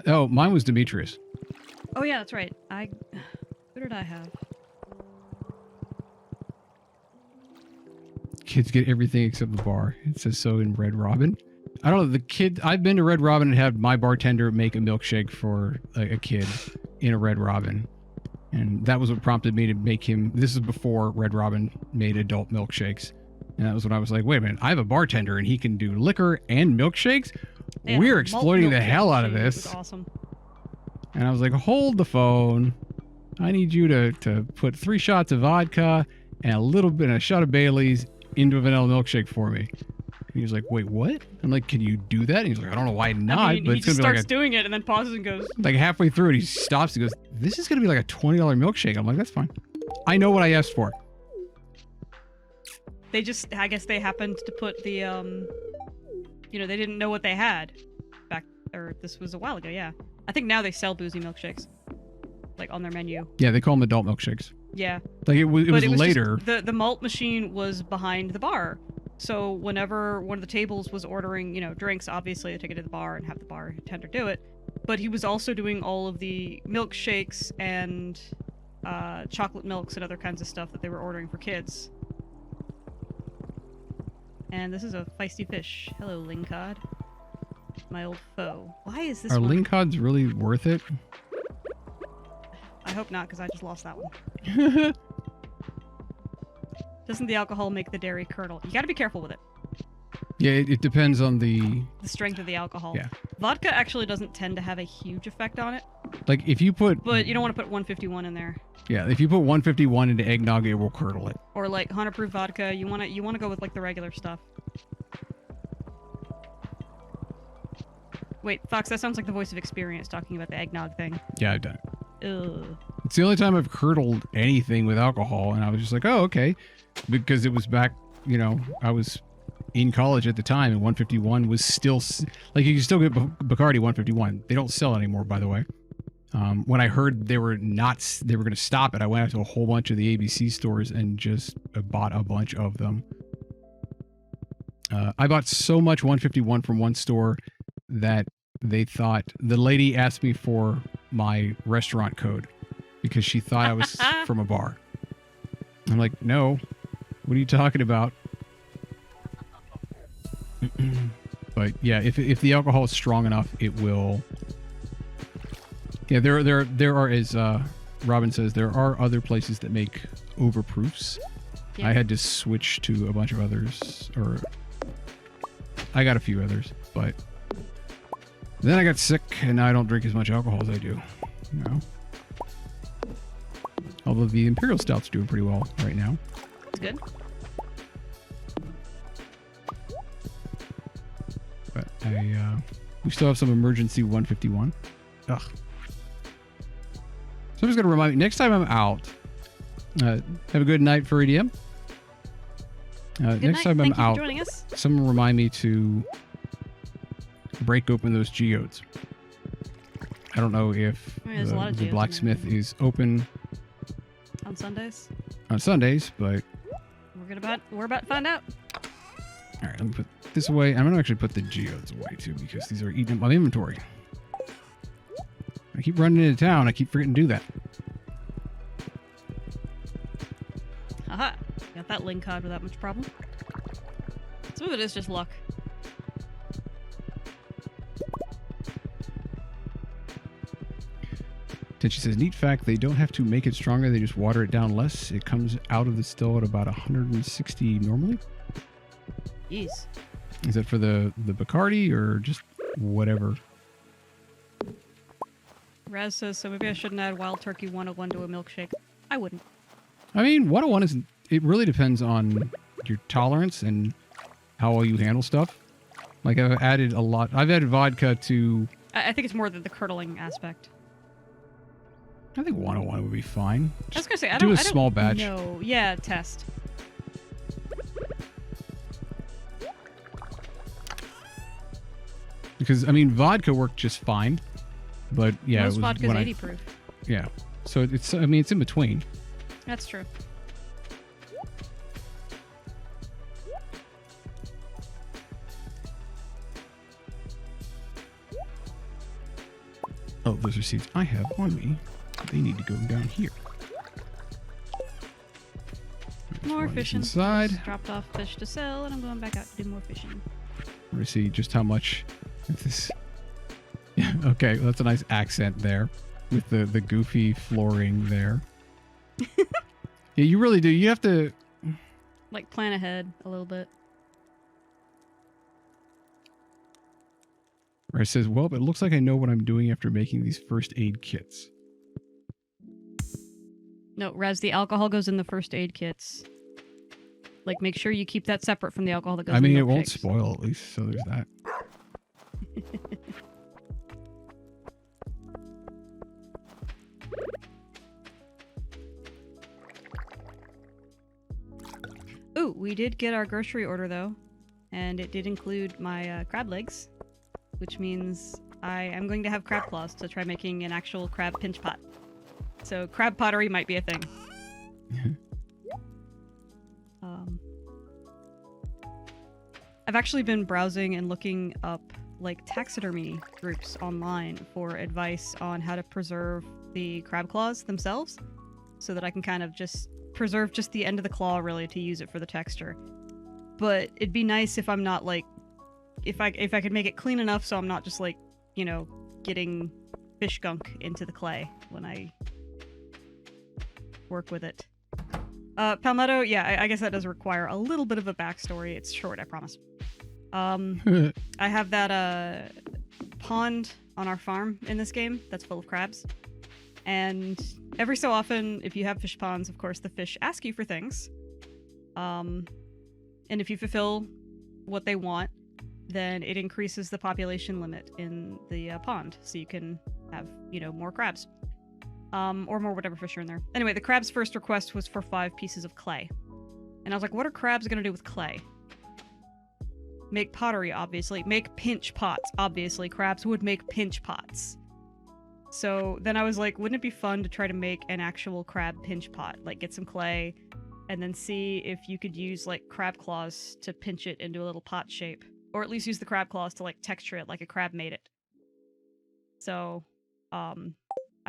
Oh, mine was Demetrius. Oh yeah, that's right. Who did I have? Kids get everything except the bar. It says so in Red Robin. I don't know. I've been to Red Robin and had my bartender make a milkshake for a kid in a Red Robin. And that was what prompted me to make him. This is before Red Robin made adult milkshakes. And that was when I was like, wait a minute, I have a bartender and he can do liquor and milkshakes? Yeah, We're malt exploiting the milkshake hell out of machine this. was awesome. And I was like, hold the phone. I need you to put 3 shots of vodka and a shot of Bailey's into a vanilla milkshake for me. And he was like, wait, what? I'm like, can you do that? And he's like, I don't know why not, I mean, but he it's just going to be starts doing it and then pauses and goes, like halfway through it, he stops and goes, this is going to be like a $20 milkshake. I'm like, that's fine. I know what I asked for. I guess they happened to put the, they didn't know what they had this was a while ago, yeah. I think now they sell boozy milkshakes, like on their menu. Yeah, they call them adult milkshakes. Yeah. Like it was later. The malt machine was behind the bar. So whenever one of the tables was ordering, drinks, obviously they take it to the bar and have the bartender do it. But he was also doing all of the milkshakes and chocolate milks and other kinds of stuff that they were ordering for kids. And this is a feisty fish. Hello, Lingcod. My old foe. Why is this Are one? Lingcods really worth it? I hope not, because I just lost that one. Doesn't the alcohol make the dairy curdle? You gotta be careful with it. Yeah, it depends on the strength of the alcohol. Yeah. Vodka actually doesn't tend to have a huge effect on it. Like if you put... But you don't want to put 151 in there. Yeah, if you put 151 into eggnog, it will curdle it. Or like 100 proof vodka, you want to go with like the regular stuff. Wait, Fox, that sounds like the voice of experience talking about the eggnog thing. Yeah, I've done it. Ugh. It's the only time I've curdled anything with alcohol, and I was just like, oh, okay. Because it was back, I was in college at the time, and 151 was still... Like, you can still get Bacardi 151. They don't sell it anymore, by the way. When I heard they were going to stop it, I went out to a whole bunch of the ABC stores and just bought a bunch of them. I bought so much 151 from one store that they thought... The lady asked me for my restaurant code because she thought I was from a bar. I'm like, no. What are you talking about? But yeah, if the alcohol is strong enough, it will... Yeah, there are, as Robin says, there are other places that make overproofs. Yeah. I had to switch to a bunch of others, or I got a few others, but then I got sick, and now I don't drink as much alcohol as I do. Although the Imperial Stout's doing pretty well right now. It's good. But we still have some emergency 151. Ugh. So I'm just going to remind you, next time I'm out, have a good night for EDM. Next time I'm out, someone remind me to break open those geodes. I don't know if the blacksmith is open on Sundays. On Sundays, but we're about to find out. All right, let me put this away. I'm going to actually put the geodes away too because these are eating up my inventory. I keep running into town. I keep forgetting to do that. Aha. Got that Lingcod without much problem. Some of it is just luck. Then she says, neat fact, they don't have to make it stronger. They just water it down less. It comes out of the still at about 160 normally. Jeez. Is that for the Bacardi or just whatever? Raz says, so maybe I shouldn't add Wild Turkey 101 to a milkshake. I wouldn't. I mean, 101 is... It really depends on your tolerance and how well you handle stuff. Like, I've added a lot... I've added vodka to... I think it's more the curdling aspect. I think 101 would be fine. I was going to say, I don't... Do a small batch. No. Yeah, test. Because, I mean, vodka worked just fine. But yeah, most vodka's 80 proof. Yeah, so it's it's in between. That's true. Oh, those are seeds I have on me. They need to go down here. More fishing. Inside. Just dropped off fish to sell, and I'm going back out to do more fishing. We're gonna see just how much this. Yeah, okay, well, that's a nice accent there with the goofy flooring there. Yeah, you really do. You have to like plan ahead a little bit. Where it says, well, it looks like I know what I'm doing after making these first aid kits. No, Raz, the alcohol goes in the first aid kits. Like, make sure you keep that separate from the alcohol that goes in the it won't milkshakes. spoil at least, so there's that. Ooh, we did get our grocery order, though. And it did include my crab legs. Which means I am going to have crab claws to try making an actual crab pinch pot. So crab pottery might be a thing. I've actually been browsing and looking up like taxidermy groups online for advice on how to preserve the crab claws themselves, so that I can kind of just preserve just the end of the claw really to use it for the texture. But it'd be nice if I'm not like if I could make it clean enough so I'm not just like, you know, getting fish gunk into the clay when I work with it. Palmetto, yeah, I guess that does require a little bit of a backstory. It's short, I promise. I have that pond on our farm in this game that's full of crabs. And every so often, if you have fish ponds, of course, the fish ask you for things. And if you fulfill what they want, then it increases the population limit in the pond. So you can have, you know, more crabs. Or more whatever fish are in there. Anyway, the crab's first request was for 5 pieces of clay. And I was like, what are crabs going to do with clay? Make pottery, obviously. Make pinch pots, obviously. Crabs would make pinch pots. So then I was like, wouldn't it be fun to try to make an actual crab pinch pot? Like, get some clay, and then see if you could use, like, crab claws to pinch it into a little pot shape. Or at least use the crab claws to, like, texture it like a crab made it. So, I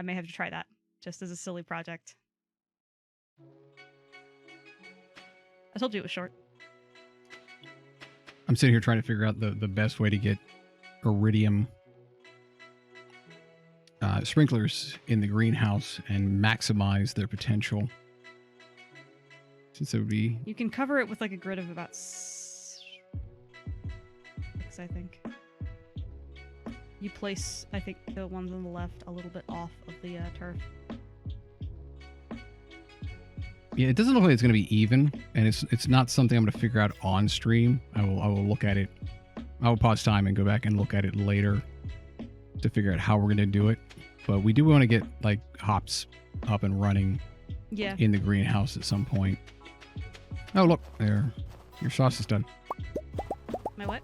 may have to try that, just as a silly project. I told you it was short. I'm sitting here trying to figure out the best way to get iridium sprinklers in the greenhouse and maximize their potential. Since it would be... You can cover it with like a grid of about 6, I think. You place, I think, the ones on the left a little bit off of the turf. Yeah, it doesn't look like it's going to be even, and it's not something I'm going to figure out on stream. I will look at it. I will pause time and go back and look at it later to figure out how we're going to do it. But we do want to get like hops up and running in the greenhouse at some point. Oh, look, there. Your sauce is done. My what?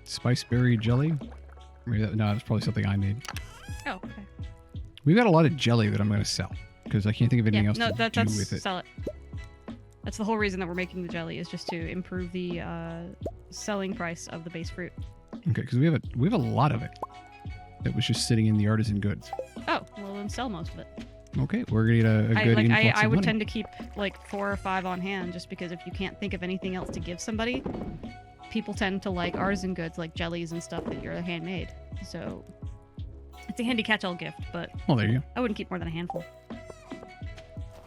Spiceberry jelly? Maybe no, that's probably something I made. Oh, okay. We've got a lot of jelly that I'm going to sell because I can't think of anything else to do with it. Sell it. That's the whole reason that we're making the jelly, is just to improve the selling price of the base fruit. Okay, because we have a lot of it that was just sitting in the artisan goods. Oh, well then sell most of it. Okay, we're gonna get a good influx I of would money. tend to keep like 4 or 5 on hand, just because if you can't think of anything else to give somebody, people tend to like artisan goods like jellies and stuff that you're handmade. So it's a handy catch-all gift, but Well, there you go. I wouldn't keep more than a handful.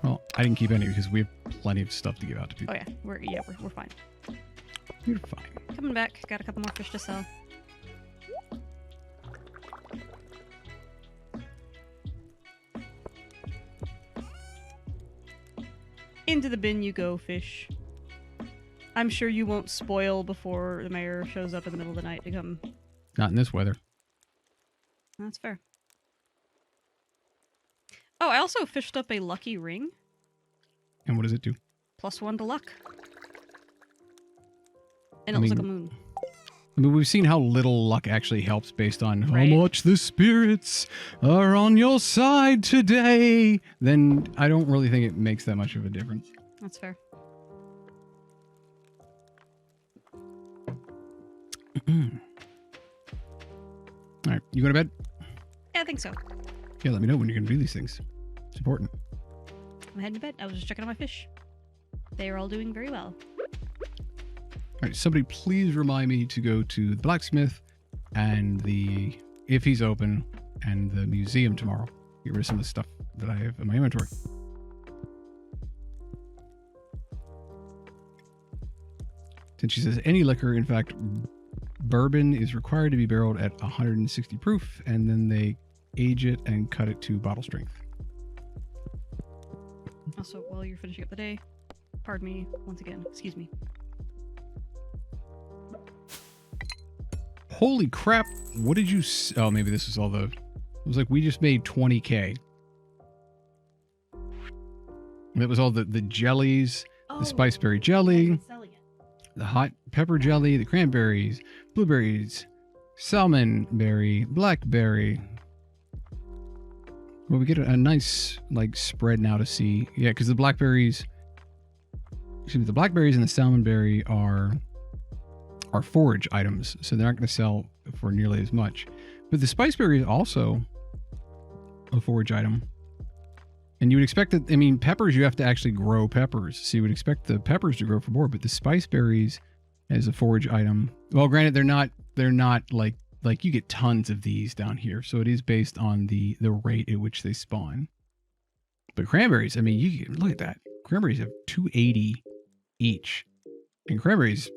Well, I didn't keep any because we have plenty of stuff to give out to people. Oh yeah, we're fine. You're fine. Coming back, got a couple more fish to sell. Into the bin you go, fish. I'm sure you won't spoil before the mayor shows up in the middle of the night to come. Not in this weather. That's fair. Oh, I also fished up a lucky ring. And what does it do? +1 to luck. And it looks like a moon. I mean, we've seen how little luck actually helps based on Right. how much the spirits are on your side today. Then I don't really think it makes that much of a difference. That's fair. All right, you go to bed? Yeah, Yeah, I think so. Yeah, let me know when you're going to do these things. It's important. I'm heading to bed. I was just checking on my fish. They are all doing very well. All right, somebody please remind me to go to the blacksmith and if he's open, and the museum tomorrow. Get rid of some of the stuff that I have in my inventory. Then she says, any liquor, in fact, bourbon is required to be barreled at 160 proof, and then they age it and cut it to bottle strength. Also, while you're finishing up the day, pardon me once again. Excuse me. Holy crap. What did you... Oh, maybe this is all the... It was like, we just made 20K. That was all the jellies, the spiceberry jelly, the hot pepper jelly, the cranberries, blueberries, salmon berry, blackberry. Well, we get a nice, like, spread now to see. Yeah, because the blackberries... Excuse me, the blackberries and the salmon berry are forage items, so they're not going to sell for nearly as much. But the spiceberry is also a forage item. And you would expect that, I mean, peppers, you have to actually grow peppers. So you would expect the peppers to grow for more, but the spiceberries as a forage item, well, granted, they're not like you get tons of these down here. So it is based on the rate at which they spawn. But cranberries, I mean, you look at that. Cranberries have 280 each. And cranberries,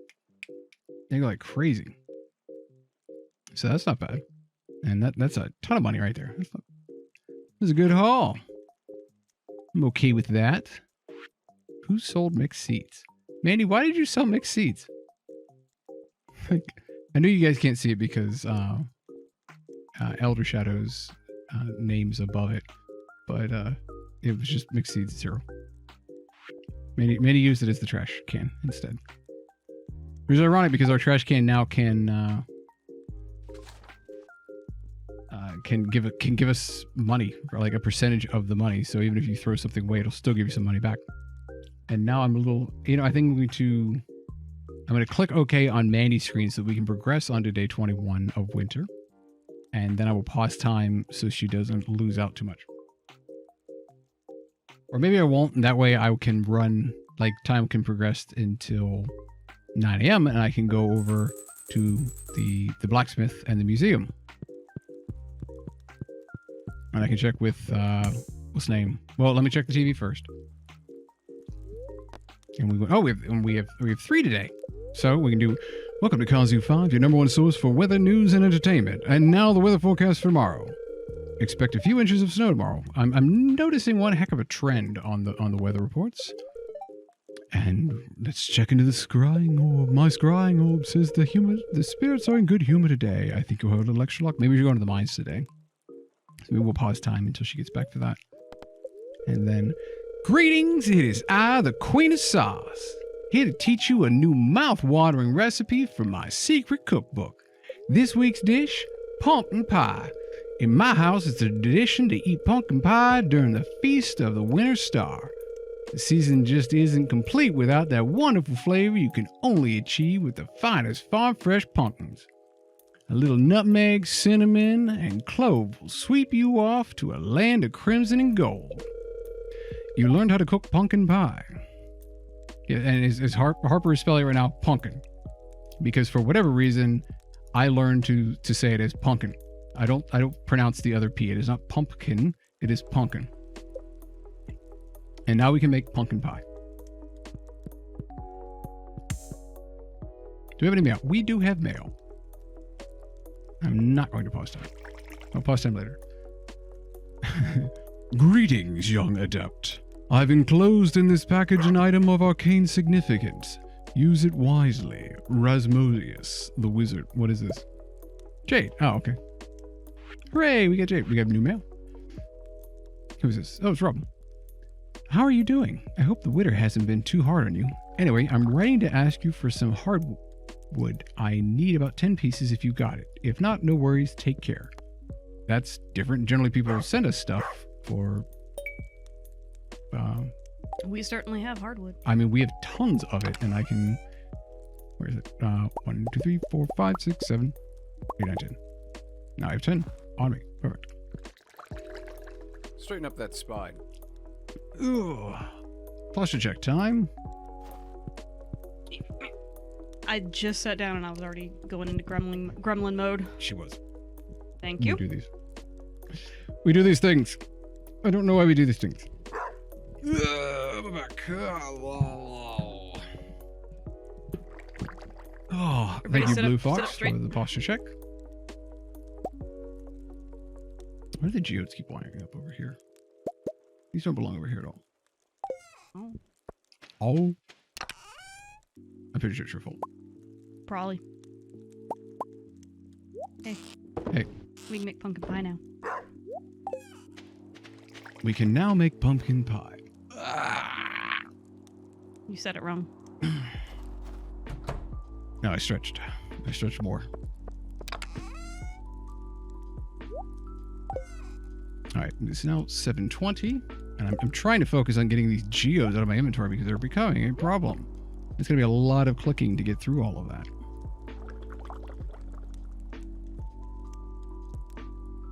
they go like crazy. So that's not bad. And that's a ton of money right there. That's a good haul. I'm okay with that. Who sold mixed seeds? Mandy, why did you sell mixed seeds? Like, I know you guys can't see it because Elder Shadow's name's above it. But it was just mixed seeds 0. Mandy used it as the trash can instead. Which is ironic because our trash can now can give us money, or like a percentage of the money. So even if you throw something away, it'll still give you some money back. And now I'm a little, I think I'm going to click OK on Mandy's screen so that we can progress onto day 21 of winter. And then I will pause time so she doesn't lose out too much. Or maybe I won't, and that way I can run, like, time can progress until 9 a.m. and I can go over to the blacksmith and the museum. And I can check with, what's the name? Well, let me check the TV first. And we have 3 today. So we can do, welcome to Kazoo 5, your number one source for weather, news, and entertainment. And now the weather forecast for tomorrow. Expect a few inches of snow tomorrow. I'm noticing one heck of a trend on the weather reports. And let's check into the scrying orb. My scrying orb says the spirits are in good humor today. I think you'll have a little extra luck. Maybe you're going to the mines today. So maybe we'll pause time until she gets back for that. And then, greetings, it is I, the Queen of Sauce, here to teach you a new mouth-watering recipe from my secret cookbook. This week's dish, pumpkin pie. In my house, it's a tradition to eat pumpkin pie during the Feast of the Winter Star. The season just isn't complete without that wonderful flavor you can only achieve with the finest farm-fresh pumpkins. A little nutmeg, cinnamon, and clove will sweep you off to a land of crimson and gold. You learned how to cook pumpkin pie. Yeah, and as Harper is spelling right now, pumpkin. Because for whatever reason, I learned to say it as pumpkin. I don't pronounce the other P. It is not pumpkin, it is pumpkin. And now we can make pumpkin pie. Do we have any mail? We do have mail. I'm not going to pause time. I'll pause time later. Greetings, young adept. I've enclosed in this package an item of arcane significance. Use it wisely. Rasmodius, the wizard. What is this? Jade. Oh, okay. Hooray, we got Jade. We got new mail. Who's this? Oh, it's Rob. How are you doing? I hope the winter hasn't been too hard on you. Anyway, I'm writing to ask you for some hardwood. I need about 10 pieces if you got it. If not, no worries. Take care. That's different. Generally, people send us stuff for... we certainly have hardwood. I mean, we have tons of it, and I can... Where is it? 1, 2, 3, 4, 5, 6, 7, 8, 9, 10. Now I have 10 on me. Perfect. Straighten up that spine. Ooh. Posture check time. I just sat down and I was already going into gremlin mode. She was. Thank you. We do these. We do these things. I don't know why we do these things. My back. Oh, thank you, Blue Fox, for the posture check. Why do the geodes keep winding up over here? These don't belong over here at all. Oh. Oh. I'm pretty sure it's your fault. Probably. Hey. Hey. We can make pumpkin pie now. We can now make pumpkin pie. You said it wrong. No, I stretched. I stretched more. Alright, it's now 7:20, and I'm trying to focus on getting these geodes out of my inventory because they're becoming a problem. It's going to be a lot of clicking to get through all of that.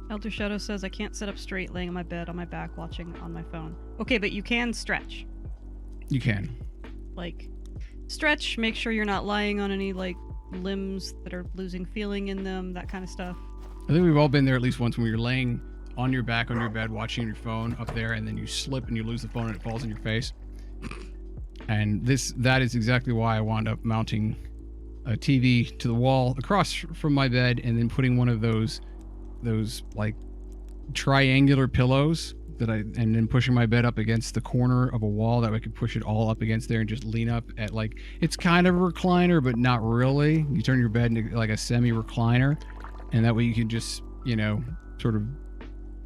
Elder Shadow says I can't sit up straight laying on my bed on my back watching on my phone. Okay, but you can stretch. You can. Like, stretch, make sure you're not lying on any, like, limbs that are losing feeling in them, that kind of stuff. I think we've all been there at least once when you're laying on your back on your bed watching your phone up there, and then you slip and you lose the phone and it falls in your face. And that is exactly why I wound up mounting a TV to the wall across from my bed and then putting one of those like triangular pillows and then pushing my bed up against the corner of a wall that I could push it all up against there and just lean up at, like, it's kind of a recliner, but not really. You turn your bed into like a semi-recliner, and that way you can just, sort of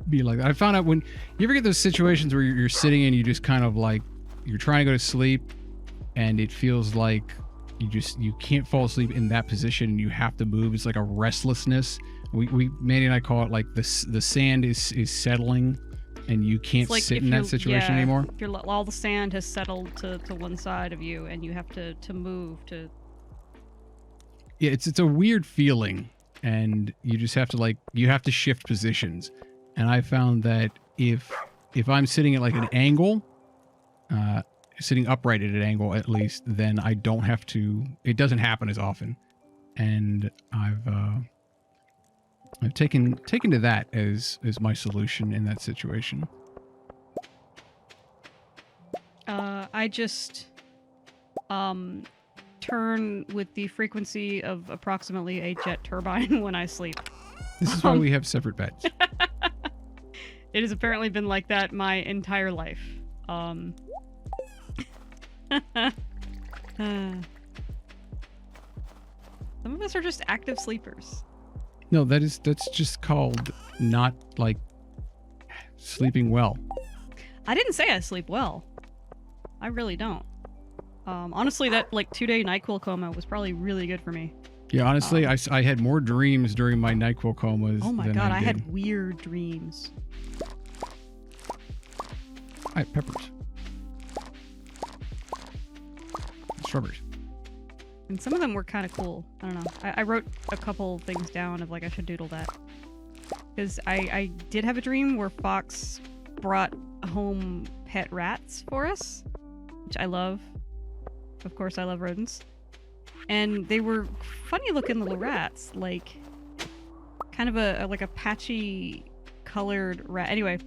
be like that. I found out when you ever get those situations where you're sitting and you just kind of like, you're trying to go to sleep and it feels like you can't fall asleep in that position and you have to move. It's like a restlessness. Mandy and I call it like the sand is settling and you can't sit in that situation anymore. All the sand has settled to one side of you and you have to move to. Yeah, it's a weird feeling, and you just have to you have to shift positions. And I found that if I'm sitting at like an angle, sitting upright at an angle at least, then I don't have to. It doesn't happen as often, and I've taken to that as my solution in that situation. I just turn with the frequency of approximately a jet turbine when I sleep. This is why we have separate beds. It has apparently been like that my entire life. Some of us are just active sleepers. No, that's just called not like sleeping well. I didn't say I sleep well. I really don't. Honestly, that 2-day NyQuil coma was probably really good for me. Yeah, honestly, I had more dreams during my NyQuil comas. Oh my than god, I did. had weird dreams. I had peppers. Strawberries. And some of them were kind of cool. I don't know. I wrote a couple things down of I should doodle that. Because I did have a dream where Fox brought home pet rats for us, which I love. Of course, I love rodents. And they were funny looking little rats, kind of a patchy colored rat. Anyway,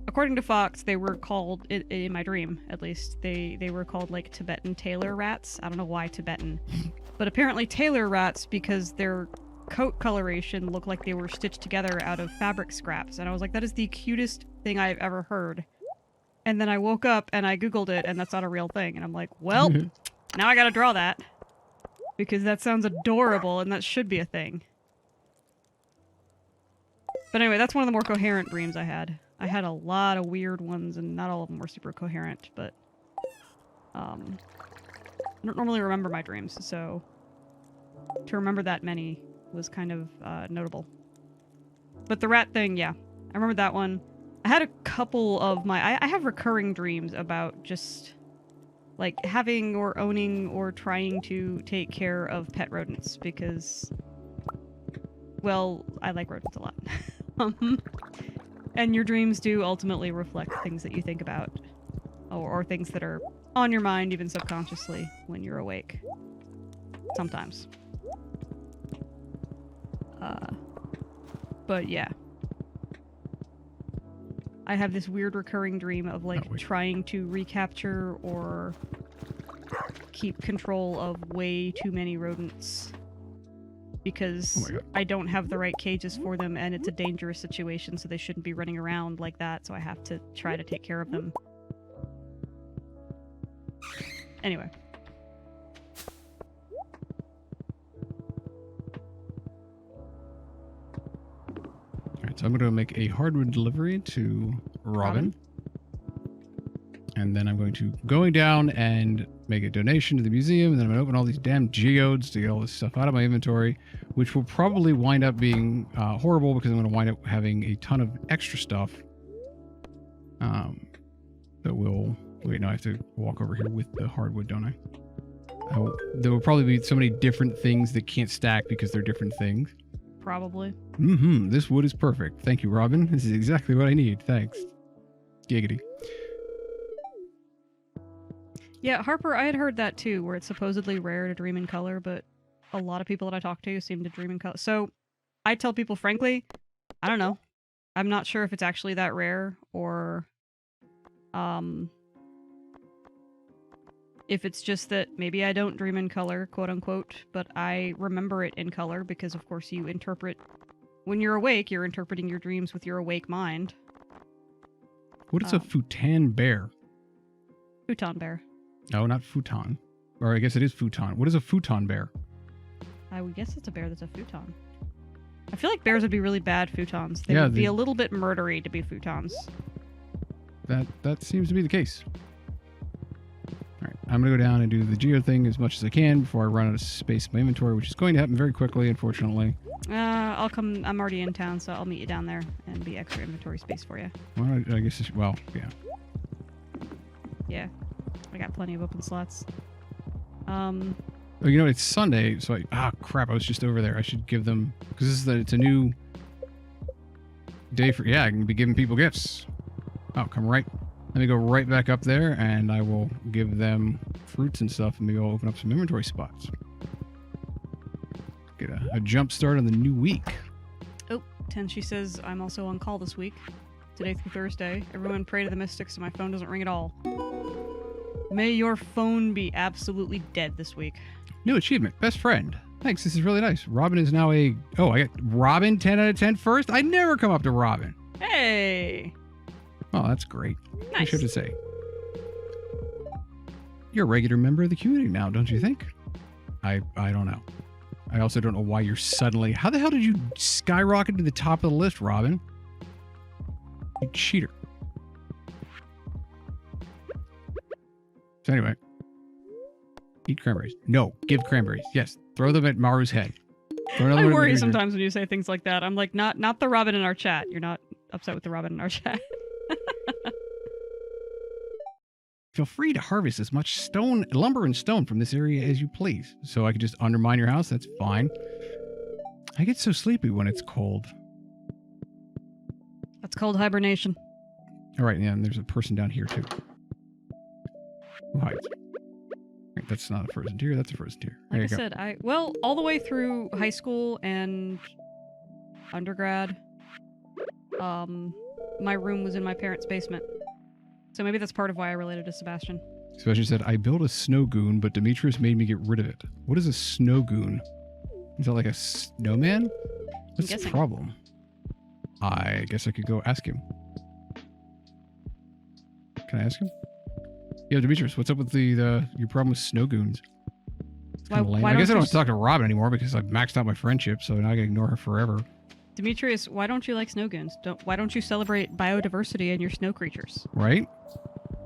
according to Fox, they were called, in my dream at least, they were called Tibetan tailor rats. I don't know why Tibetan, but apparently tailor rats because their coat coloration looked like they were stitched together out of fabric scraps. And I was like, that is the cutest thing I've ever heard. And then I woke up and I Googled it and that's not a real thing. And I'm like, well, now I gotta draw that. Because that sounds adorable and that should be a thing. But anyway, that's one of the more coherent dreams I had. I had a lot of weird ones and not all of them were super coherent, but I don't normally remember my dreams, so to remember that many was kind of notable. But the rat thing, yeah, I remember that one. I had a couple of I have recurring dreams about just having or owning or trying to take care of pet rodents because, well, I like rodents a lot. And your dreams do ultimately reflect things that you think about, or things that are on your mind, even subconsciously, when you're awake. Sometimes. But yeah. I have this weird recurring dream of trying to recapture or keep control of way too many rodents. Because I don't have the right cages for them, and it's a dangerous situation, so they shouldn't be running around like that, so I have to try to take care of them. Anyway. Alright, so I'm going to make a hardwood delivery to Robin. And then I'm going down and make a donation to the museum, and then I'm going to open all these damn geodes to get all this stuff out of my inventory, which will probably wind up being horrible because I'm going to wind up having a ton of extra stuff that will... Wait, no, I have to walk over here with the hardwood, don't I? There will probably be so many different things that can't stack because they're different things. Probably. Mm-hmm. This wood is perfect. Thank you, Robin. This is exactly what I need. Thanks. Giggity. Yeah, Harper, I had heard that too, where it's supposedly rare to dream in color, but a lot of people that I talk to seem to dream in color. So I tell people, frankly, I don't know. I'm not sure if it's actually that rare or if it's just that maybe I don't dream in color, quote unquote, but I remember it in color because, of course, you interpret... When you're awake, you're interpreting your dreams with your awake mind. What is a futon bear? Futon bear. No, not futon. Or I guess it is futon. What is a futon bear? I would guess it's a bear that's a futon. I feel like bears would be really bad futons. They would be a little bit murdery to be futons. That seems to be the case. Alright, I'm going to go down and do the geo thing as much as I can before I run out of space in my inventory, which is going to happen very quickly, unfortunately. I'll come... I'm already in town, so I'll meet you down there and be extra inventory space for you. Well, I guess... Well, yeah. Yeah. I got plenty of open slots. Oh, you know, it's Sunday, so crap, I was just over there. I should give them... Because it's a new day for... Yeah, I can be giving people gifts. Oh, come right... Let me go right back up there, and I will give them fruits and stuff, and maybe I'll open up some inventory spots. Get a jump start on the new week. Oh, Tenshi says I'm also on call this week. Today through Thursday. Everyone pray to the mystics so my phone doesn't ring at all. May your phone be absolutely dead this week. New achievement. Best friend. Thanks, this is really nice. Robin is now a... Oh, I got Robin 10 out of 10 first? I never come up to Robin. Hey! Oh, that's great. Nice. I should have say. You're a regular member of the community now, don't you think? I don't know. I also don't know why you're suddenly... How the hell did you skyrocket to the top of the list, Robin? You cheater. So anyway. Eat cranberries. No, give cranberries. Yes, throw them at Maru's head. I worry sometimes when you say things like that. I'm like, not the Robin in our chat. You're not upset with the Robin in our chat. Feel free to harvest as much lumber and stone from this area as you please. So I could just undermine your house. That's fine. I get so sleepy when it's cold. That's called hibernation. All right, yeah, and there's a person down here too. Who hides? Right, that's not a frozen deer. That's a frozen deer. There like I said, all the way through high school and undergrad, my room was in my parents' basement. So maybe that's part of why I related to Sebastian. Sebastian said, I built a snow goon, but Demetrius made me get rid of it. What is a snow goon? Is that like a snowman? What's the problem? I guess I could go ask him. Can I ask him? Yeah, Demetrius, what's up with your problem with snow goons? I guess I don't have to talk to Robin anymore because I've maxed out my friendship, so now I can ignore her forever. Demetrius, why don't you like snow goons? Why don't you celebrate biodiversity and your snow creatures? Right?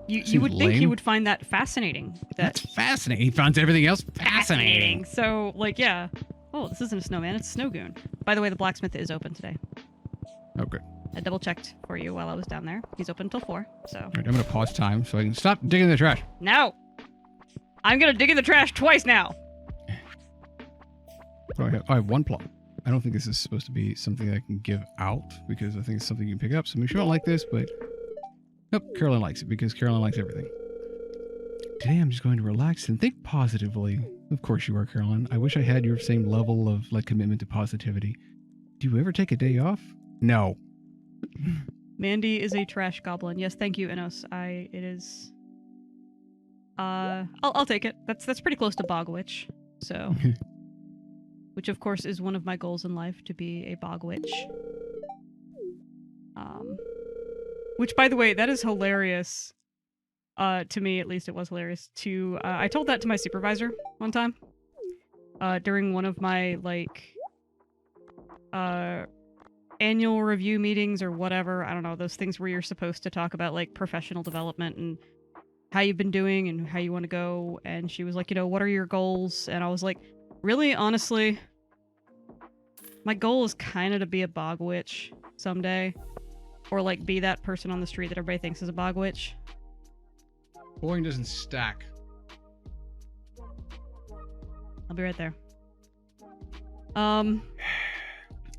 You would think he would find that fascinating. That's fascinating. He finds everything else fascinating. So, yeah. Oh, this isn't a snowman, it's a snow goon. By the way, the blacksmith is open today. Oh, good. I double-checked for you while I was down there. He's open until 4, so... Right, I'm going to pause time so I can stop digging in the trash. No! I'm going to dig in the trash twice now! What do I have? I have one plot. I don't think this is supposed to be something I can give out because I think it's something you can pick up. So maybe she won't like this, but nope, Carolyn likes it because Carolyn likes everything. Today I'm just going to relax and think positively. Of course you are, Carolyn. I wish I had your same level of like commitment to positivity. Do you ever take a day off? No. Mandy is a trash goblin. Yes, thank you, Enos. It is. I'll take it. That's pretty close to Bog Witch. So, which of course is one of my goals in life, to be a Bog Witch. Which, by the way, that is hilarious. To me, at least, it was hilarious. I told that to my supervisor one time. During one of my like annual review meetings or whatever. I don't know, those things where you're supposed to talk about like professional development and how you've been doing and how you want to go. And she was like, what are your goals? And I was like, really, honestly, my goal is kind of to be a Bog Witch someday. Or like be that person on the street that everybody thinks is a Bog Witch. Flooring doesn't stack. I'll be right there.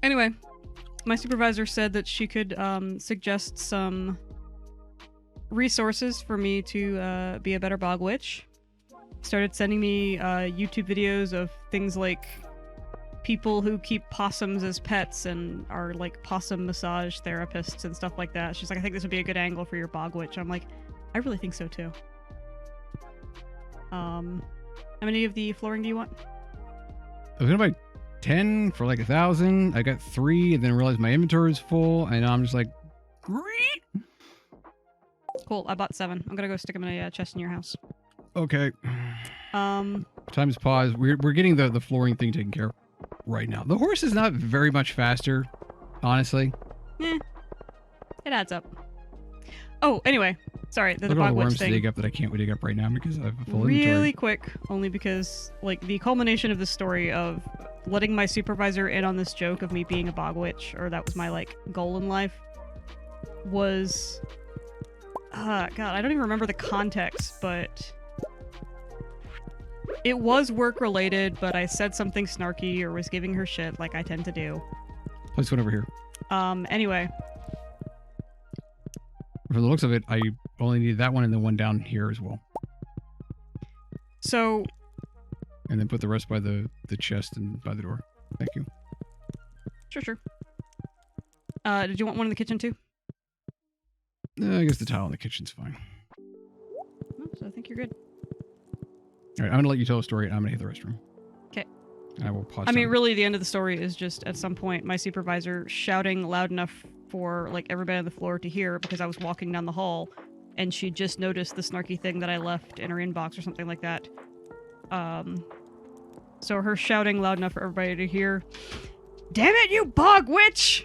Anyway, my supervisor said that she could suggest some resources for me to be a better Bog Witch. Started sending me YouTube videos of things like people who keep possums as pets and are like possum massage therapists and stuff like that. She's like, I think this would be a good angle for your Bog Witch. I'm like, I really think so too. How many of the flooring do you want? I was gonna buy 10 for like 1,000. I got 3 and then realized my inventory is full and I'm just like, great. Cool, I bought 7. I'm gonna go stick them in a chest in your house. Okay. Time's pause. We're getting the flooring thing taken care of right now. The horse is not very much faster, honestly. It adds up. Oh, anyway, sorry. Look at all the worms to dig up that I can't dig up right now because I have a full inventory. Really quick, only because like the culmination of the story of letting my supervisor in on this joke of me being a Bog Witch, or that was my like goal in life, was God, I don't even remember the context, but it was work related, but I said something snarky or was giving her shit like I tend to do. Place one over here. Anyway. For the looks of it, I only need that one and then one down here as well. So... And then put the rest by the chest and by the door. Thank you. Sure. Did you want one in the kitchen too? I guess the tile in the kitchen's fine. Oh, so I think you're good. Alright, I'm gonna let you tell a story and I'm gonna hit the restroom. Okay. And I will pause. I mean, really, the end of the story is just at some point my supervisor shouting loud enough for like everybody on the floor to hear because I was walking down the hall and she just noticed the snarky thing that I left in her inbox or something like that. So her shouting loud enough for everybody to hear, "Damn it, you Bog Witch!"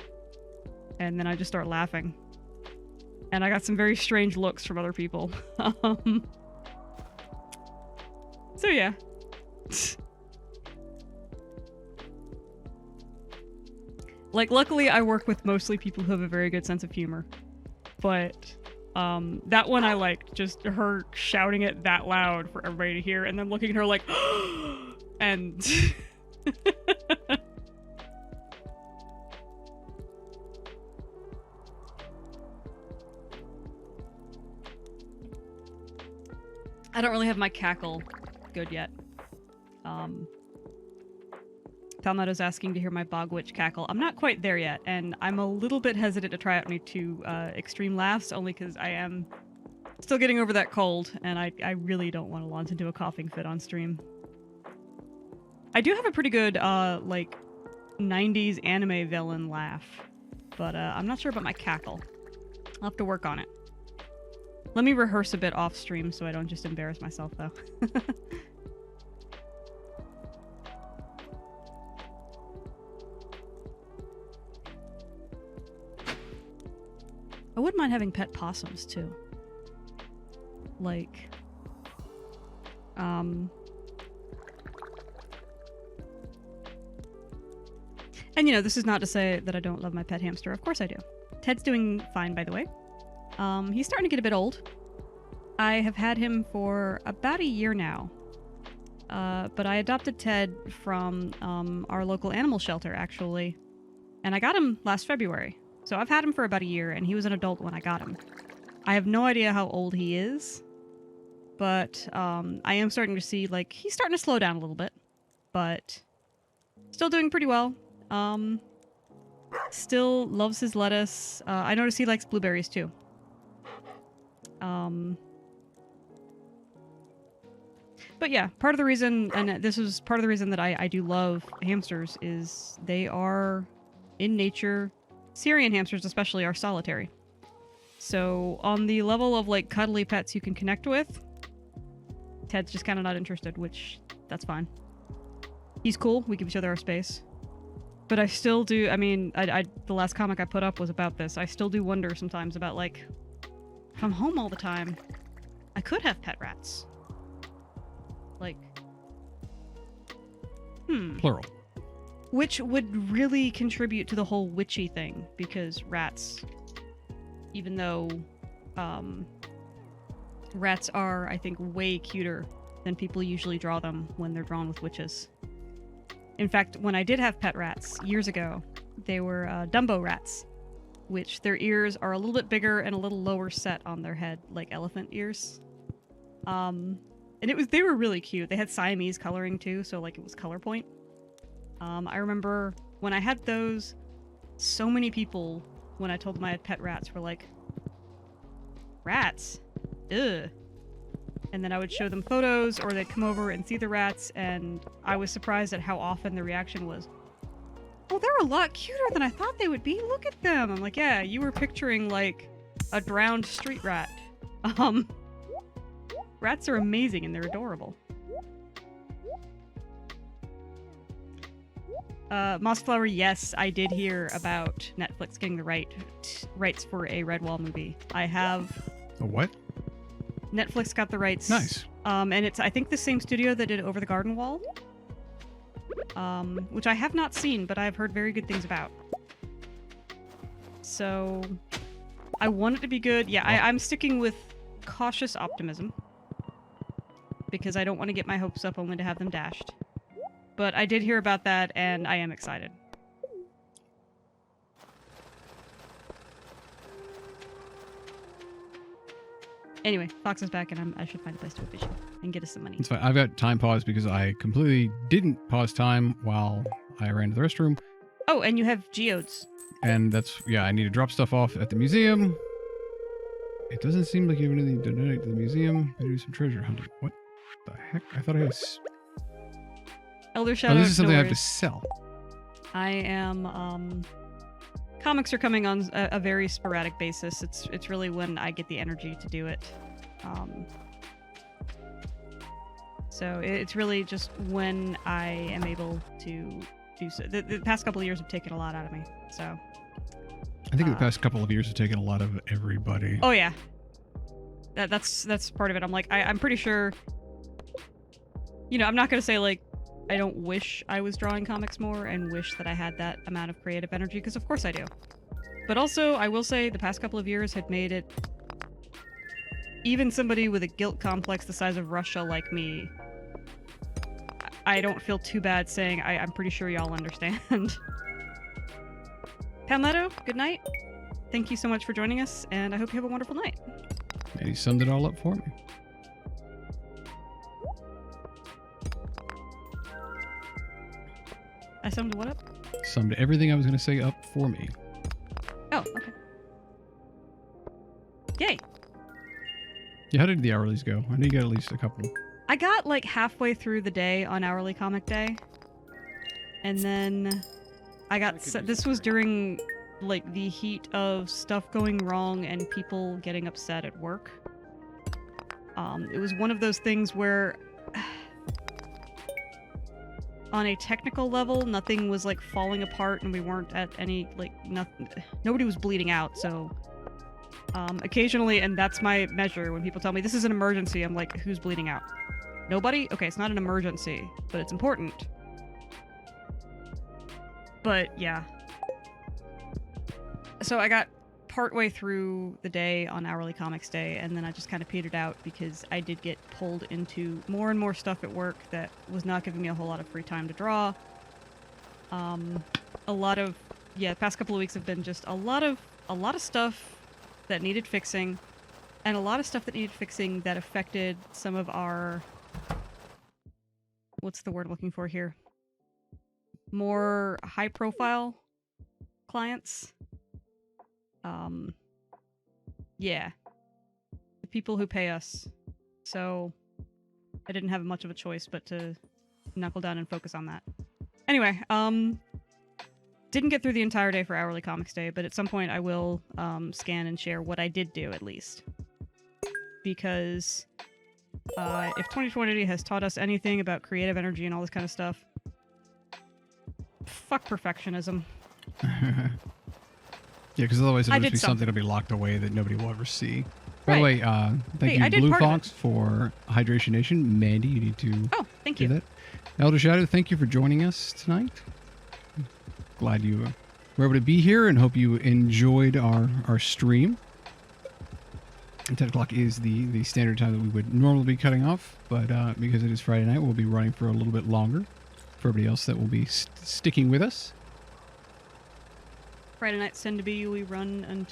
And then I just start laughing. And I got some very strange looks from other people. So yeah. Like, luckily I work with mostly people who have a very good sense of humor. But, that one I liked. Just her shouting it that loud for everybody to hear and then looking at her like, and... I don't really have my cackle good yet. Falnut is asking to hear my Bog Witch cackle. I'm not quite there yet, and I'm a little bit hesitant to try out any too extreme laughs, only because I am still getting over that cold, and I really don't want to launch into a coughing fit on stream. I do have a pretty good, like, 90s anime villain laugh, but I'm not sure about my cackle. I'll have to work on it. Let me rehearse a bit off stream so I don't just embarrass myself, though. I wouldn't mind having pet possums, too. Like, and you know, this is not to say that I don't love my pet hamster. Of course I do. Ted's doing fine, by the way. He's starting to get a bit old. I have had him for about a year now. But I adopted Ted from our local animal shelter, actually. And I got him last February. So I've had him for about a year, and he was an adult when I got him. I have no idea how old he is, but I am starting to see, like, he's starting to slow down a little bit, but still doing pretty well. Still loves his lettuce. I notice he likes blueberries, too. But yeah, part of the reason, and this is part of the reason that I do love hamsters, is they are, in nature, Syrian hamsters especially, are solitary. So on the level of like cuddly pets you can connect with, Ted's just kind of not interested, which that's fine. He's cool, we give each other our space. But I still do, I mean, the last comic I put up was about this. I still do wonder sometimes about, like, if I'm home all the time, I could have pet rats. Like, Plural. Which would really contribute to the whole witchy thing, because rats, even though rats are, I think, way cuter than people usually draw them when they're drawn with witches. In fact, when I did have pet rats years ago, they were Dumbo rats, which their ears are a little bit bigger and a little lower set on their head, like elephant ears. And they were really cute. They had Siamese coloring too, so like it was color point. I remember when I had those, so many people, when I told them I had pet rats, were like, rats? Ugh. And then I would show them photos, or they'd come over and see the rats, and I was surprised at how often the reaction was, oh, they're a lot cuter than I thought they would be. Look at them. I'm like, yeah, you were picturing like a drowned street rat. Rats are amazing and they're adorable. Mossflower, yes, I did hear about Netflix getting the rights for a Redwall movie. I have... A what? Netflix got the rights. Nice. And it's, I think, the same studio that did Over the Garden Wall. Which I have not seen, but I've heard very good things about. So, I want it to be good. Yeah, I'm sticking with cautious optimism. Because I don't want to get my hopes up only to have them dashed. But I did hear about that, and I am excited. Anyway, Fox is back, and I should find a place to fish and get us some money. It's fine. I've got time pause because I completely didn't pause time while I ran to the restroom. Oh, and you have geodes. And that's, yeah, I need to drop stuff off at the museum. It doesn't seem like you have anything to donate to the museum. I do some treasure hunting. What the heck? I thought I had... Elder Shadow. Oh, this is something I have to sell. I am, comics are coming on a very sporadic basis. It's really when I get the energy to do it. So it's really just when I am able to do so. The past couple of years have taken a lot out of me, so... I think the past couple of years have taken a lot of everybody. Oh, yeah. That's part of it. I'm like, I'm pretty sure... You know, I'm not going to say, like, I don't wish I was drawing comics more and wish that I had that amount of creative energy, because of course I do. But also, I will say the past couple of years have made it... Even somebody with a guilt complex the size of Russia like me, I don't feel too bad saying I'm pretty sure y'all understand. Palmetto, good night. Thank you so much for joining us, and I hope you have a wonderful night. And he summed it all up for me. I summed what up? Summed everything I was going to say up for me. Oh, okay. Yay. Yeah, how did the hourlies go? I know you got at least a couple. I got like halfway through the day on Hourly Comic Day. And then I got... This was during like the heat of stuff going wrong and people getting upset at work. It was one of those things where... on a technical level, nothing was like falling apart and we weren't at any, like, nobody was bleeding out, so occasionally, and that's my measure when people tell me this is an emergency, I'm like, who's bleeding out? Nobody? Okay, it's not an emergency, but it's important. But yeah. So I got partway through the day on Hourly Comics Day, and then I just kind of petered out because I did get pulled into more and more stuff at work that was not giving me a whole lot of free time to draw. The past couple of weeks have been just a lot of stuff that needed fixing, and a lot of stuff that needed fixing that affected some of our, what's the word I'm looking for here? More high-profile clients. Yeah. The people who pay us. So I didn't have much of a choice but to knuckle down and focus on that. Anyway, didn't get through the entire day for Hourly Comics Day, but at some point I will scan and share what I did do, at least. Because if 2020 has taught us anything about creative energy and all this kind of stuff, fuck perfectionism. Yeah, because otherwise it'll just be something that'll be locked away that nobody will ever see. By the way, thank you, Blue Fox, for Hydration Nation. Mandy, you need to thank do you. that. Elder Shadow, thank you for joining us tonight. Glad you were able to be here and hope you enjoyed our stream. 10 o'clock is the standard time that we would normally be cutting off, but because it is Friday night, we'll be running for a little bit longer. For everybody else that will be sticking with us. Friday nights tend to be we run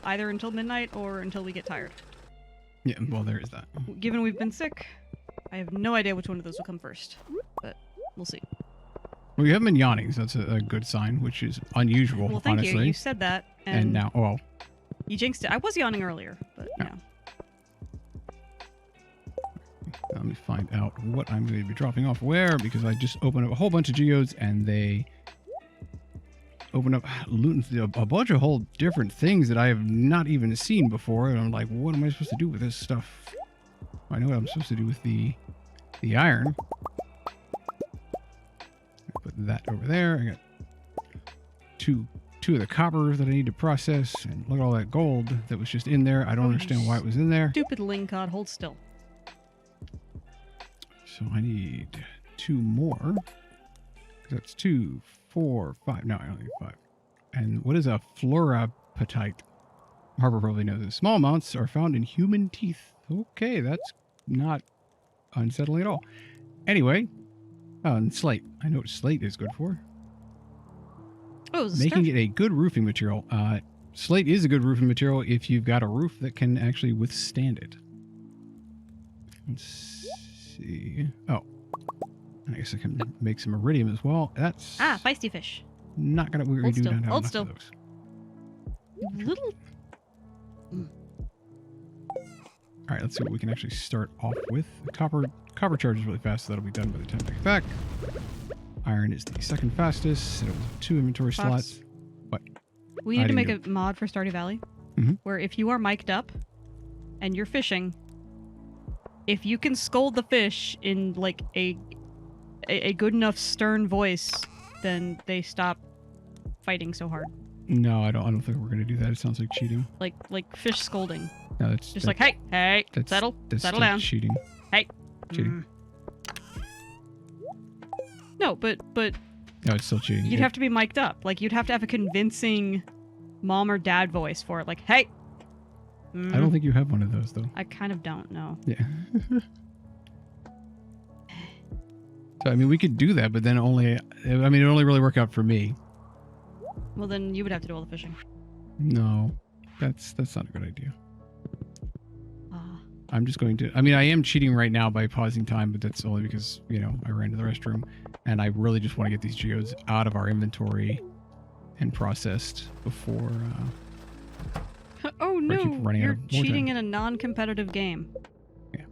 either until midnight or until we get tired. Yeah, well, there is that. Given we've been sick, I have no idea which one of those will come first, but we'll see. Well, you haven't been yawning, so that's a good sign, which is unusual, well, thank honestly. you. You said that, and now, you jinxed it. I was yawning earlier, but yeah. Let me find out what I'm going to be dropping off where, because I just opened up a whole bunch of geodes and they open up a bunch of whole different things that I have not even seen before, and I'm like, what am I supposed to do with this stuff? I know what I'm supposed to do with the iron. Put that over there. I got two of the copper that I need to process, and look at all that gold that was just in there. I don't understand why it was in there. Stupid lingcod, hold still. So I need 2 more. That's 2, 4, 5. No, I only need 5. And what is a fluorapatite? Harper probably knows this. Small amounts are found in human teeth. Okay, that's not unsettling at all. Anyway, and slate. I know what slate is good for. Oh, making it a good roofing material. Slate is a good roofing material if you've got a roof that can actually withstand it. Let's see. Oh, I guess I can make some iridium as well. That's feisty fish. Not gonna. We do not have enough of those. Little. All right, let's see what we can actually start off with. The copper charges really fast, so that'll be done by the time I get back. Iron is the second fastest. It'll have 2 inventory slots. What? We need to make a mod for Stardew Valley where if you are mic'd up and you're fishing, if you can scold the fish in like a good enough stern voice, then they stop fighting so hard. No, I don't think we're gonna do that. It sounds like cheating. Like fish scolding. No, that's just like, hey, settle down. Cheating. Hey. Cheating. No, but no, it's still cheating. You'd have to be mic'd up. Like you'd have to have a convincing mom or dad voice for it. Like, hey. I don't think you have one of those though. I kind of don't know. Yeah. So I mean, we could do that, but then it only really work out for me. Well, then you would have to do all the fishing. No, that's not a good idea. I'm just going to. I mean, I am cheating right now by pausing time, but that's only because I ran to the restroom, and I really just want to get these geodes out of our inventory and processed before. Oh no! You're cheating in a non-competitive game. Yeah.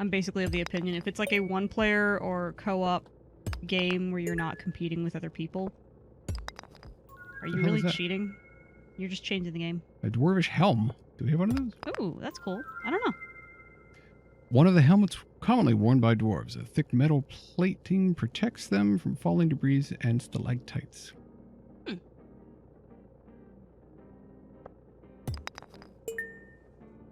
I'm basically of the opinion if it's like a one-player or co-op game where you're not competing with other people, are you really cheating? You're just changing the game. A dwarvish helm. Do we have one of those? Oh, that's cool. I don't know. One of the helmets commonly worn by dwarves. A thick metal plating protects them from falling debris and stalactites.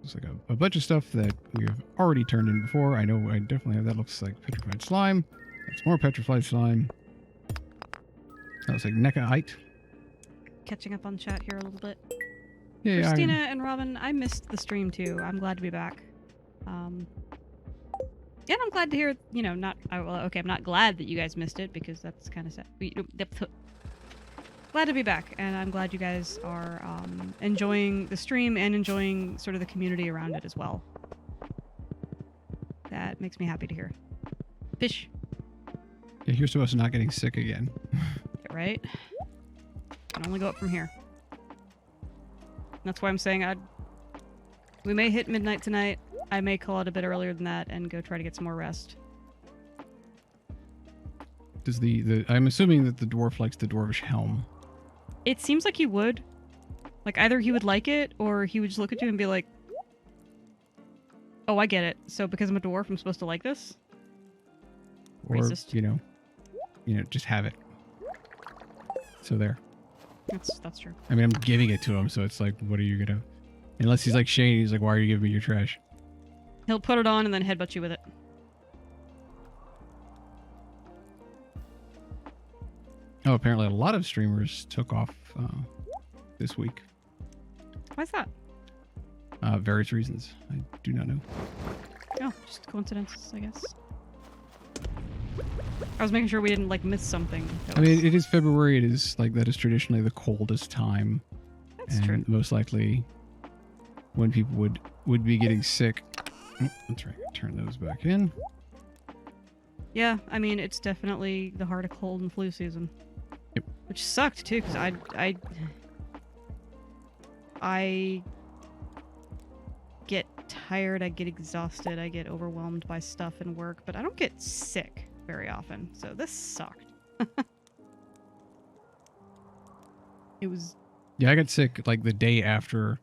It's like a bunch of stuff that we have already turned in before. I know I definitely have that. Looks like petrified slime. That's more petrified slime. That looks like neckite. catching up on chat here a little bit. Yeah, Christina and Robin, I missed the stream too. I'm glad to be back. Yeah, and I'm glad to hear, you know, I'm not glad that you guys missed it because that's kind of sad. Glad to be back, and I'm glad you guys are enjoying the stream and enjoying sort of the community around it as well. That makes me happy to hear. Fish. Yeah, here's to us not getting sick again. Right? Can only go up from here. That's why I'm saying we may hit midnight tonight. I may call it a bit earlier than that and go try to get some more rest. Does I'm assuming that the dwarf likes the dwarvish helm. It seems like he would. Like, either he would like it, or he would just look at you and be like, oh, I get it. So because I'm a dwarf, I'm supposed to like this? Or, Racist. you know, just have it. So there. That's true. I mean, I'm giving it to him, so it's like, what are you gonna... Unless he's like Shane, he's like, why are you giving me your trash? He'll put it on and then headbutt you with it. Oh, apparently a lot of streamers took off this week. Why's that? Various reasons. I do not know. Oh, just coincidence, I guess. I was making sure we didn't, like, miss something. I mean, it is February. It is, like, that is traditionally the coldest time. That's and true. Most likely when people would be getting sick. Oh, that's right. Turn those back in. Yeah, I mean, it's definitely the heart of cold and flu season. Yep. Which sucked, too, because I get tired, I get exhausted, I get overwhelmed by stuff and work, but I don't get sick very often, so this sucked. It was... Yeah, I got sick, like, the day after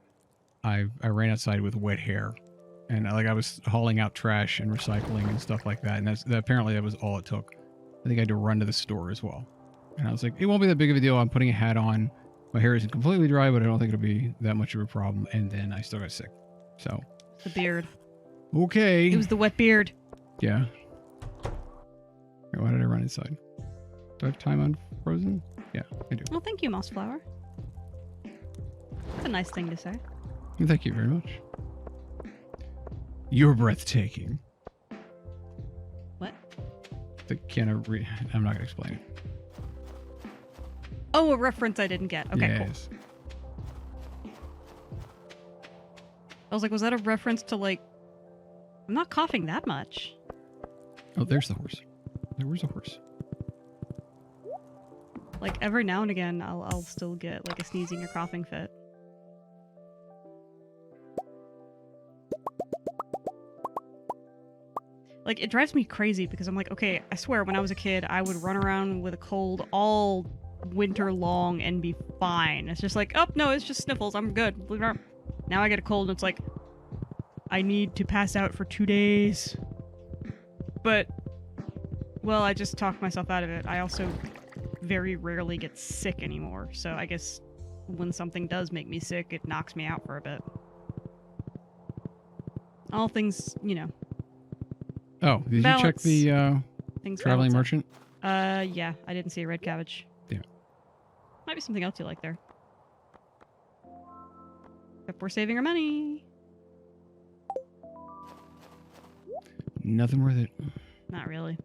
I ran outside with wet hair. And, like, I was hauling out trash and recycling and stuff like that. And apparently that was all it took. I think I had to run to the store as well. And I was like, it won't be that big of a deal. I'm putting a hat on. My hair isn't completely dry, but I don't think it'll be that much of a problem. And then I still got sick. So. The beard. Okay. It was the wet beard. Yeah. Why did I run inside? Do I have time on Frozen? Yeah, I do. Well, thank you, Mossflower. That's a nice thing to say. Thank you very much. You're breathtaking. What? I'm not going to explain it. Oh, a reference I didn't get. Okay, yes. cool. I was like, was that a reference to, like... I'm not coughing that much. Oh, there's the horse. Where's the horse? Like, every now and again, I'll still get, like, a sneezing or coughing fit. Like, it drives me crazy because I'm like, okay, I swear, when I was a kid, I would run around with a cold all winter long and be fine. It's just like, oh, no, it's just sniffles. I'm good. Leave it alone. Now I get a cold and it's like, I need to pass out for 2 days. But, well, I just talked myself out of it. I also very rarely get sick anymore. So I guess when something does make me sick, it knocks me out for a bit. All things, you know. Oh, did balance. You check the Things traveling balance merchant? out. Yeah, I didn't see a red cabbage. Yeah. Might be something else you like there. Except we're saving our money. Nothing worth it. Not really.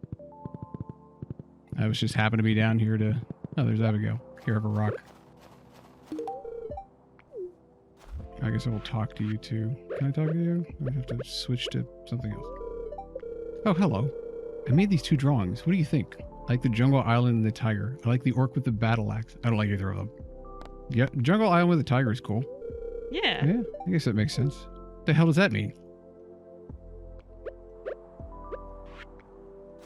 I was just happened to be down here to... Oh, there's Abigail. Here of a rock. I guess I will talk to you too. Can I talk to you? I have to switch to something else. Oh, hello. I made these 2 drawings. What do you think? I like the Jungle Island and the tiger. I like the orc with the battle axe. I don't like either of them. Yeah, Jungle Island with the tiger is cool. Yeah. Yeah, I guess that makes sense. What the hell does that mean?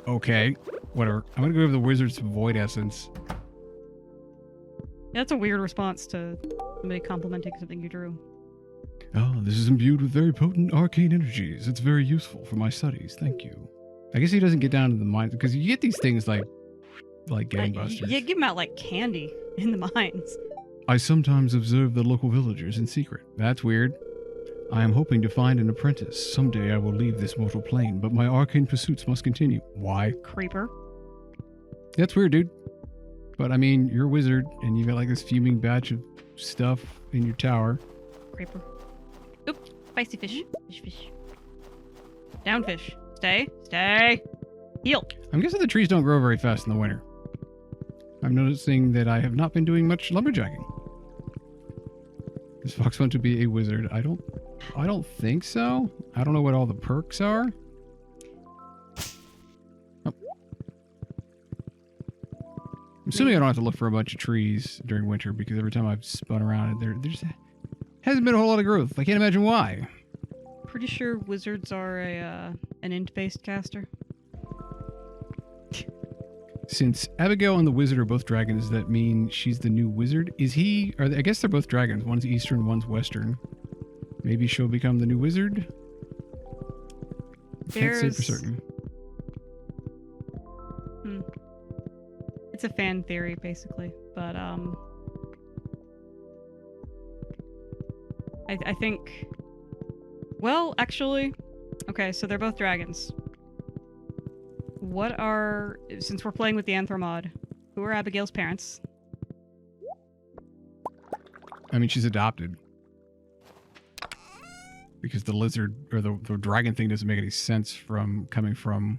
Okay, whatever. I'm gonna go over the wizard's void essence. That's a weird response to somebody complimenting something you drew. Oh, this is imbued with very potent arcane energies. It's very useful for my studies. Thank you. I guess he doesn't get down to the mines because you get these things like gangbusters. You give them out like candy in the mines. I sometimes observe the local villagers in secret. That's weird. I am hoping to find an apprentice. Someday I will leave this mortal plane, but my arcane pursuits must continue. Why? Creeper. That's weird, dude. But I mean, you're a wizard, and you've got like this fuming batch of stuff in your tower. Creeper. Oop. Spicy fish. Fish. Down fish. Stay. Stay. Heal. I'm guessing the trees don't grow very fast in the winter. I'm noticing that I have not been doing much lumberjacking. Does Fox want to be a wizard? I don't think so. I don't know what all the perks are. Oh. I'm assuming I don't have to look for a bunch of trees during winter because every time I've spun around it, there just hasn't been a whole lot of growth. I can't imagine why. Pretty sure wizards are an int-based caster. Since Abigail and the wizard are both dragons, does that mean she's the new wizard? I guess they're both dragons. One's eastern, one's western. Maybe she'll become the new wizard? Can't say for certain. It's a fan theory, basically. But, I think... Well, actually... Okay, so they're both dragons. Since we're playing with the Anthro mod, who are Abigail's parents? I mean, she's adopted. Because the lizard, or the dragon thing doesn't make any sense coming from...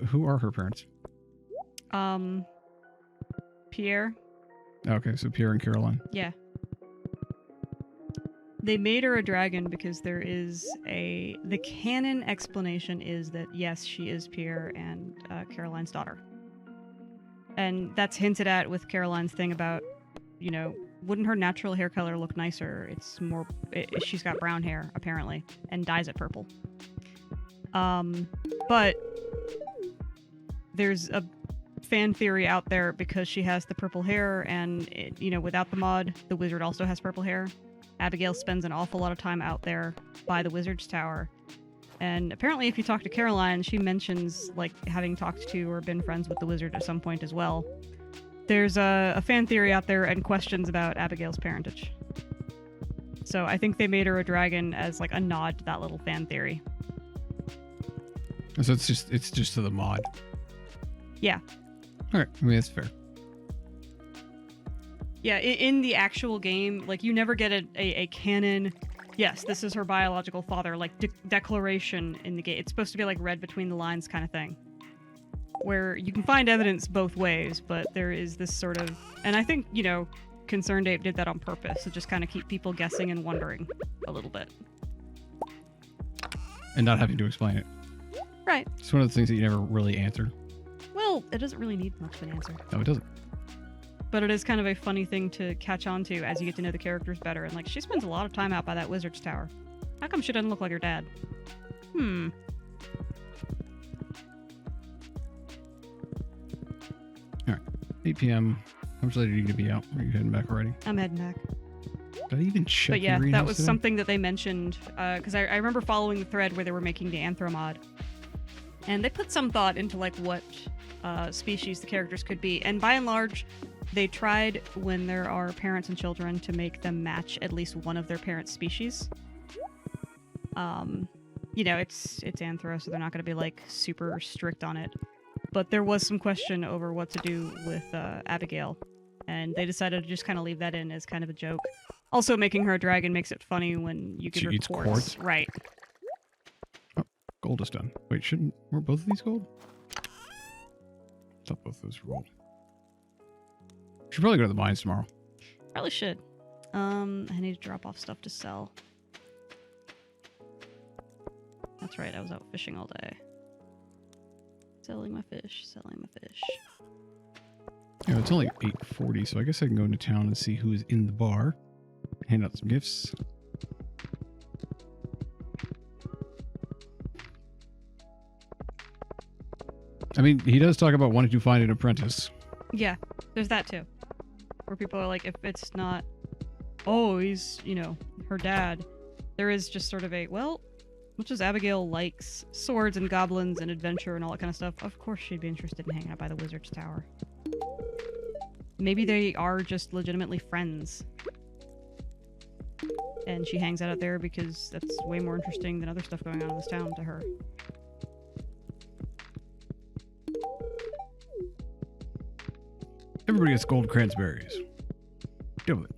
Who are her parents? Pierre. Okay, so Pierre and Caroline. Yeah. They made her a dragon because there is the canon explanation is that yes, she is Pierre and Caroline's daughter. And that's hinted at with Caroline's thing about, wouldn't her natural hair color look nicer? It's more, she's got brown hair, apparently, and dyes it purple. But there's a fan theory out there because she has the purple hair and, without the mod, the wizard also has purple hair. Abigail spends an awful lot of time out there by the wizard's tower. And apparently if you talk to Caroline, she mentions having talked to or been friends with the wizard at some point as well. There's a fan theory out there and questions about Abigail's parentage. So I think they made her a dragon as a nod to that little fan theory. So it's just to the mod. Yeah. Alright, I mean that's fair. Yeah, in the actual game, you never get a canon, yes, this is her biological father, declaration in the game. It's supposed to be read between the lines kind of thing. Where you can find evidence both ways, but there is this sort of... And I think, Concerned Ape did that on purpose, to just kind of keep people guessing and wondering a little bit. And not having to explain it. Right. It's one of the things that you never really answer. Well, it doesn't really need much of an answer. No, it doesn't. But it is kind of a funny thing to catch on to as you get to know the characters better. And she spends a lot of time out by that wizard's tower. How come she doesn't look like her dad? Alright. 8 p.m. How much later are you going to be out? Or are you heading back already? I'm heading back. Did I even check But yeah, the that was today? something that they mentioned. Because I remember following the thread where they were making the Anthro mod. And they put some thought into what species the characters could be. And by and large... They tried, when there are parents and children, to make them match at least one of their parents' species. It's Anthro, so they're not going to be, super strict on it. But there was some question over what to do with Abigail. And they decided to just kind of leave that in as kind of a joke. Also, making her a dragon makes it funny when you give her eats quartz. quartz? Right. Oh, gold is done. Wait, weren't both of these gold? I thought both of those were gold. Should probably go to the mines tomorrow. Probably should. I need to drop off stuff to sell. That's right, I was out fishing all day. Selling my fish. Yeah, it's only 8:40, so I guess I can go into town and see who is in the bar. Hand out some gifts. I mean, he does talk about wanting to find an apprentice. Yeah, there's that too. Where people are if it's not, oh, he's, her dad, there is just sort of much as Abigail likes swords and goblins and adventure and all that kind of stuff, of course she'd be interested in hanging out by the wizard's tower. Maybe they are just legitimately friends. And she hangs out there because that's way more interesting than other stuff going on in this town to her. Everybody gets gold cransberries. Double it.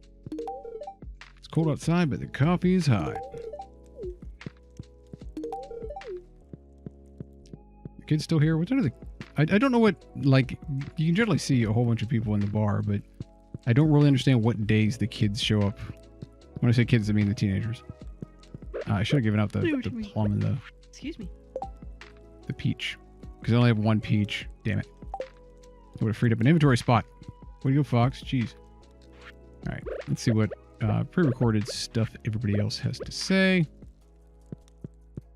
It's cold outside, but the coffee is hot. The kids still here? What's under the... I don't know what, like, you can generally see a whole bunch of people in the bar, but I don't really understand what days the kids show up. When I say kids, I mean the teenagers. I should have given out the plum and the... Excuse me. The peach. Because I only have one peach. Damn it. I would have freed up an inventory spot. Way to go, Fox. Jeez. Alright, let's see what pre-recorded stuff everybody else has to say.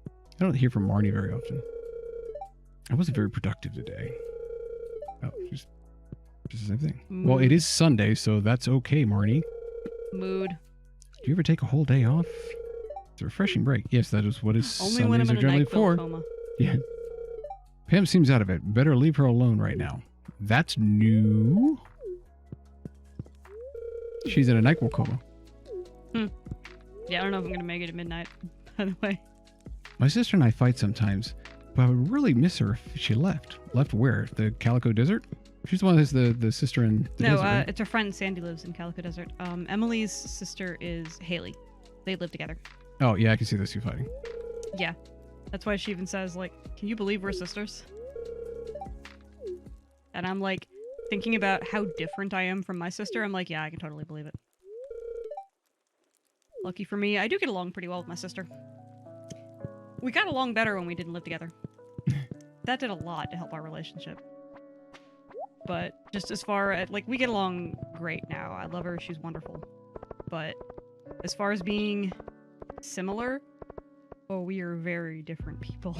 I don't hear from Marnie very often. I wasn't very productive today. Oh, just the same thing. Well, it is Sunday, so that's okay, Marnie. Mood. Do you ever take a whole day off? It's a refreshing break. Yes, that is what is Only Sundays when I'm in are a generally NyQuil for. coma. Yeah. Pam seems out of it. Better leave her alone right now. That's new. She's in a NyQuil coma. Yeah, I don't know if I'm gonna make it at midnight, by the way. My sister and I fight sometimes, but I would really miss her if she left. Left where? The Calico Desert? She's the one that's the sister in the desert, right? It's her friend Sandy lives in Calico Desert. Emily's sister is Haley. They live together. Oh, yeah, I can see those two fighting. Yeah. That's why she even says, like, can you believe we're sisters? And I'm like, thinking about how different I am from my sister, I'm like, yeah, I can totally believe it. Lucky for me, I do get along pretty well with my sister. We got along better when we didn't live together. That did a lot to help our relationship. But just as far as, like, we get along great now. I love her, she's wonderful. But as far as being similar, oh, we are very different people.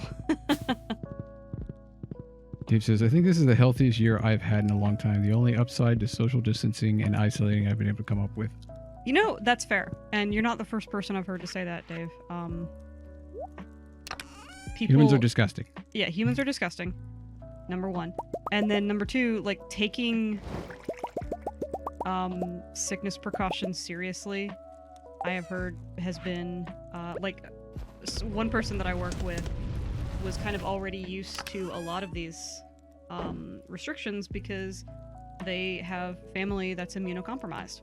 Dave says, I think this is the healthiest year I've had in a long time. The only upside to social distancing and isolating I've been able to come up with. You know, that's fair. And you're not the first person I've heard to say that, Dave. Humans are disgusting. Yeah, humans are disgusting. Number one. And then number two, like, taking sickness precautions seriously, I have heard has been, like, one person that I work with was kind of already used to a lot of these restrictions because they have family that's immunocompromised.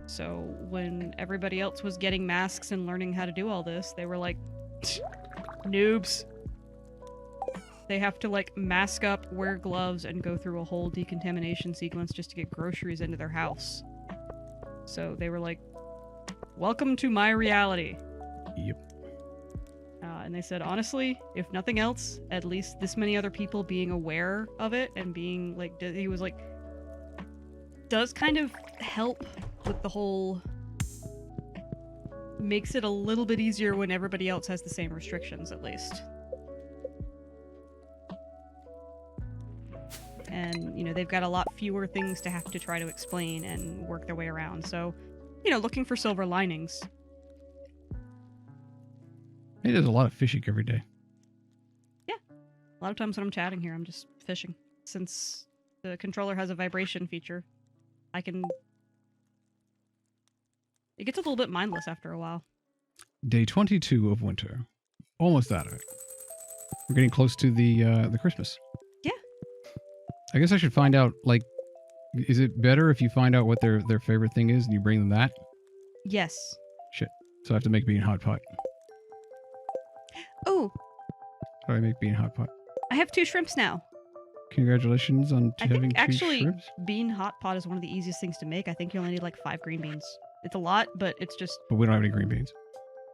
So when everybody else was getting masks and learning how to do all this, they were like, noobs. They have to, like, mask up, wear gloves, and go through a whole decontamination sequence just to get groceries into their house. So they were like, welcome to my reality. Yep. And they said, honestly, if nothing else, at least this many other people being aware of it and being, like, he was like, does kind of help with the whole... Makes it a little bit easier when everybody else has the same restrictions, at least. And, you know, they've got a lot fewer things to have to try to explain and work their way around. So, you know, looking for silver linings. He does a lot of fishing every day. Yeah. A lot of times when I'm chatting here, I'm just fishing. Since the controller has a vibration feature, I can... It gets a little bit mindless after a while. Day 22 of winter. Almost out of it. We're getting close to the Christmas. Yeah. I guess I should find out, like, is it better if you find out what their favorite thing is and you bring them that? Yes. Shit. So I have to make bean hot pot. Oh. How do I make bean hot pot? I have 2 shrimps now. Congratulations on having 2 actually, shrimps. Bean hot pot is one of the easiest things to make. I think you only need like 5 green beans. It's a lot, but it's just... But we don't have any green beans.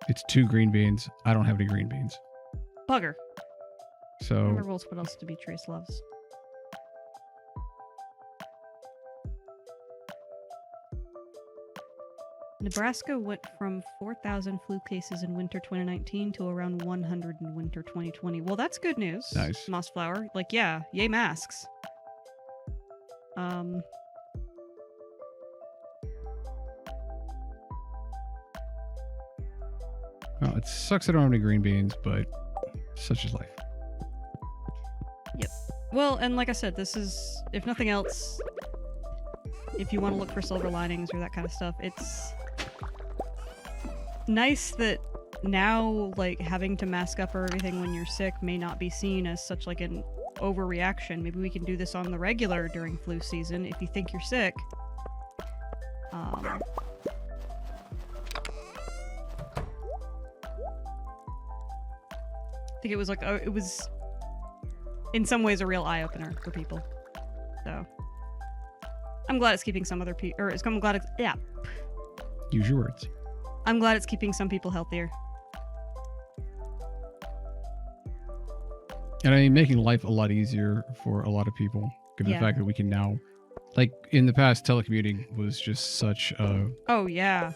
It's 2 green beans. I don't have any green beans. Bugger. So... Remember what else Demetrius loves. Nebraska went from 4,000 flu cases in winter 2019 to around 100 in winter 2020. Well, that's good news. Nice. Mossflower. Like, yeah, yay masks. Well, it sucks I don't have any green beans, but such is life. Yep. Well, and like I said, this is, if nothing else, if you want to look for silver linings or that kind of stuff, it's nice that now, like, having to mask up or everything when you're sick may not be seen as such like an overreaction. Maybe we can do this on the regular during flu season if you think you're sick. I think it was like, it was in some ways a real eye-opener for people. So I'm glad it's keeping some other people, I'm glad it's, yeah. Use your words. I'm glad it's keeping some people healthier. And I mean, making life a lot easier for a lot of people, given the fact that we can now, like in the past, telecommuting was just such a... Oh, yeah.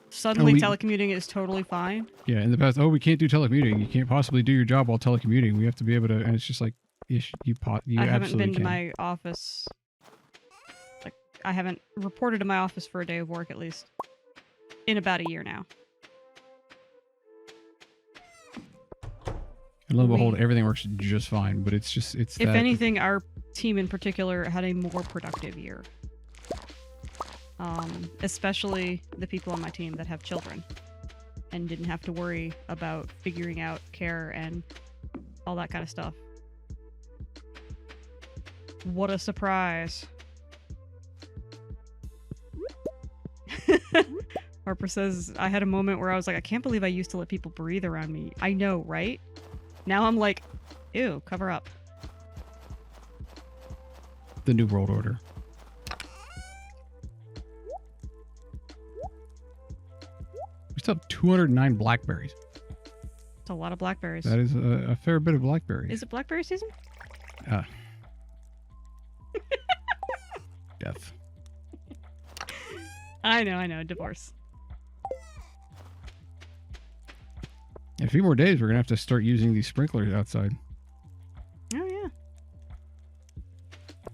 Suddenly telecommuting is totally fine. Yeah, in the past, we can't do telecommuting. You can't possibly do your job while telecommuting. We have to be able to, and it's just like, you I haven't absolutely been to can. my office. Like, I haven't reported to my office for a day of work, at least. In about a year now. And lo and behold, everything works just fine, but it's if anything, our team in particular had a more productive year. Especially the people on my team that have children and didn't have to worry about figuring out care and all that kind of stuff. What a surprise. Harper says, I had a moment where I was like, I can't believe I used to let people breathe around me. I know, right? Now I'm like, ew, cover up. The New World Order. We still have 209 blackberries. It's a lot of blackberries. That is a fair bit of blackberries. Is it blackberry season? Death. I know, divorce. In a few more days, we're going to have to start using these sprinklers outside. Oh, yeah.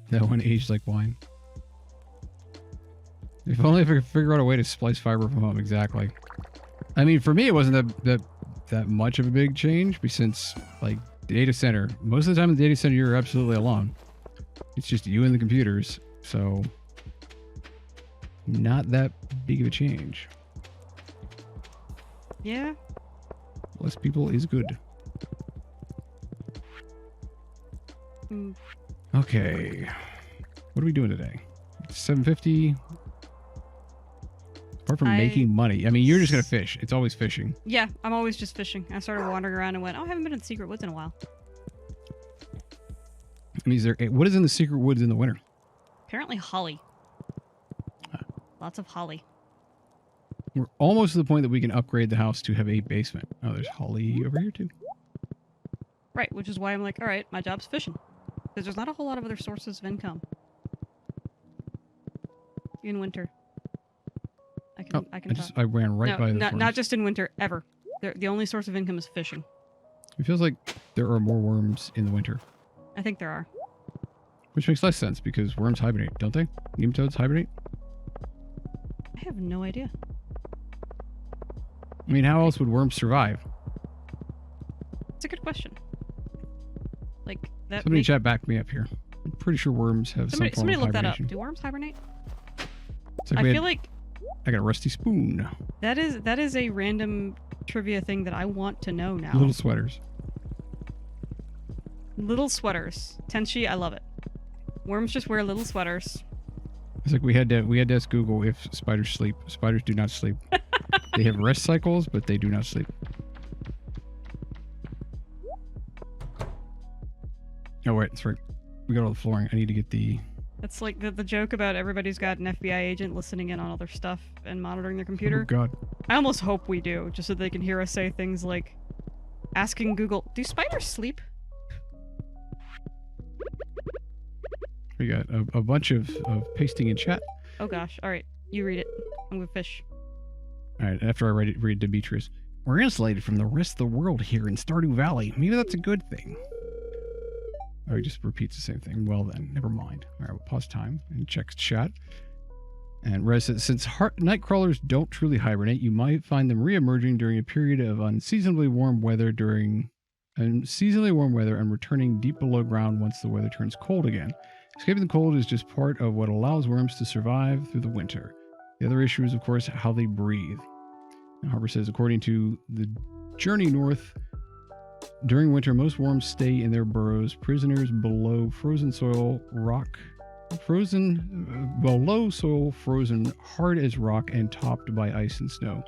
That one aged like wine. If only if I could figure out a way to splice fiber from home. Exactly. I mean, for me, it wasn't that much of a big change, since, like, data center. Most of the time in the data center, you're absolutely alone. It's just you and the computers. So, not that big of a change. Yeah. Less people is good. Okay. What are we doing today? 750. Apart from making money. I mean, you're just going to fish. It's always fishing. Yeah, I'm always just fishing. I started wandering around and went, I haven't been in the secret woods in a while. I mean, what is in the secret woods in the winter? Apparently holly. Lots of holly. We're almost to the point that we can upgrade the house to have a basement. Oh, there's holly over here too. Right, which is why I'm like, all right, my job's fishing. Because there's not a whole lot of other sources of income. In winter. I can talk. I ran right by the not just in winter, ever. The only source of income is fishing. It feels like there are more worms in the winter. I think there are. Which makes less sense because worms hibernate, don't they? Nematodes hibernate? I have no idea. I mean, how else would worms survive? It's a good question. Like that. Somebody chat back me up here. I'm pretty sure worms have some form of somebody look that up. hibernation. Do worms hibernate? Like I feel like I got a rusty spoon. that is a random trivia thing that I want to know now. Little sweaters. Little sweaters. Tenchi, I love it. Worms just wear little sweaters. It's like we had to ask Google if spiders sleep. Spiders do not sleep. They have rest cycles, but they do not sleep. Oh wait, that's right. We got all the flooring. I need to get the... That's like the joke about everybody's got an FBI agent listening in on all their stuff and monitoring their computer. Oh god. I almost hope we do, just so they can hear us say things like asking Google, do spiders sleep? We got a bunch of pasting in chat. Oh gosh. Alright, you read it. I'm gonna fish. Alright, after I read Demetrius. We're insulated from the rest of the world here in Stardew Valley. Maybe that's a good thing. Oh, he just repeats the same thing. Well then, never mind. Alright, we'll pause time and check chat. And Rez says, since night crawlers don't truly hibernate, you might find them re-emerging during a period of unseasonably warm weather and returning deep below ground once the weather turns cold again. Escaping the cold is just part of what allows worms to survive through the winter. The other issue is, of course, how they breathe. And Harper says, according to the Journey North During winter, most worms stay in their burrows. Prisoners below frozen soil, below soil, frozen hard as rock and topped by ice and snow.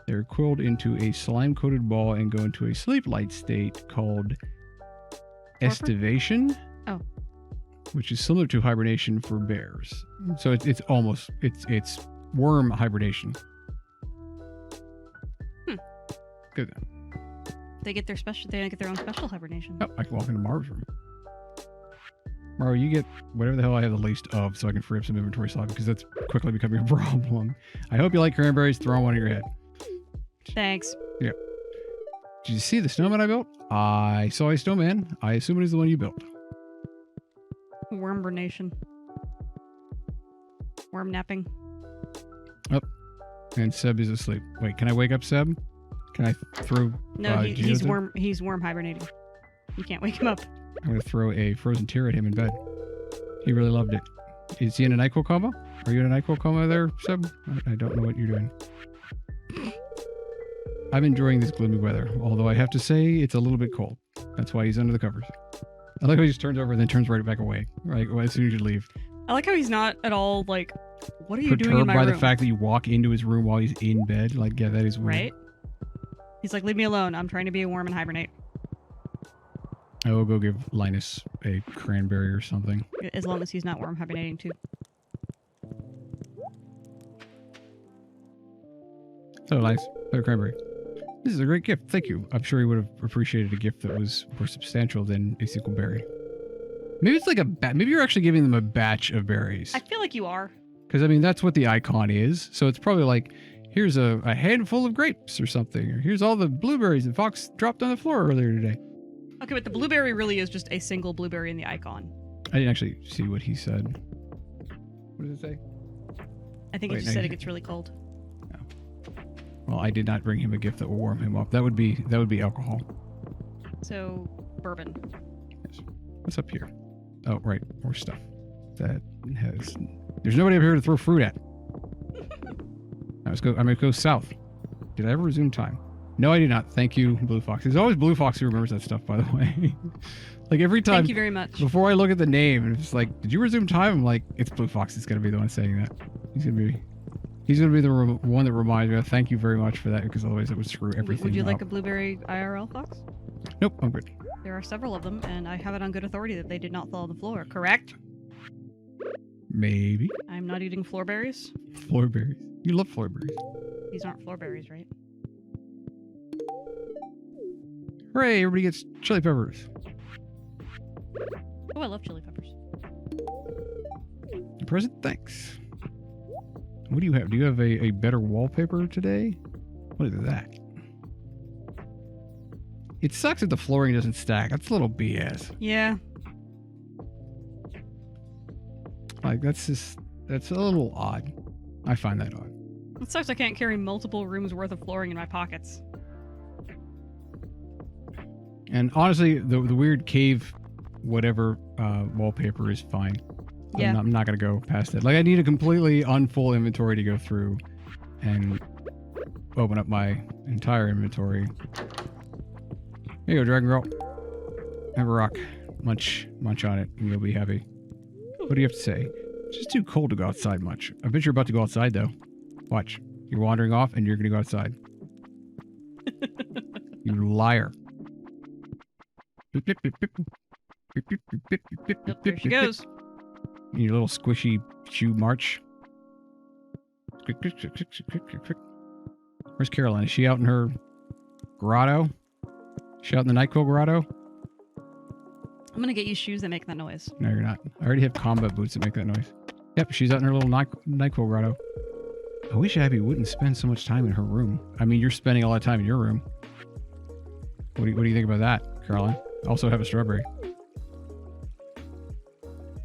They're quilled into a slime-coated ball and go into a sleep-like state called estivation. Oh. Which is similar to hibernation for bears. So it's almost worm hibernation. Good. They get their own special hibernation. Oh, I can walk into Marv's room. Marv, you get whatever the hell I have the least of so I can free up some inventory slot because that's quickly becoming a problem. I hope you like cranberries. Throw one in your head. Thanks. Yeah. Did you see the snowman I built? I saw a snowman. I assume it is the one you built. Worm hibernation. Worm napping. Oh. And Seb is asleep. Wait, can I wake up Seb? Can I throw... No, he's worm hibernating. You can't wake him up. I'm going to throw a frozen tear at him in bed. He really loved it. Is he in a NyQuil coma? Are you in a NyQuil coma there, Seb? I don't know what you're doing. I'm enjoying this gloomy weather, although I have to say it's a little bit cold. That's why he's under the covers. I like how he just turns over and then turns right back away, right as soon as you leave. I like how he's not at all like, what are you doing in my room? Perturbed by the fact that you walk into his room while he's in bed. Like, yeah, that is weird. Right? He's like, leave me alone. I'm trying to be a worm and hibernate. I will go give Linus a cranberry or something. As long as he's not worm hibernating too. Oh, nice. A cranberry. This is a great gift. Thank you. I'm sure he would have appreciated a gift that was more substantial than a single berry. Maybe it's like maybe you're actually giving them a batch of berries. I feel like you are. Because, I mean, that's what the icon is. So it's probably like, here's a handful of grapes or something. Or here's all the blueberries that Fox dropped on the floor earlier today. Okay, but the blueberry really is just a single blueberry in the icon. I didn't actually see what he said. What does it say? I think it just said it gets really cold. Well, I did not bring him a gift that will warm him up. That would be alcohol. So, bourbon. Yes. What's up here? Oh, right. More stuff. That has... There's nobody up here to throw fruit at. I'm going to go south. Did I ever resume time? No, I did not. Thank you, Blue Fox. There's always Blue Fox who remembers that stuff, by the way. Like, every time... Thank you very much. Before I look at the name, and it's like, did you resume time? I'm like, it's Blue Fox. He's going to be the one saying that. He's going to be the one that reminds me. Thank you very much for that, because otherwise it would screw everything up. Would you like a blueberry IRL, Fox? Nope, I'm good. There are several of them, and I have it on good authority that they did not fall on the floor, correct? Maybe. I'm not eating floorberries. Floorberries. You love floorberries. These aren't floorberries, right? Hooray, everybody gets chili peppers. Oh, I love chili peppers. Present, thanks. What do you have? Do you have a better wallpaper today? What is that? It sucks that the flooring doesn't stack. That's a little BS. Yeah. Like, that's a little odd. I find that odd. It sucks I can't carry multiple rooms worth of flooring in my pockets. And honestly, the weird cave whatever wallpaper is fine. Yeah. I'm not going to go past it. Like, I need a completely unfull inventory to go through and open up my entire inventory. Here you go, Dragon Girl. Have a rock. Munch on it, and you'll be happy. What do you have to say? It's just too cold to go outside much. I bet you're about to go outside, though. Watch. You're wandering off, and you're going to go outside. You liar. Yep, there she goes. Your little squishy shoe march. Where's Caroline? Is she out in her grotto? Is she out in the NyQuil grotto? I'm gonna get you shoes that make that noise. No, you're not. I already have combat boots that make that noise. Yep, she's out in her little NyQuil grotto. I wish Abby wouldn't spend so much time in her room. I mean, you're spending a lot of time in your room. What do you think about that, Caroline? Also have a strawberry.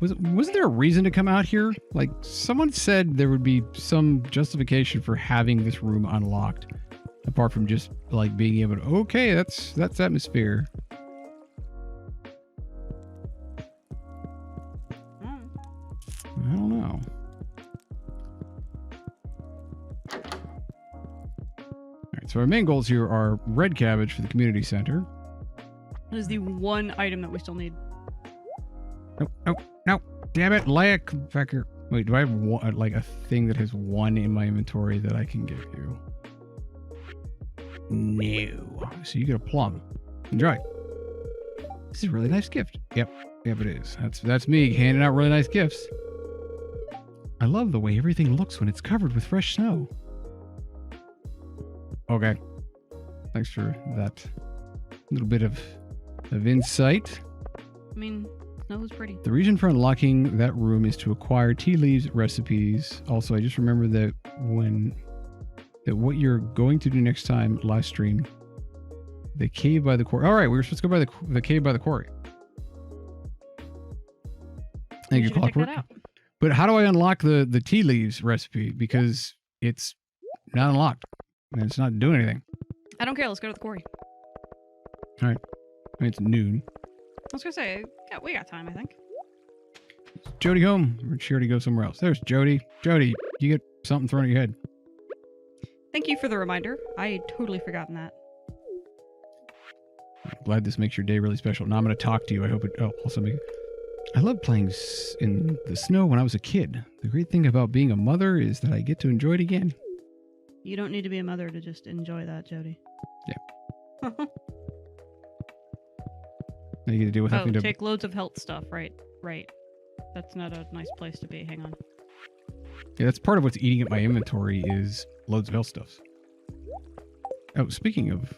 Wasn't there a reason to come out here? Like, someone said there would be some justification for having this room unlocked. Apart from just, like, being able to, okay, that's atmosphere. I don't know. Alright, so our main goals here are red cabbage for the community center. That is the one item that we still need. No. Damn it, Leia, come back here. Wait, do I have one, like a thing that has one in my inventory that I can give you? No. So you get a plum. Enjoy. This is a really nice gift. Yep, it is. That's me handing out really nice gifts. I love the way everything looks when it's covered with fresh snow. Okay. Thanks for that little bit of I insight. mean, snow was pretty. The reason for unlocking that room is to acquire tea leaves recipes. Also, I just remember that what you're going to do next time live stream, the cave by the quarry. All right, we were supposed to go by the cave by the quarry. Thank you, Clockwork. But how do I unlock the tea leaves recipe? Because it's not unlocked and it's not doing anything. I don't care. Let's go to the quarry. All right. I mean, it's noon. I was gonna say, yeah, we got time, I think. Is Jody home? Or did she already go somewhere else? There's Jody. Jody, you get something thrown at your head. Thank you for the reminder. I had totally forgotten that. I'm glad this makes your day really special. Now I'm going to talk to you. I hope it also make. I loved playing in the snow when I was a kid. The great thing about being a mother is that I get to enjoy it again. You don't need to be a mother to just enjoy that, Jody. Yeah. Now you get to deal with having to take loads of health stuff, right? Right. That's not a nice place to be. Hang on. Yeah, that's part of what's eating at my inventory is loads of health stuff. Oh, speaking of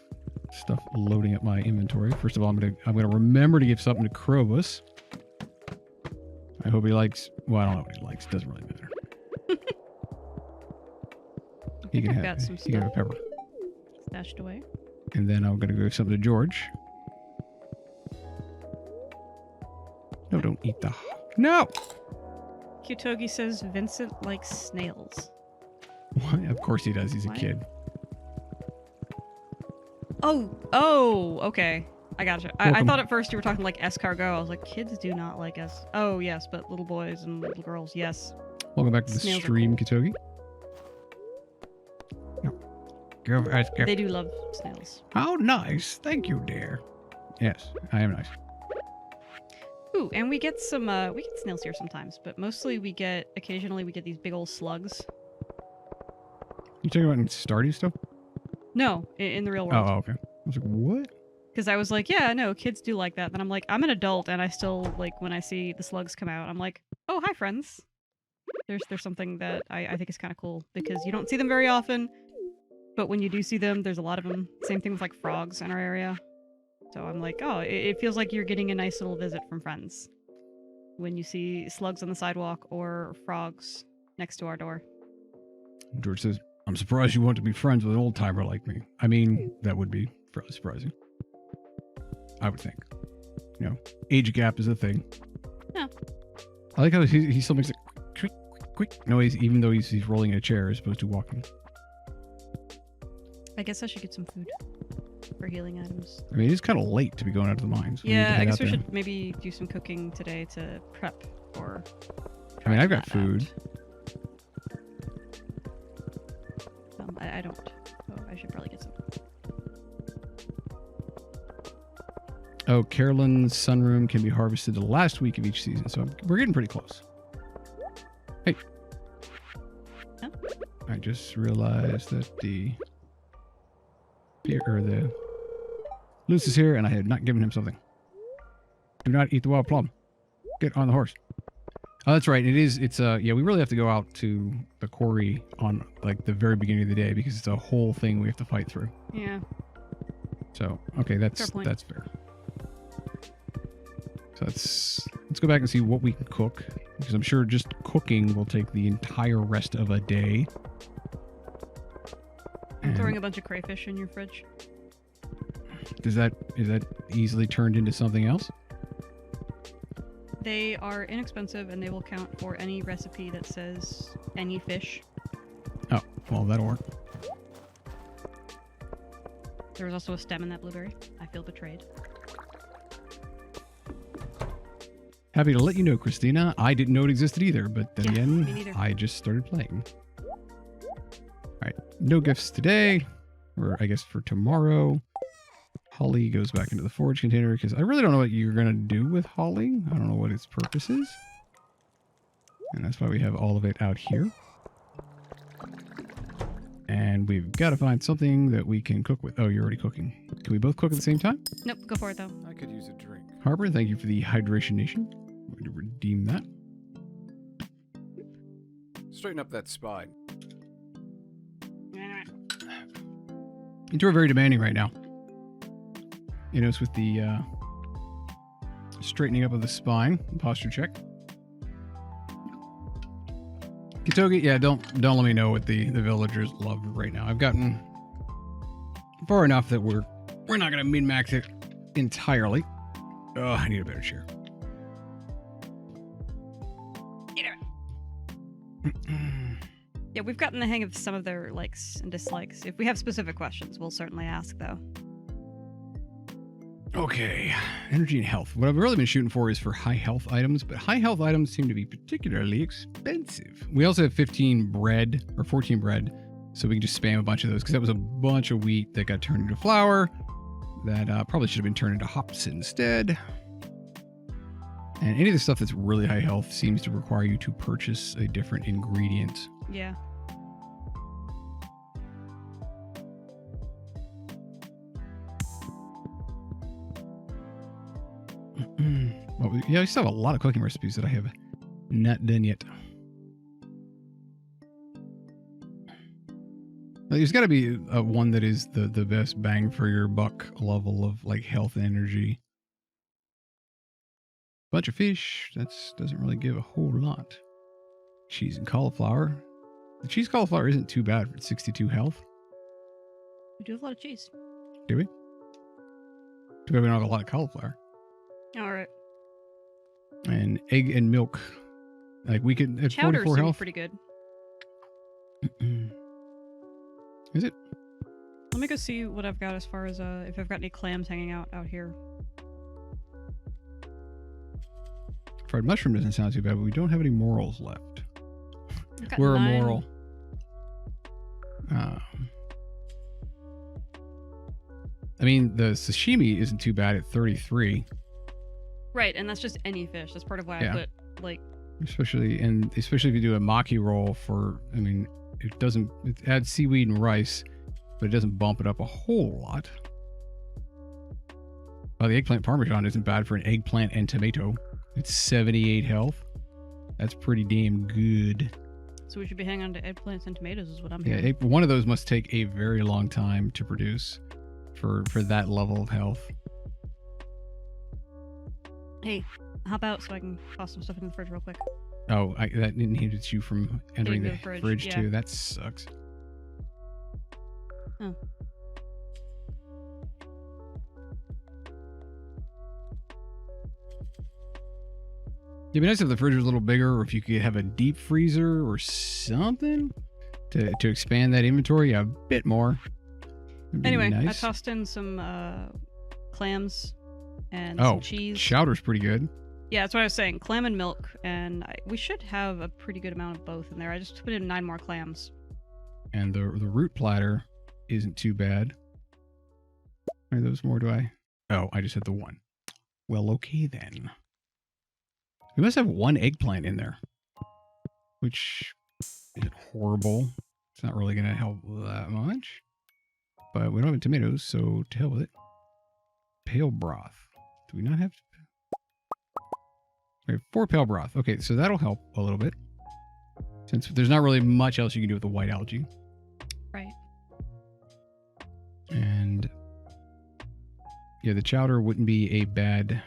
stuff loading up my inventory, first of all, I'm gonna remember to give something to Krobus. I hope he likes. Well, I don't know what he likes. Doesn't really matter. He can have some stuff. He can have a pepper. Stashed away. And then I'm gonna give something to George. No, don't eat the. No. Kyutogi says Vincent likes snails. What? Of course he does. He's a kid. Oh, okay. I gotcha. I thought at first you were talking like escargot. I was like, kids do not like us. Oh, yes, but little boys and little girls, yes. Welcome back to the Snails stream, Kyutogi. No. They do love snails. How nice. Thank you, dear. Yes, I am nice. Ooh, and we get some, we get snails here sometimes, but mostly occasionally we get these big old slugs. You talking about in Stardew stuff? No, in the real world. Oh, okay. I was like, what? Because I was like, yeah, no, kids do like that. Then I'm like, I'm an adult, and I still, like, when I see the slugs come out, I'm like, oh, hi, friends. There's something that I think is kind of cool, because you don't see them very often, but when you do see them, there's a lot of them. Same thing with, like, frogs in our area. So I'm like, oh, it feels like you're getting a nice little visit from friends when you see slugs on the sidewalk or frogs next to our door. George says, I'm surprised you want to be friends with an old timer like me. I mean, that would be fairly surprising. I would think. You know, age gap is a thing. Yeah. I like how he still makes a quick noise, even though he's rolling in a chair as opposed to walking. I guess I should get some food for healing items. I mean, it's kind of late to be going out to the mines. Yeah, I guess we should maybe do some cooking today to prep for. I mean, I've got food. I don't. Oh, I should probably get some. Oh, Carolyn's sunroom can be harvested the last week of each season, so we're getting pretty close. Hey. Huh? I just realized that the Luce is here, and I had not given him something. Do not eat the wild plum. Get on the horse. Oh, that's right. Yeah, we really have to go out to the quarry on like the very beginning of the day because it's a whole thing we have to fight through. Yeah. So, okay, that's fair. So let's go back and see what we can cook, because I'm sure just cooking will take the entire rest of a day. I'm throwing a bunch of crayfish in your fridge. Is that easily turned into something else? They are inexpensive, and they will count for any recipe that says any fish. Oh, well, that'll work. There was also a stem in that blueberry. I feel betrayed. Happy to let you know, Christina. I didn't know it existed either, but then me neither. again, I just started playing. All right, no gifts today, or I guess for tomorrow. Holly goes back into the forage container because I really don't know what you're going to do with holly. I don't know what its purpose is. And that's why we have all of it out here. And we've got to find something that we can cook with. Oh, you're already cooking. Can we both cook at the same time? Nope, go for it though. I could use a drink. Harper, thank you for the hydration nation. I'm going to redeem that. Straighten up that spine. You two are very demanding right now. You notice with the straightening up of the spine, posture check. Kitogi, yeah, don't let me know what the villagers love right now. I've gotten far enough that we're not gonna min-max it entirely. Oh, I need a better chair. Yeah, we've gotten the hang of some of their likes and dislikes. If we have specific questions, we'll certainly ask, though. Okay, energy and health. What I've really been shooting for is for high health items, but high health items seem to be particularly expensive. We also have 15 bread, or 14 bread, so we can just spam a bunch of those, because that was a bunch of wheat that got turned into flour that probably should have been turned into hops instead. And any of the stuff that's really high health seems to require you to purchase a different ingredient. Yeah. Well, yeah, I still have a lot of cooking recipes that I have not done yet. There's got to be one that is the best bang for your buck level of like health and energy. Bunch of fish, that doesn't really give a whole lot. Cheese and cauliflower. The cheese cauliflower isn't too bad for 62 health. We do have a lot of cheese. Do we? Do we have a lot of cauliflower? All right. And egg and milk. Like we could at Chowder 44 seems health. pretty good. Is it? Let me go see what I've got as far as if I've got any clams hanging out here. Fried mushroom doesn't sound too bad, but we don't have any morals left. I've got We're 9. a moral. I mean, the sashimi isn't too bad at 33. Right, and that's just any fish. That's part of why Yeah. I put like. Especially if you do a maki roll for, I mean, it adds seaweed and rice, but it doesn't bump it up a whole lot. Well, the eggplant parmesan isn't bad for an eggplant and tomato. It's 78 health. That's pretty damn good. So we should be hanging on to eggplants and tomatoes, is what I'm Yeah, hearing. one of those must take a very long time to produce for that level of health. Hey, how about so I can toss some stuff in the fridge real quick? Oh, that inhibits you from entering the Getting to the fridge yeah. too. That sucks. Oh. It'd be nice if the fridge was a little bigger, or if you could have a deep freezer or something to expand that inventory a bit more. It'd be Anyway, nice. I tossed in some clams and Oh, some cheese. Chowder's pretty good. Yeah, that's what I was saying. Clam and milk, and we should have a pretty good amount of both in there. I just put in 9 more clams. And the root platter isn't too bad. How many of those more do I? Oh, I just had the one. Well, okay then. We must have one eggplant in there, which isn't horrible. It's not really going to help that much. But we don't have any tomatoes, so to hell with it. Pale broth. Do we not have... We have 4 pale broth. Okay, so that'll help a little bit. Since there's not really much else you can do with the white algae. Right. And... yeah, the chowder wouldn't be a bad...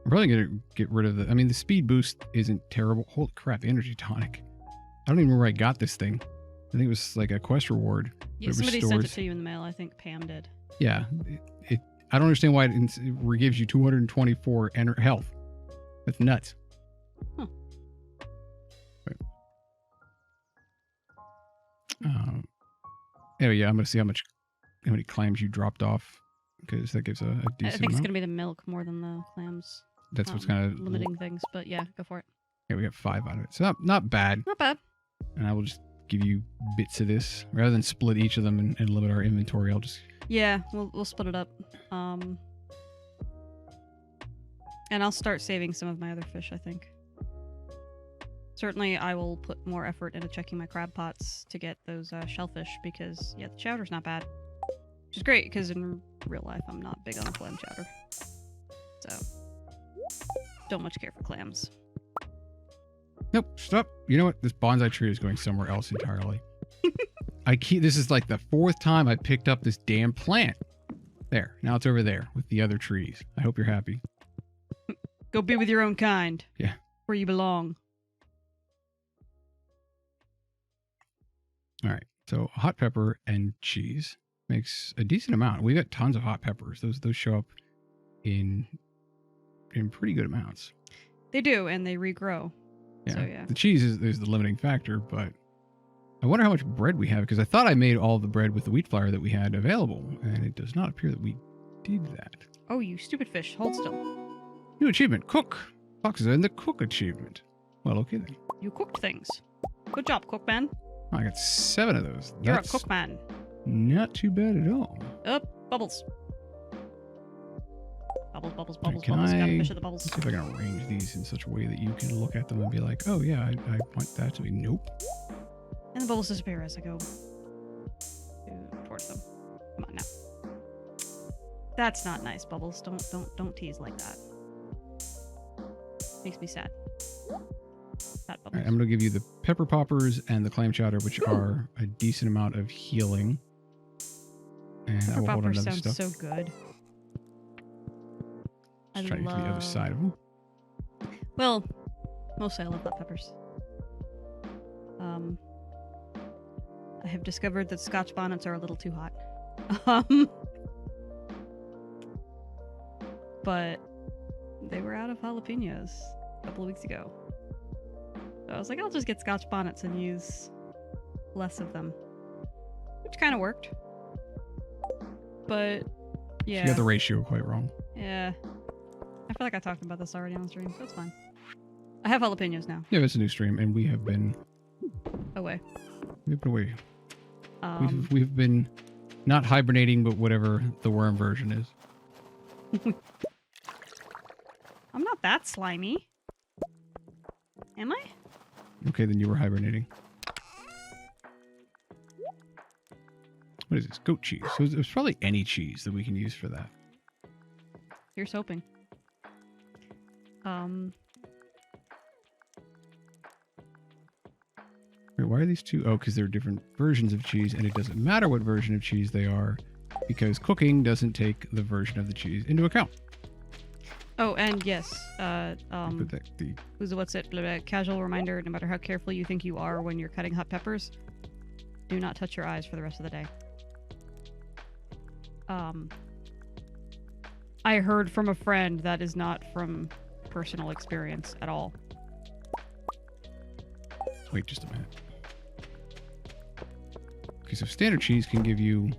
I'm probably going to get rid of the... I mean, the speed boost isn't terrible. Holy crap, energy tonic. I don't even remember where I got this thing. I think it was like a quest reward. Yeah, somebody sent it to you in the mail. I think Pam did. Yeah. I don't understand why it gives you 224 health. That's nuts. Huh. Right. Anyway, yeah, I'm going to see how many clams you dropped off. Because that gives a decent I think it's amount. going to be the milk more than the clams. That's what's kind limiting things, but yeah, go for it. Yeah, we got 5 out of it. So not bad. Not bad. And I will just give you bits of this rather than split each of them and limit our inventory. I'll just Yeah, we'll split it up. And I'll start saving some of my other fish, I think. Certainly, I will put more effort into checking my crab pots to get those shellfish because, yeah, the chowder's not bad. Which is great because in real life, I'm not big on clam chowder. So, don't much care for clams. nope. Stop. You know what? This bonsai tree is going somewhere else entirely. This is like the 4th time I picked up this damn plant. There. Now it's over there with the other trees. I hope you're happy. Go be with your own kind. Yeah. Where you belong. All right. So hot pepper and cheese makes a decent amount. We got tons of hot peppers. Those show up in pretty good amounts. They do, and they regrow. Yeah. So, yeah. The cheese is the limiting factor, but I wonder how much bread we have because I thought I made all the bread with the wheat flour that we had available, and it does not appear that we did that. Oh, you stupid fish. Hold still. New achievement, cook. Foxes are in the cook achievement. Well, okay then. You cooked things. Good job, cookman. I got 7 of those. You're That's a cookman. not too bad at all. Bubbles. Bubbles, bubbles, Right, bubbles, can bubbles. Gotta I- fish at the bubbles. Let's see if I can arrange these in such a way that you can look at them and be like, oh yeah, I want that to be. Nope. And the bubbles disappear as I go towards them. Come on now. That's not nice, Bubbles. Don't tease like that. Makes me sad. Sad All Bubbles. right, I'm going to give you the pepper poppers and the clam chowder, which are a decent amount of healing. And I Pepper will hold on popper to other sounds stuff. so good. Just try to get to the other side of them. Well, mostly I love hot peppers. I have discovered that Scotch bonnets are a little too hot. But they were out of jalapenos a couple of weeks ago. So I was like, I'll just get Scotch bonnets and use less of them. Which kind of worked. But, yeah. You got the ratio quite wrong. Yeah. I feel like I talked about this already on stream, so it's fine. I have jalapenos now. Yeah, it's a new stream, and we have been Away. away. We've been not hibernating, but whatever the worm version is. I'm not that slimy. Am I? Okay, then you were hibernating. What is this? Goat cheese. So there's probably any cheese that we can use for that. Here's hoping. Wait, why are these two? Oh, because they're different versions of cheese, and it doesn't matter what version of cheese they are, because cooking doesn't take the version of the cheese into account. Oh, and yes, But the what's it? Blah, blah, casual reminder, no matter how careful you think you are when you're cutting hot peppers, do not touch your eyes for the rest of the day. I heard from a friend that is not from personal experience at all. wait just a minute. Okay, so standard cheese can give you.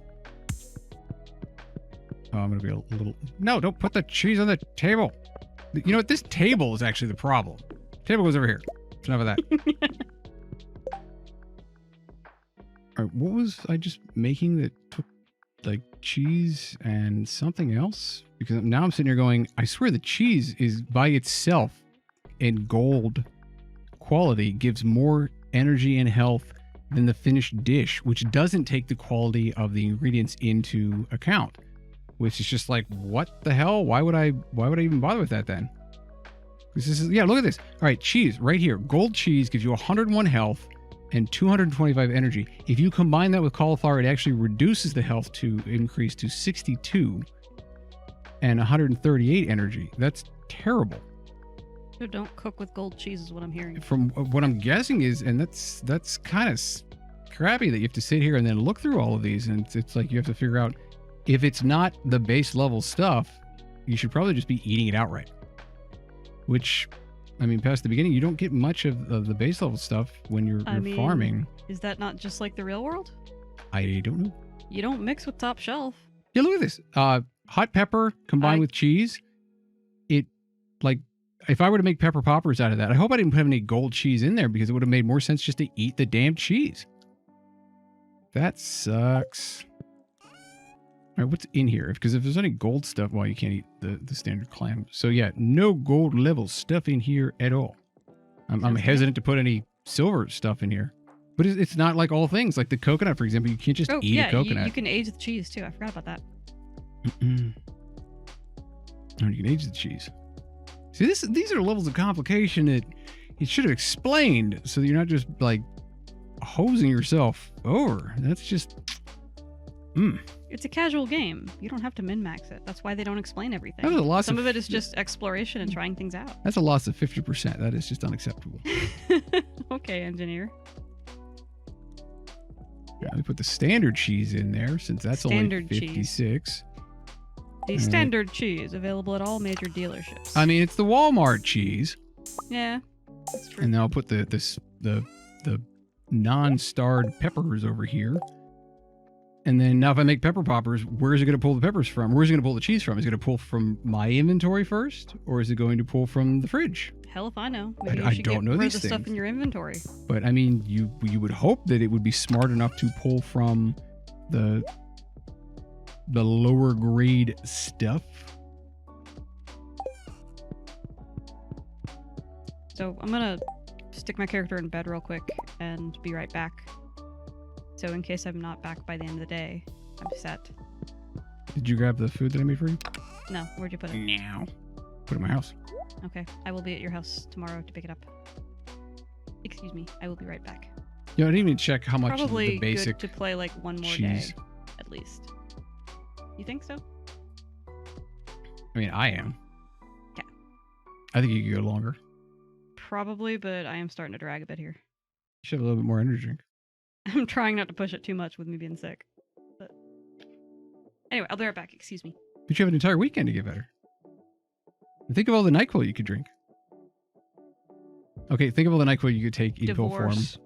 Oh, I'm gonna be a little. No, don't put the cheese on the table. You know what? This table is actually the problem. Table goes over here. It's enough of that. All right, what was I just making that took like cheese and something else? Because now I'm sitting here going, I swear the cheese is by itself in gold quality gives more energy and health than the finished dish, which doesn't take the quality of the ingredients into account. Which is just like, what the hell? Why would I even bother with that then? This is, yeah, look at this. All right, cheese right here. Gold cheese gives you 101 health and 225 energy. If you combine that with cauliflower, it actually reduces the health to increase to 62 and 138 energy. That's terrible. So don't cook with gold cheese is what I'm hearing. From what I'm guessing is, and that's kind of crappy that you have to sit here and then look through all of these, and it's like you have to figure out if it's not the base level stuff, you should probably just be eating it outright. Which, I mean, past the beginning, you don't get much of the base level stuff when you're farming. Is that not just like the real world? I don't know. You don't mix with top shelf. Yeah, look at this. Hot pepper combined with cheese. It, like, if I were to make pepper poppers out of that, I hope I didn't put any gold cheese in there because it would have made more sense just to eat the damn cheese. That sucks. All right, what's in here? Because if there's any gold stuff, well, you can't eat the standard clam. So yeah, no gold level stuff in here at all. I'm hesitant to put any silver stuff in here. But it's not like all things. Like the coconut, for example, you can't just eat a coconut. You can age the cheese too. I forgot about that. Oh, you can age the cheese. See, these are levels of complication that you should have explained so that you're not just like hosing yourself over. That's just... It's a casual game. You don't have to min-max it. That's why they don't explain everything. That was a loss Some of it is just exploration and trying things out. That's a loss of 50%. That is just unacceptable. Okay, engineer. Yeah, let me put the standard cheese in there since that's Standard only 56. The standard cheese available at all major dealerships. I mean, it's the Walmart cheese. Yeah, that's true. And then I'll put the non-starred peppers over here. And then now if I make pepper poppers, where's it going to pull the peppers from? Where's it going to pull the cheese from? Is it going to pull from my inventory first? Or is it going to pull from the fridge? Hell if I know. Maybe I you should don't know get rid these of the stuff things. in your inventory. But I mean, you would hope that it would be smart enough to pull from the lower grade stuff. So I'm going to stick my character in bed real quick and be right back. So in case I'm not back by the end of the day, I'm set. Did you grab the food that I made for you? No, where'd you put it? No. Put it in my house. Okay, I will be at your house tomorrow to pick it up. Excuse me, I will be right back. Yeah, I didn't even check how much Probably the basic good to play like one more cheese. day, at least. You think so? I mean, I am. Yeah. I think you could go longer. Probably, but I am starting to drag a bit here. You should have a little bit more energy drink. I'm trying not to push it too much with me being sick. But anyway, I'll be right back. Excuse me. But you have an entire weekend to get better. And think of all the NyQuil you could drink. Okay, think of all the NyQuil you could take in pill form. Divorce.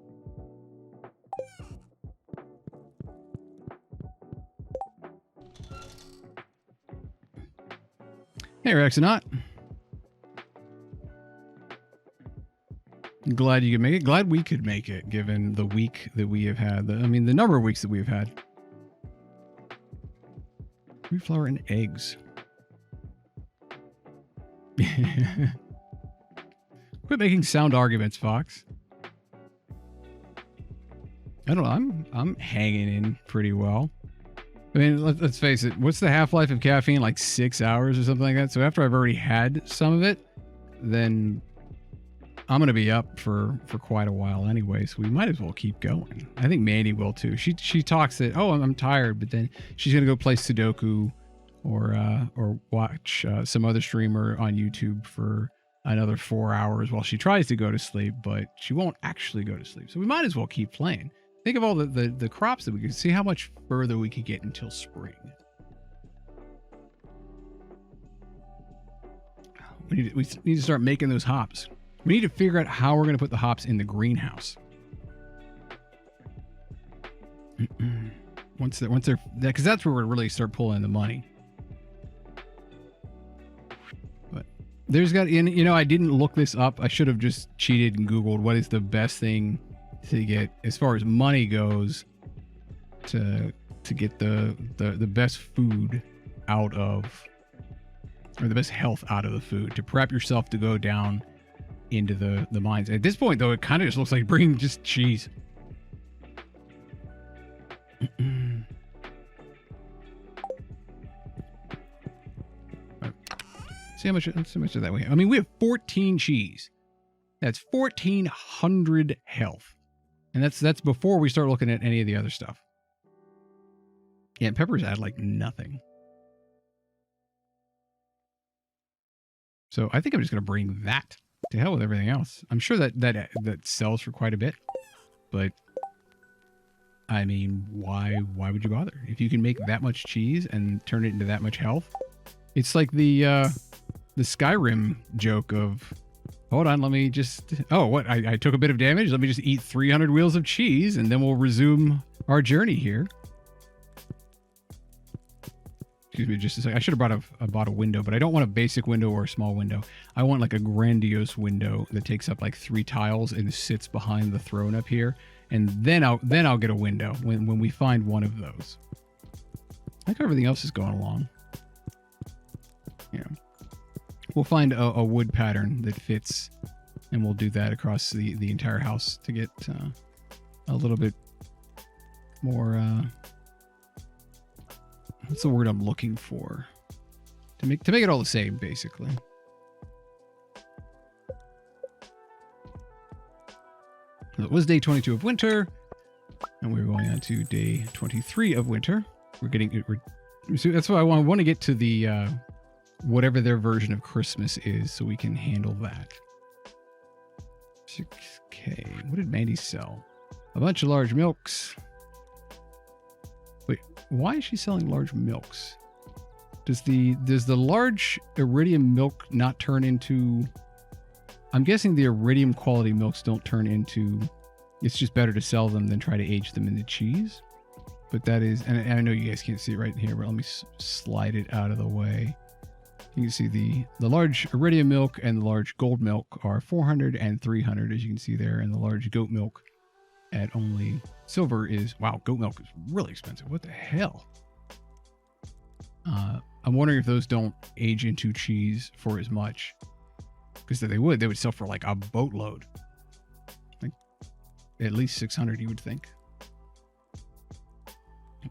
Hey, Rexonaut. Glad you could make it. Glad we could make it, given the week that we have had. I mean, the number of weeks that we have had. Wheat flour and eggs. Quit making sound arguments, Fox. I don't know. I'm hanging in pretty well. I mean, let's face it. What's the half-life of caffeine? Like 6 hours or something like that? So after I've already had some of it, then I'm going to be up for quite a while anyway, so we might as well keep going. I think Mandy will too. She talks that, oh, I'm tired, but then she's going to go play Sudoku or watch some other streamer on YouTube for another 4 hours while she tries to go to sleep, but she won't actually go to sleep. So we might as well keep playing. Think of all the crops that we could see, how much further we could get until spring. We need to start making those hops. We need to figure out how we're going to put the hops in the greenhouse. Once they're, because that's where we're really start pulling the money. But there's got, you know, I didn't look this up. I should have just cheated and Googled what is the best thing to get as far as money goes to get the best food out of, or the best health out of the food, to prep yourself to go down into the mines. At this point, though, it kind of just looks like bringing just cheese. See how much of that we have. I mean, we have 14 cheese. That's 1,400 health. And that's before we start looking at any of the other stuff. Yeah, and peppers add like nothing. So I think I'm just going to bring that. To hell with everything else. I'm sure that sells for quite a bit. But I mean, why would you bother? If you can make that much cheese and turn it into that much health. It's like the Skyrim joke of, hold on, let me just, oh, what? I took a bit of damage. Let me just eat 300 wheels of cheese and then we'll resume our journey here. Excuse me, just a second. I should have bought a window, but I don't want a basic window or a small window. I want like a grandiose window that takes up like 3 tiles and sits behind the throne up here, and then I'll get a window when we find one of those. I think everything else is going along. Yeah, we'll find a wood pattern that fits, and we'll do that across the entire house to get a little bit more. What's the word I'm looking for? To make it all the same, basically. So it was day 22 of winter, and we're going on to day 23 of winter. So that's why I want to get to the whatever their version of Christmas is, so we can handle that. 6K. What did Mandy sell? A bunch of large milks. Wait, why is she selling large milks? Does the large iridium milk not turn into... I'm guessing the iridium quality milks don't turn into... It's just better to sell them than try to age them into cheese. But that is... And I know you guys can't see it right here, but let me slide it out of the way. You can see the large iridium milk and the large gold milk are 400 and 300, as you can see there. And the large goat milk at only... Silver is... Wow, goat milk is really expensive. What the hell? I'm wondering if those don't age into cheese for as much. Because they would sell for like a boatload. Like at least 600, you would think.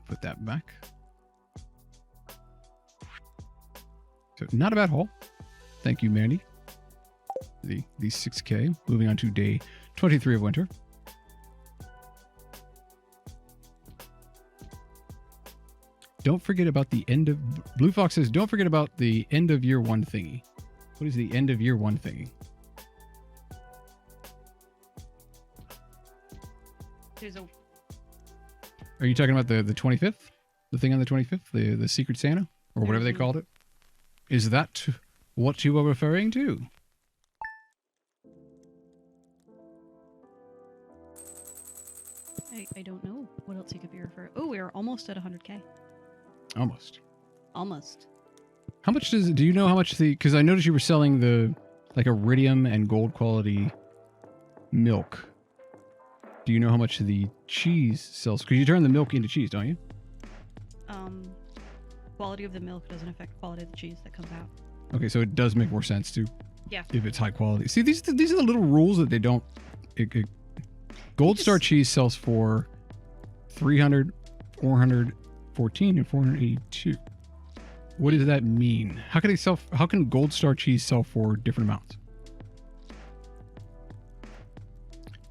Put that back. So not a bad haul. Thank you, Mandy. The 6K. Moving on to day 23 of winter. Don't forget about the end of... Blue Fox says, don't forget about the end of year 1 thingy. What is the end of year 1 thingy? Are you talking about the 25th? The thing on the 25th? The Secret Santa? Or whatever they called it? Is that what you were referring to? I don't know what else you could be referring. Oh, we are almost at 100K. Almost. How much do you know how much because I noticed you were selling the like iridium and gold quality milk. Do you know how much the cheese sells? Because you turn the milk into cheese, don't you? Quality of the milk doesn't affect quality of the cheese that comes out. Okay, so it does make more sense to Yeah. if it's high quality. See, these are the little rules that they don't. Gold Star cheese sells for 300, 414, and 482. What does that mean? How can Gold Star cheese sell for different amounts?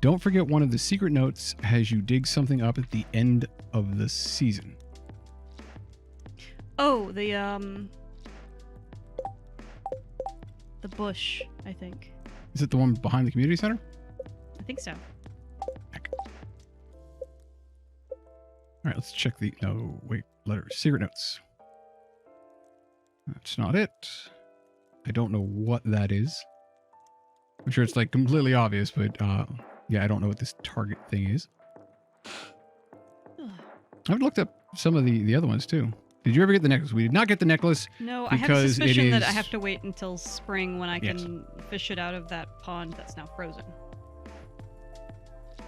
Don't forget one of the secret notes has you dig something up at the end of the season. Oh, the bush, I think. Is it the one behind the community center? I think so. Heck. All right, let's check the... No, wait. Letters. Secret notes. That's not it. I don't know what that is. I'm sure it's like completely obvious, but yeah, I don't know what this target thing is. I've looked up some of the other ones too. Did you ever get the necklace? We did not get the necklace. No, I have a suspicion that I have to wait until spring when I can fish it out of that pond that's now frozen.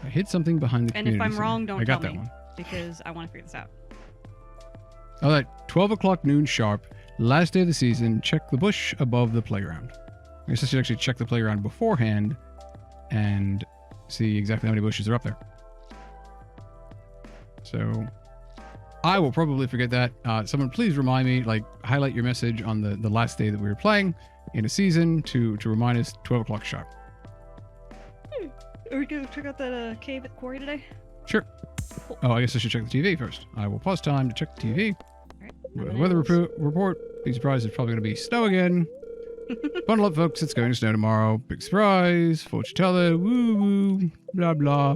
I hid something behind the community And if I'm center. wrong, don't I got tell that me, one. because I want to figure this out. All right, 12 o'clock noon sharp. Last day of the season. Check the bush above the playground. I guess I should actually check the playground beforehand and see exactly how many bushes are up there. So I will probably forget that. Someone please remind me, like highlight your message on the last day that we were playing in a season to remind us 12 o'clock sharp. Are we going to check out that cave at the quarry today? Sure. Oh, I guess I should check the TV first. I will pause time to check the TV. All right. Weather report. Big surprise, it's probably going to be snow again. Bundle up, folks. It's going to snow tomorrow. Big surprise. Fortune teller. Woo woo. Blah blah.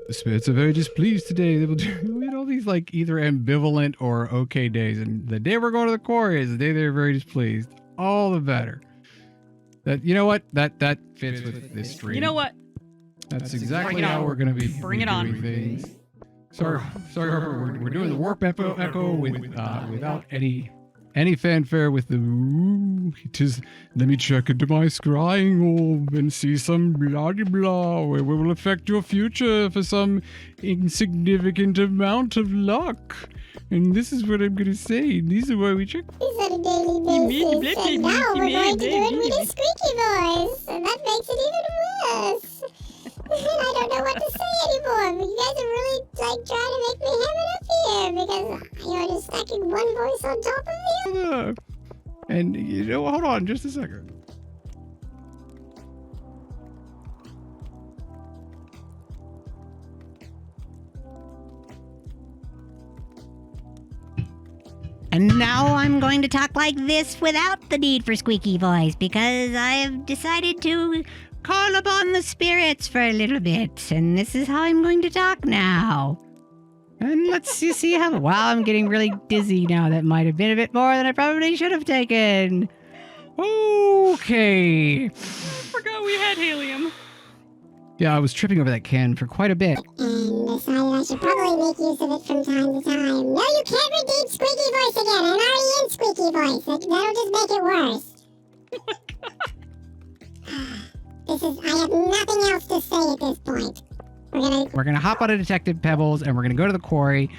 The spirits are very displeased today. They will do we had all these like either ambivalent or okay days, and the day we're going to the quarry is the day they're very displeased. All the better. That you know what that fits with this stream. You know what? That's exactly how we're going to be. Bring it on. Doing things. Sorry, Harper. We're doing the warp echo with without any any fanfare with the ooh, tis, let me check into my scrying orb and see some blah blah blah, where will affect your future for some insignificant amount of luck. And this is what I'm going to say. These are why we check. These are the daily basis, and now we're going to do it with a squeaky voice, and that makes it even worse. I don't know what to say anymore. You guys are really like trying to make me ham it up here because you're just stacking one voice on top of the other. And you know, hold on just a second. And now I'm going to talk like this without the need for squeaky voice because I've decided to call upon the spirits for a little bit. And this is how I'm going to talk now. And let's see how... Wow, I'm getting really dizzy now. That might have been a bit more than I probably should have taken. Okay. I forgot we had helium. Yeah, I was tripping over that can for quite a bit. And decided I should probably make use of it from time to time. No, you can't redeem squeaky voice again. I'm already in squeaky voice. That'll just make it worse. I have nothing else to say at this point. We're gonna hop on a Detective Pebbles and we're gonna go to the quarry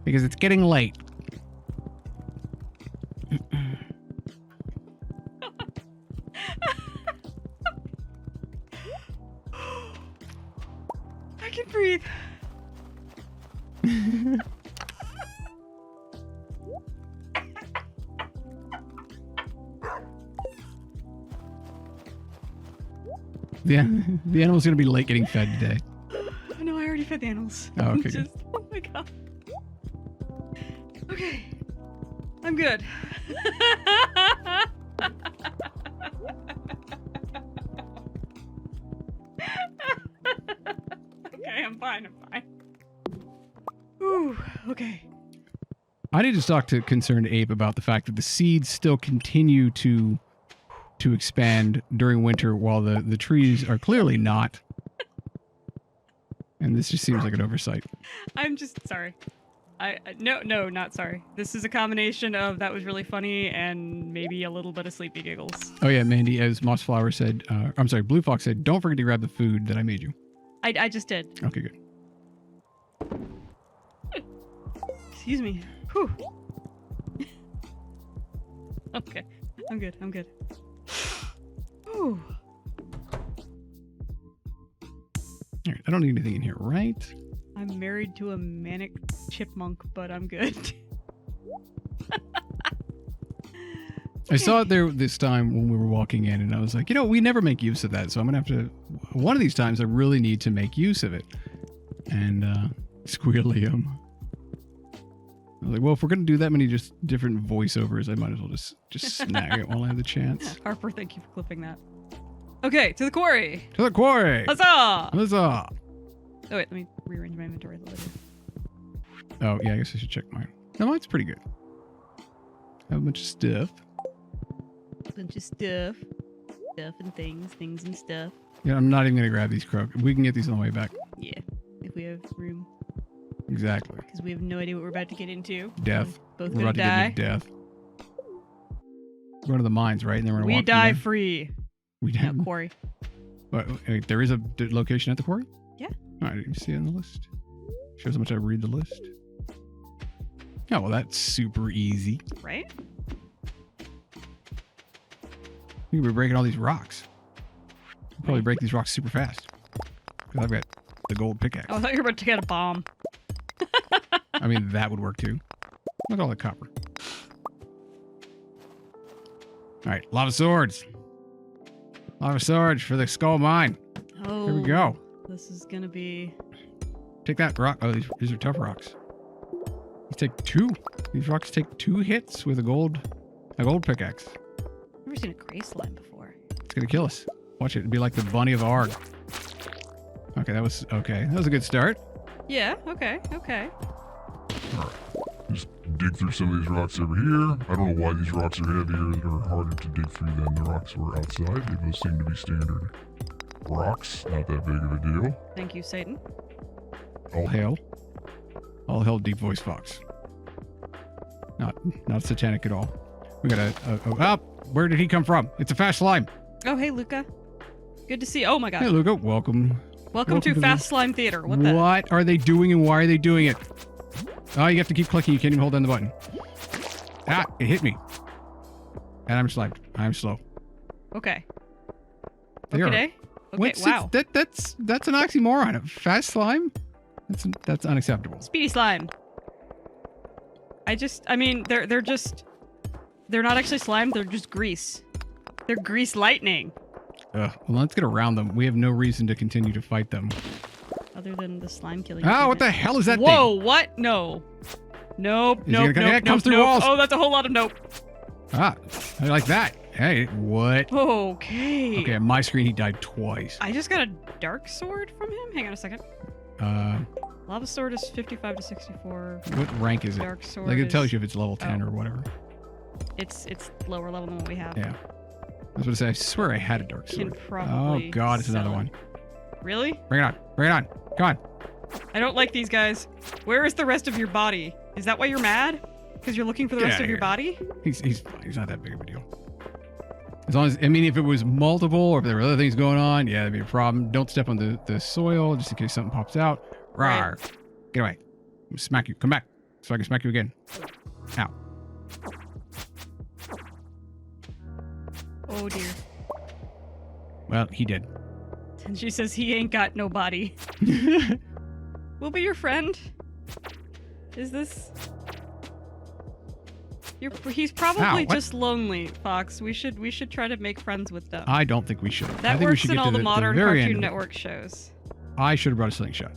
because it's getting late. I can breathe. Yeah, the animal's going to be late getting fed today. Oh, no, I already fed the animals. Oh, okay, good. Oh my god. Okay. I'm good. Okay, I'm fine. Ooh, okay. I need to talk to Concerned Ape about the fact that the seeds still continue to expand during winter while the trees are clearly not. And this just seems like an oversight. I'm just sorry. No, not sorry. This is a combination of that was really funny and maybe a little bit of sleepy giggles. Oh yeah, Mandy, as Mossflower said, I'm sorry, Blue Fox said, don't forget to grab the food that I made you. I just did. Okay, good. Excuse me. Whew. Okay. I'm good. Whew. All right, I don't need anything in here, right? I'm married to a manic chipmunk, but I'm good. I saw it there this time when we were walking in, and I was like, we never make use of that, so I'm going to have to... One of these times, I really need to make use of it. And, Squealium. I was like, well, if we're going to do that many just different voiceovers, I might as well just snag it while I have the chance. Harper, thank you for clipping that. Okay, to the quarry. To the quarry! Huzzah! Huzzah! Oh, wait, let me rearrange my inventory a little bit. Oh, yeah, I guess I should check mine. No, mine's pretty good. I have a bunch of stuff. Bunch of stuff. Stuff and things and stuff. Yeah, I'm not even going to grab these croak. We can get these on the way back. Yeah, if we have room. Exactly. Because we have no idea what we're about to get into. Death. Both We're gonna about to die. get into death. We're going to the mines, right? And then we're going to We walk die through free. We No, die. quarry. Wait, there is a location at the quarry? Yeah. All right, you see it on the list? Shows how much I read the list. Oh, well, that's super easy. Right? You could be breaking all these rocks. You'll probably break these rocks super fast. Because I've got the gold pickaxe. Oh, I thought you were about to get a bomb. I mean, that would work too. Look at all the copper. All right, lava swords. Lava swords for the skull mine. Oh. Here we go. This is gonna be... Take that rock. Oh, these are tough rocks. You take two. These rocks take 2 hits with a gold pickaxe. I've never seen a gray slime before. It's gonna kill us. Watch it. It'd be like the bunny of Arg. Okay, that was okay. That was a good start. Yeah, okay. Alright. Just dig through some of these rocks over here. I don't know why these rocks are heavier or harder to dig through than the rocks were outside. They both seem to be standard rocks. Not that big of a deal. Thank you, Satan. All hail. All hail Deep Voice Fox. Not satanic at all. We got where did he come from? It's a fast slime. Oh, hey, Luca. Good to see you. Oh my god. Hey, Luca. Welcome. Welcome to Fast Slime Theater. What are they doing and why are they doing it? Oh, you have to keep clicking. You can't even hold down the button. Ah, it hit me. And I'm slimed. I'm slow. Okay. They are- Okay. Okay, wow. That's an oxymoron. A fast slime? That's unacceptable. Speedy slime. I mean, they're not actually slime, they're just grease. They're grease lightning. Well, let's get around them. We have no reason to continue to fight them. Other than the slime killing. Oh, what the hell is that Whoa, thing? what? No. Nope, Is it gonna- yeah, it comes through walls. Oh, that's a whole lot of nope. Ah, I like that. Hey, what? Okay. Okay, on my screen he died twice. I just got a dark sword from him. Hang on a second. Lava sword is 55 to 64. What rank is it? Dark sword. Like it tells is- you if it's level 10 or whatever. It's lower level than what we have. Yeah. I was going to say, I swear I had a dark Can sword. probably Oh god, it's another sell it. one. Really? Bring it on. Bring it on. Come on. I don't like these guys. Where is the rest of your body? Is that why you're mad? Because you're looking for the Get rest outta of your here. body? He's fine. He's not that big of a deal. As long as, I mean, if it was multiple or if there were other things going on, yeah, that'd be a problem. Don't step on the soil just in case something pops out. Rawr. Right. Get away. I'm gonna smack you. Come back so I can smack you again. Ow. Oh dear. Well, he did. And she says he ain't got no body. We'll be your friend. Is this? He's probably Ow, what? just lonely, Fox. We should try to make friends with them. I don't think we should. I That think we works should in get all to the modern very Cartoon end. Network shows. I should have brought a slingshot.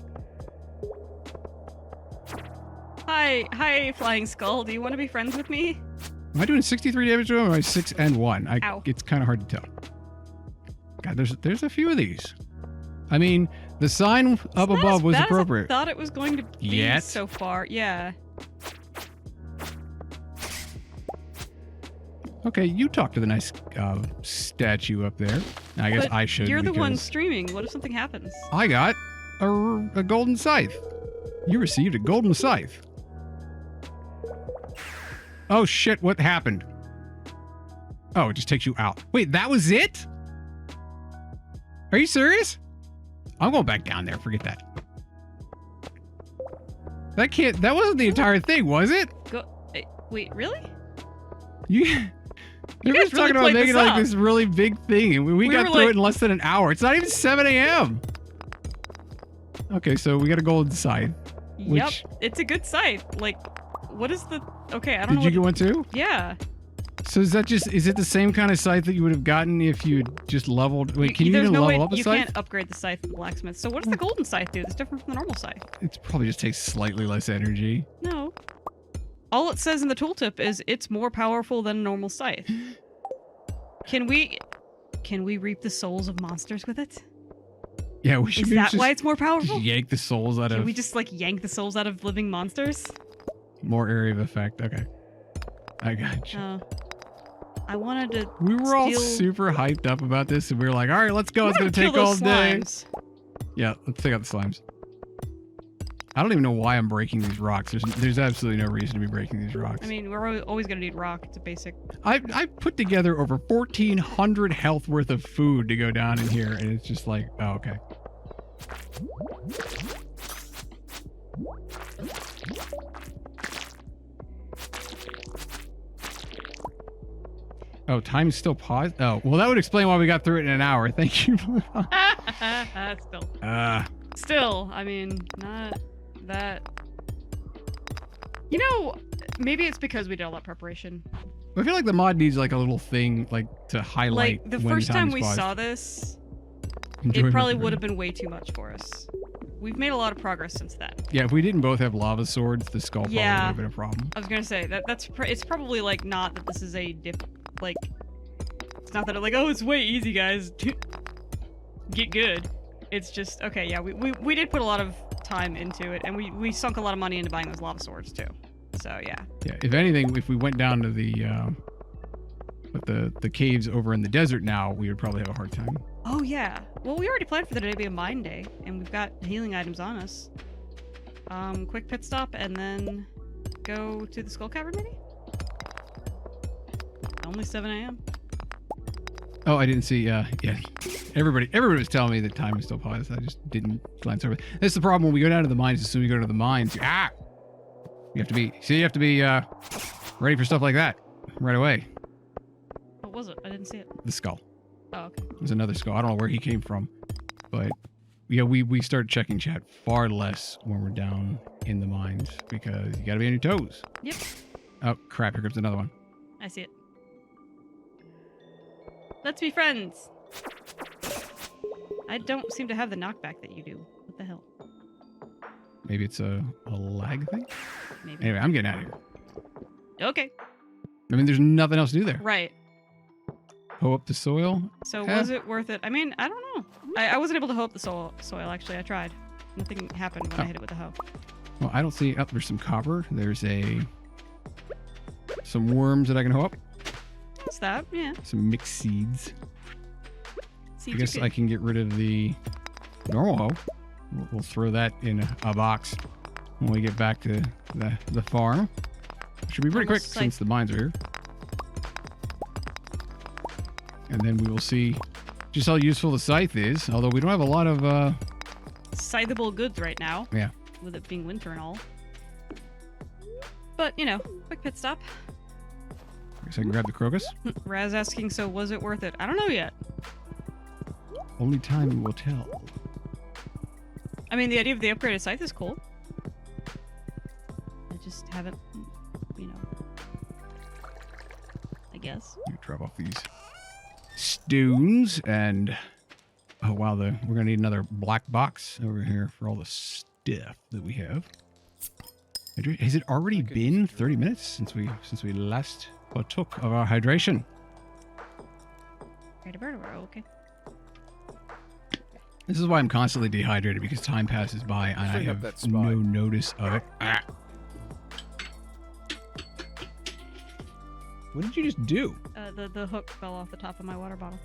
Hi, Flying Skull. Do you want to be friends with me? Am I doing 63 damage to him or am I 6 and 1? Ow. It's kind of hard to tell. God, there's a few of these. I mean, the sign up It's not above as was bad as appropriate. I thought it was going to be Yet? so far. Yeah. Okay, you talk to the nice statue up there. I guess But I should. You're the one because streaming. What if something happens? I got a golden scythe. You received a golden scythe. Oh shit! What happened? Oh, it just takes you out. Wait, that was it? Are you serious? I'm going back down there. Forget that. That wasn't the entire thing, was it? Wait, really? You You were guys really talking about played making this like up. this really big thing, and we got were through like- it in less than an hour. It's not even 7 a.m. Okay, so we got a golden scythe. Yep. Which- It's a good site. Like, what is the? Okay, I don't Did know. you get one too? Yeah. So is it the same kind of scythe that you would have gotten if you had just leveled? Wait, can you there's even no way level up a you scythe? can't upgrade the scythe from the blacksmith. So what does the golden scythe do? That's different from the normal scythe. It probably just takes slightly less energy. No. All it says in the tooltip is it's more powerful than a normal scythe. Can we reap the souls of monsters with it? Yeah, we should Is maybe that just why it's more powerful? yank the souls out Can of we just like yank the souls out of living monsters? more area of effect. Okay, I got you. I wanted to. We were all steal- super hyped up about this, and we were like, "All right, let's go. I It's gonna wanna kill take all those day." slimes. Yeah, let's take out the slimes. I don't even know why I'm breaking these rocks. There's absolutely no reason to be breaking these rocks. I mean, we're always gonna need rock. It's a basic. I put together over 1,400 health worth of food to go down in here, and it's just like, oh, okay. Oh, time's still paused? Oh, well, that would explain why we got through it in an hour. Thank you. Still, I mean, not that. You know, maybe it's because we did all that preparation. I feel like the mod needs like a little thing like to highlight. Like the when first time time's we paused. saw this, Enjoyment it probably for would me. have been way too much for us. We've made a lot of progress since then. Yeah, if we didn't both have lava swords, the skull probably would Yeah. have been a problem. I was gonna say it's probably like not that this is a like it's not that like, oh, it's way easy, guys. Get good. It's just okay. Yeah, we did put a lot of time into it, and we sunk a lot of money into buying those lava swords too. So yeah. Yeah, if anything, if we went down to the caves over in the desert now, we would probably have a hard time. Oh yeah. Well, we already planned for the day to be a mine day, and we've got healing items on us. Quick pit stop, and then go to the skull cavern, maybe. only 7 a.m. Oh, I didn't see. Yeah. Everybody was telling me that time was still paused. I just didn't glance over. That's the problem when we go down to the mines. As soon as we go to the mines, you have to be ready for stuff like that right away. What was it? I didn't see it. The skull. Oh, okay. There's another skull. I don't know where he came from, but yeah, we start checking chat far less when we're down in the mines because you got to be on your toes. Yep. Oh crap! Here comes another one. I see it. Let's be friends. I don't seem to have the knockback that you do. What the hell? Maybe it's a lag thing. Maybe. Anyway, I'm getting out of here. Okay. I mean, there's nothing else to do there. Right. Hoe up the soil. So Huh? was it worth it? I mean, I don't know. I wasn't able to hoe up the soil, actually. I tried. Nothing happened when I hit it with the hoe. Well, I don't see. Oh, there's some copper. There's some worms that I can hoe up. What's that? Yeah. Some mixed seeds. Seeds I guess are good. I can get rid of the normal hoe. We'll throw that in a box when we get back to the farm. Should be pretty quick Almost like- since the mines are here. And then we will see just how useful the scythe is. Although we don't have a lot of Scythable goods right now. Yeah. With it being winter and all. But, you know, quick pit stop. I guess I can grab the crocus. Raz asking, so was it worth it? I don't know yet. Only time will tell. I mean, the idea of the upgraded scythe is cool. I just haven't, you know. I guess. You drop off these stones and oh wow, we're gonna need another black box over here for all the stuff that we have. Has it already been 30 minutes since we last partook of our hydration? Okay. This is why I'm constantly dehydrated, because time passes by and I Straighten up have that spot. no notice of it. What did you just do? The hook fell off the top of my water bottle.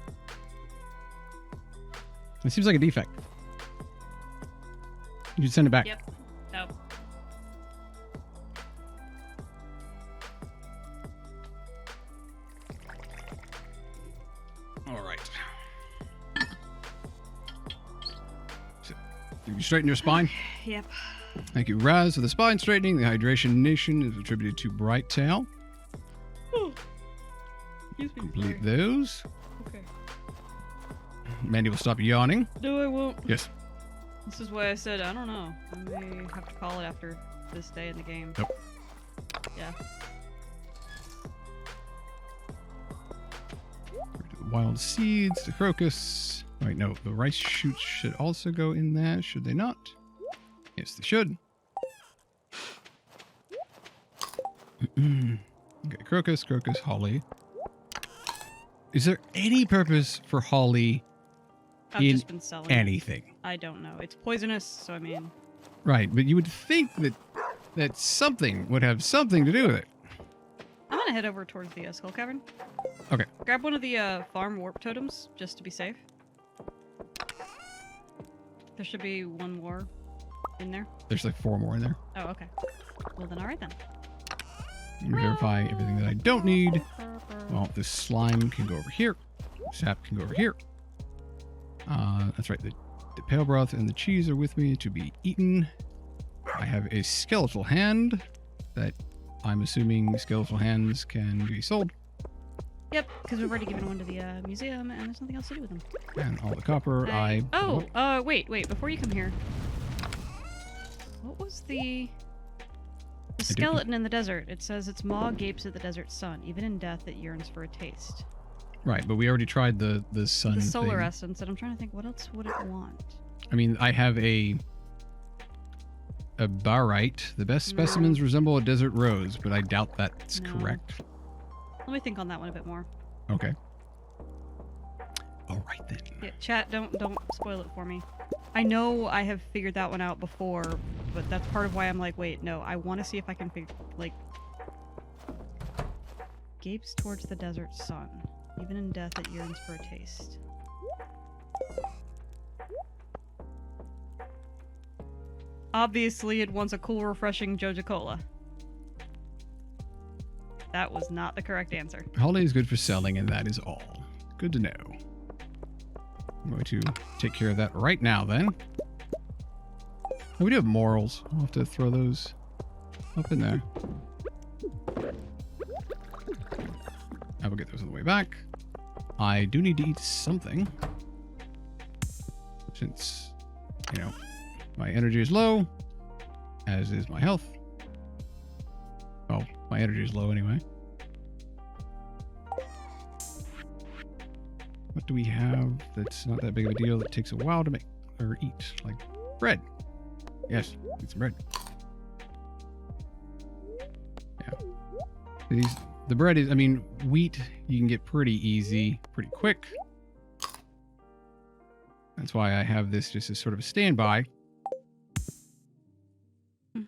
It seems like a defect. You should send it back. Yep. Nope. All right. So, you straighten your spine? Yep. Thank you, Raz, for the spine straightening. The hydration nation is attributed to Bright Tail. Excuse me. Complete those. Okay. Mandy will stop yawning. No, I won't. Yes. This is why I said I don't know. I may have to call it after this day in the game. Nope. Yeah. The wild seeds, the crocus. Wait, no, the rice shoots should also go in there, should they not? Yes, they should. Okay, crocus, holly. Is there any purpose for holly I've in just been selling it. anything? I don't know. It's poisonous, so I mean, Right, but you would think that something would have something to do with it. I'm gonna head over towards the skull cavern. Okay. Grab one of the farm warp totems just to be safe. There should be one more in there. There's like 4 more in there. Oh, okay. Well then, all right then. Let me verify everything that I don't need. Well, this slime can go over here. Sap can go over here. That's right. The pale broth and the cheese are with me to be eaten. I have a skeletal hand that I'm assuming skeletal hands can be sold. Yep, because we've already given one to the museum, and there's nothing else to do with them. And all the copper Wait, before you come here. What was the didn't- skeleton in the desert? It says its maw gapes at the desert sun. Even in death, it yearns for a taste. Right, but we already tried the sun The solar thing. essence, and I'm trying to think, what else would it want? I mean, I have a barite. The best specimens resemble a desert rose, but I doubt that's No. correct. Let me think on that one a bit more. Okay. All right then. Yeah, chat, don't spoil it for me. I know I have figured that one out before, but that's part of why I'm like, wait, no, I want to see if I can figure, like, gapes towards the desert sun. Even in death, it yearns for a taste. Obviously, it wants a cool, refreshing Joja Cola. That was not the correct answer. Holiday is good for selling, and that is all. Good to know. I'm going to take care of that right now, then. Oh, we do have morals. I'll have to throw those up in there. I will get those on the way back. I do need to eat something. Since, you know, my energy is low, as is my health. Well, my energy is low anyway. What do we have that's not that big of a deal that takes a while to make or eat? Like bread. Yes, eat some bread. Yeah. The bread is, I mean, wheat you can get pretty easy, pretty quick. That's why I have this just as sort of a standby.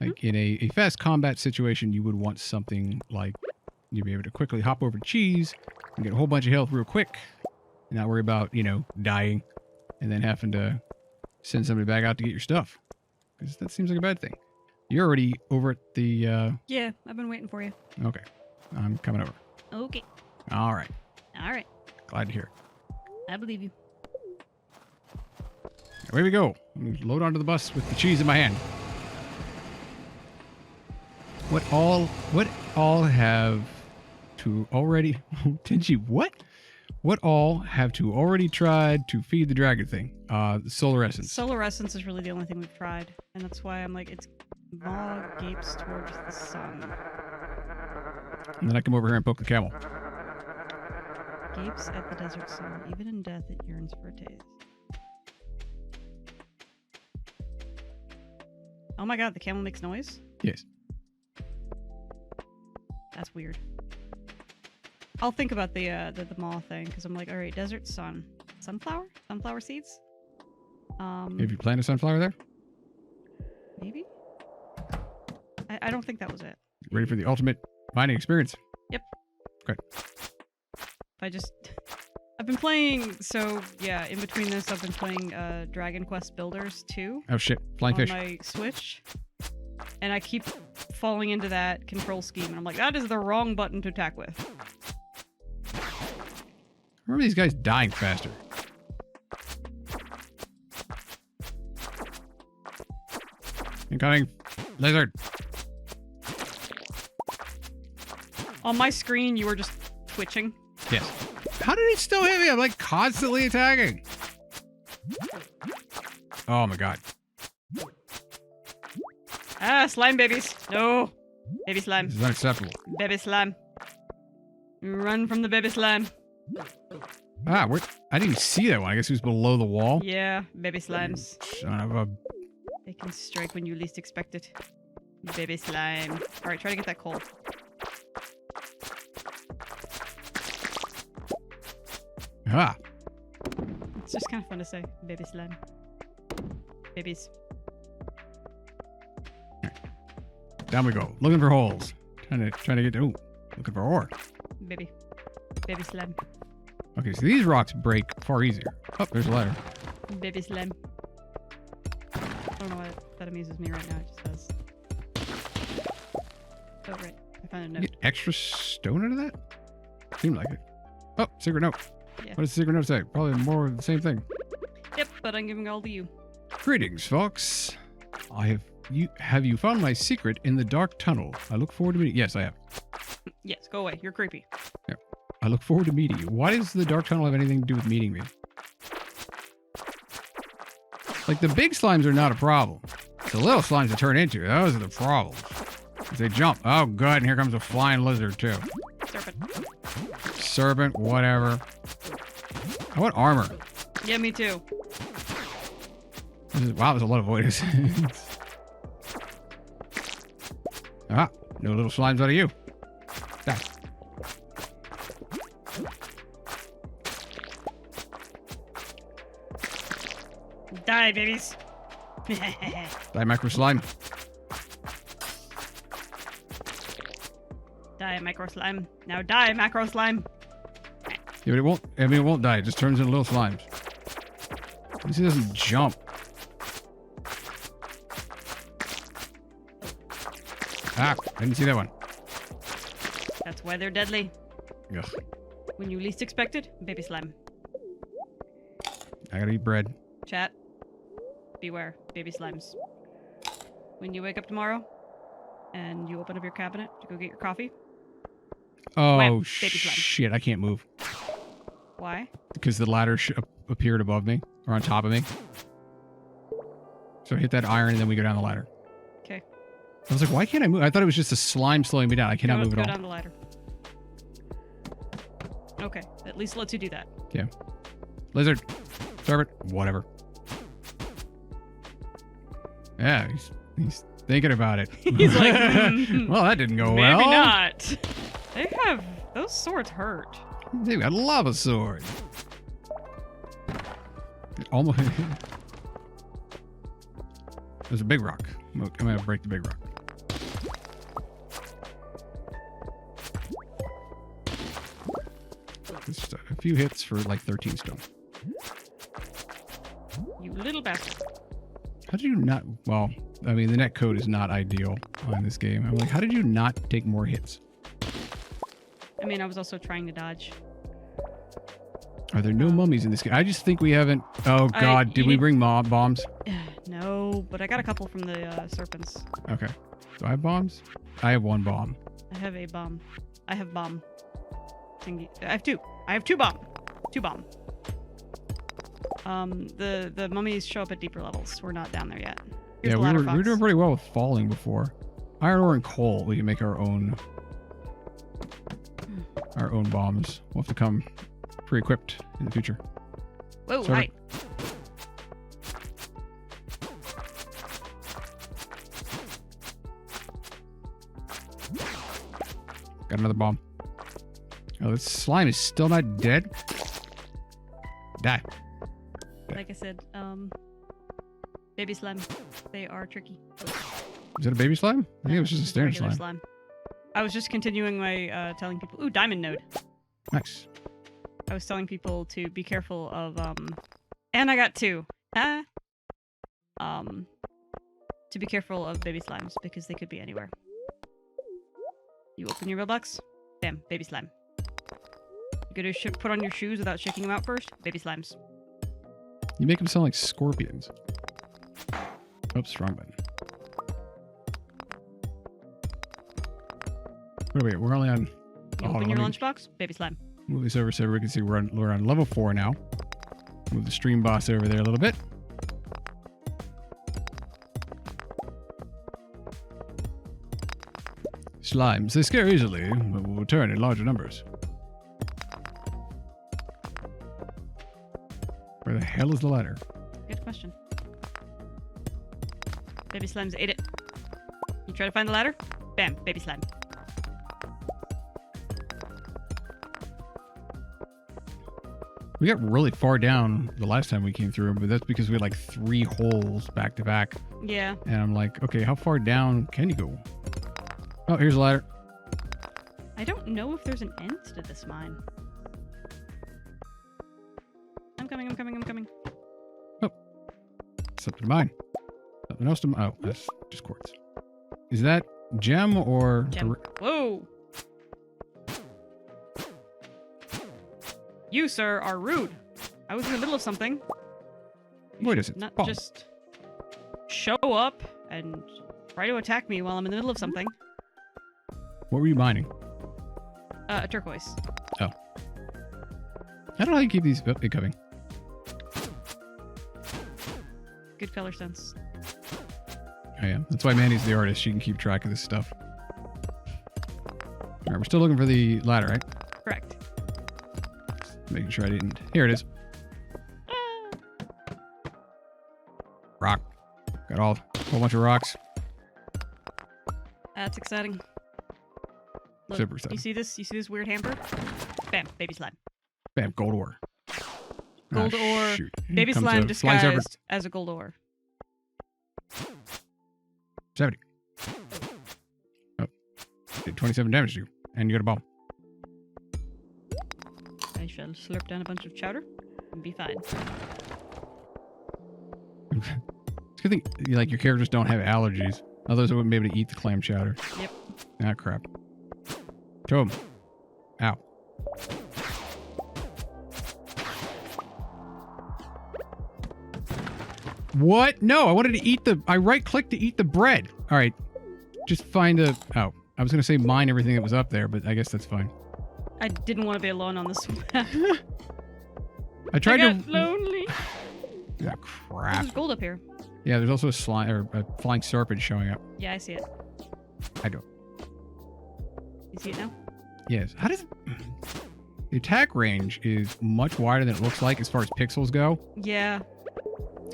Like in a fast combat situation, you would want something like you'd be able to quickly hop over cheese and get a whole bunch of health real quick. And not worry about, you know, dying and then having to send somebody back out to get your stuff. Because that seems like a bad thing. You're already over at the... Yeah, I've been waiting for you. Okay. I'm coming over. Okay. All right. All right. Glad to hear. I believe you. Away we go. I'm gonna load onto the bus with the cheese in my hand. What all have to already... Did you... What? What all have to already tried to feed the dragon thing? Solar essence. Solar essence is really the only thing we've tried. And that's why I'm like, it's maw gapes towards the sun. And then I come over here and poke the camel. Gapes at the desert sun. Even in death, it yearns for a taste. Oh my god, the camel makes noise? Yes. That's weird. I'll think about the maw thing, because I'm like, alright, desert sun. Sunflower? Sunflower seeds? Have you planted a sunflower there? Maybe? I don't think that was it. Ready for the ultimate mining experience? Yep. Good. I've been playing, so yeah, in between this, I've been playing Dragon Quest Builders 2. Oh shit, flying on fish. my Switch. And I keep falling into that control scheme, and I'm like, that is the wrong button to attack with. Remember these guys dying faster. Incoming lizard. On my screen, you were just twitching. Yes. How did it still hit me? I'm like constantly attacking. Oh my god. Ah, slime babies. No. Baby slime. This is unacceptable. Baby slime. Run from the baby slime. Ah, I didn't see that one. I guess it was below the wall. Yeah, baby slimes. Son of a... They can strike when you least expect it. Baby slime. Alright, try to get that coal. Ah. It's just kind of fun to say. Baby slime. Babies. Down we go. Looking for holes. Trying to get... Ooh. Looking for ore. Baby. Baby slime. Okay, so these rocks break far easier. Oh, there's a ladder. Baby slime. I don't know why that amuses me right now. It just does. Oh, right. I found a note. Get extra stone out of that? Seemed like it. Oh, secret note. Yeah. What does the secret note say? Probably more of the same thing. Yep, but I'm giving all to you. Greetings, folks. Have you found my secret in the dark tunnel? I look forward to meeting... Yes, I have. Yes, go away. You're creepy. I look forward to meeting you. Why does the dark tunnel have anything to do with meeting me? Like, the big slimes are not a problem. It's the little slimes that turn into, those are the problems. They jump. Oh, good, and here comes a flying lizard, too. Serpent. Serpent, whatever. I want armor. Yeah, me too. Wow, there's a lot of avoidance. Ah, no little slimes out of you. Die. Die, babies. Die, micro slime. Die, micro slime. Now die, macro slime. Yeah, but it won't. I mean, it won't die. It just turns into little slimes. At least it doesn't jump. Ah, I didn't see that one. That's why they're deadly. Ugh. When you least expect it, baby slime. I gotta eat bread. Chat. Beware, baby slimes. When you wake up tomorrow and you open up your cabinet to go get your coffee. Oh, Wham, baby slime. shit. I can't move. Why? Because the ladder appeared above me or on top of me. So I hit that iron and then we go down the ladder. Okay. I was like, why can't I move? I thought it was just a slime slowing me down. I cannot move at Go all. down the ladder. Okay, at least lets you do that. Yeah. Lizard. Serpent. Whatever. Yeah, he's thinking about it. He's like, well, that didn't go maybe well. not. Those swords hurt. They've got lava sword. Almost. There's a big rock. I'm gonna break the big rock. Just a few hits for like 13 stone. You little bastard. How did you not? Well, I mean, the net code is not ideal on this game. I'm like, how did you not take more hits? I mean, I was also trying to dodge. Are there no mummies in this game? I just think we haven't. Oh God, did we bring bombs? No, but I got a couple from the serpents. Okay. Do I have bombs? I have one bomb. I have a bomb. I have bomb. Thingy. I have two. I have two bomb. Two bomb. The mummies show up at deeper levels. We're not down there yet. Here's Yeah, the ladder we were fox. doing pretty well with falling before. Iron ore and coal. We can make our own bombs. We'll have to come pre-equipped in the future. Whoa, Sort of. hi. Got another bomb. Oh, this slime is still not dead. Die. Like I said, baby slime. They are tricky. Is that a baby slime? I think it was just a It's standard regular slime. I was just continuing my telling people. Ooh, diamond node. Nice. I was telling people to be careful of and I got two. To be careful of baby slimes because they could be anywhere. You open your mailbox, bam, baby slime. You go to put on your shoes without shaking them out first, baby slimes. You make them sound like scorpions. Oops, wrong button. What are we at? We're only on... You hold open on, your let me lunchbox, baby slime. move this over so everybody can see we're on level 4 now. Move the stream boss over there a little bit. Slimes, they scare easily, but will return in larger numbers. Where the hell is the ladder? Good question. Baby slimes ate it. You try to find the ladder, bam, baby slime. We got really far down the last time we came through, but that's because we had like 3 holes back to back. Yeah. And I'm like, okay, how far down can you go? Oh, here's a ladder. I don't know if there's an end to this mine. I'm coming. Something to mine. Something else to mine. Oh, that's just quartz. Is that gem or... Gem. Whoa! You, sir, are rude. I was in the middle of something. You Wait a should second. not Bomb. just show up and try to attack me while I'm in the middle of something. What were you mining? A turquoise. I don't know how you keep these coming. Good color sense. Oh, yeah. That's why Mandy's the artist. She can keep track of this stuff. All right, we're still looking for the ladder, right? Correct. Making sure I didn't. Here it is. Rock. Got a whole bunch of rocks. That's exciting. Look, Super exciting. You see this? You see this weird hamper? Bam, baby slime. Bam, gold ore. Gold Ah, ore. shoot. Here Baby comes slime a flying serpent. disguised as a gold ore. 70. Oh. Did 27 damage to you. And you got a bomb. I shall slurp down a bunch of chowder and be fine. It's a good thing like your characters don't have allergies. Otherwise, I wouldn't be able to eat the clam chowder. Yep. Ah, crap. To him. Ow. What? No, I wanted to eat the... I right-clicked to eat the bread. All right. Just find a... Oh, I was going to say mine everything that was up there, but I guess that's fine. I didn't want to be alone on this map. I tried I got to... lonely. Ah, crap. There's gold up here. Yeah, there's also a slime or a flying serpent showing up. Yeah, I see it. I don't. You see it now? Yes. How does... The attack range is much wider than it looks like as far as pixels go. Yeah.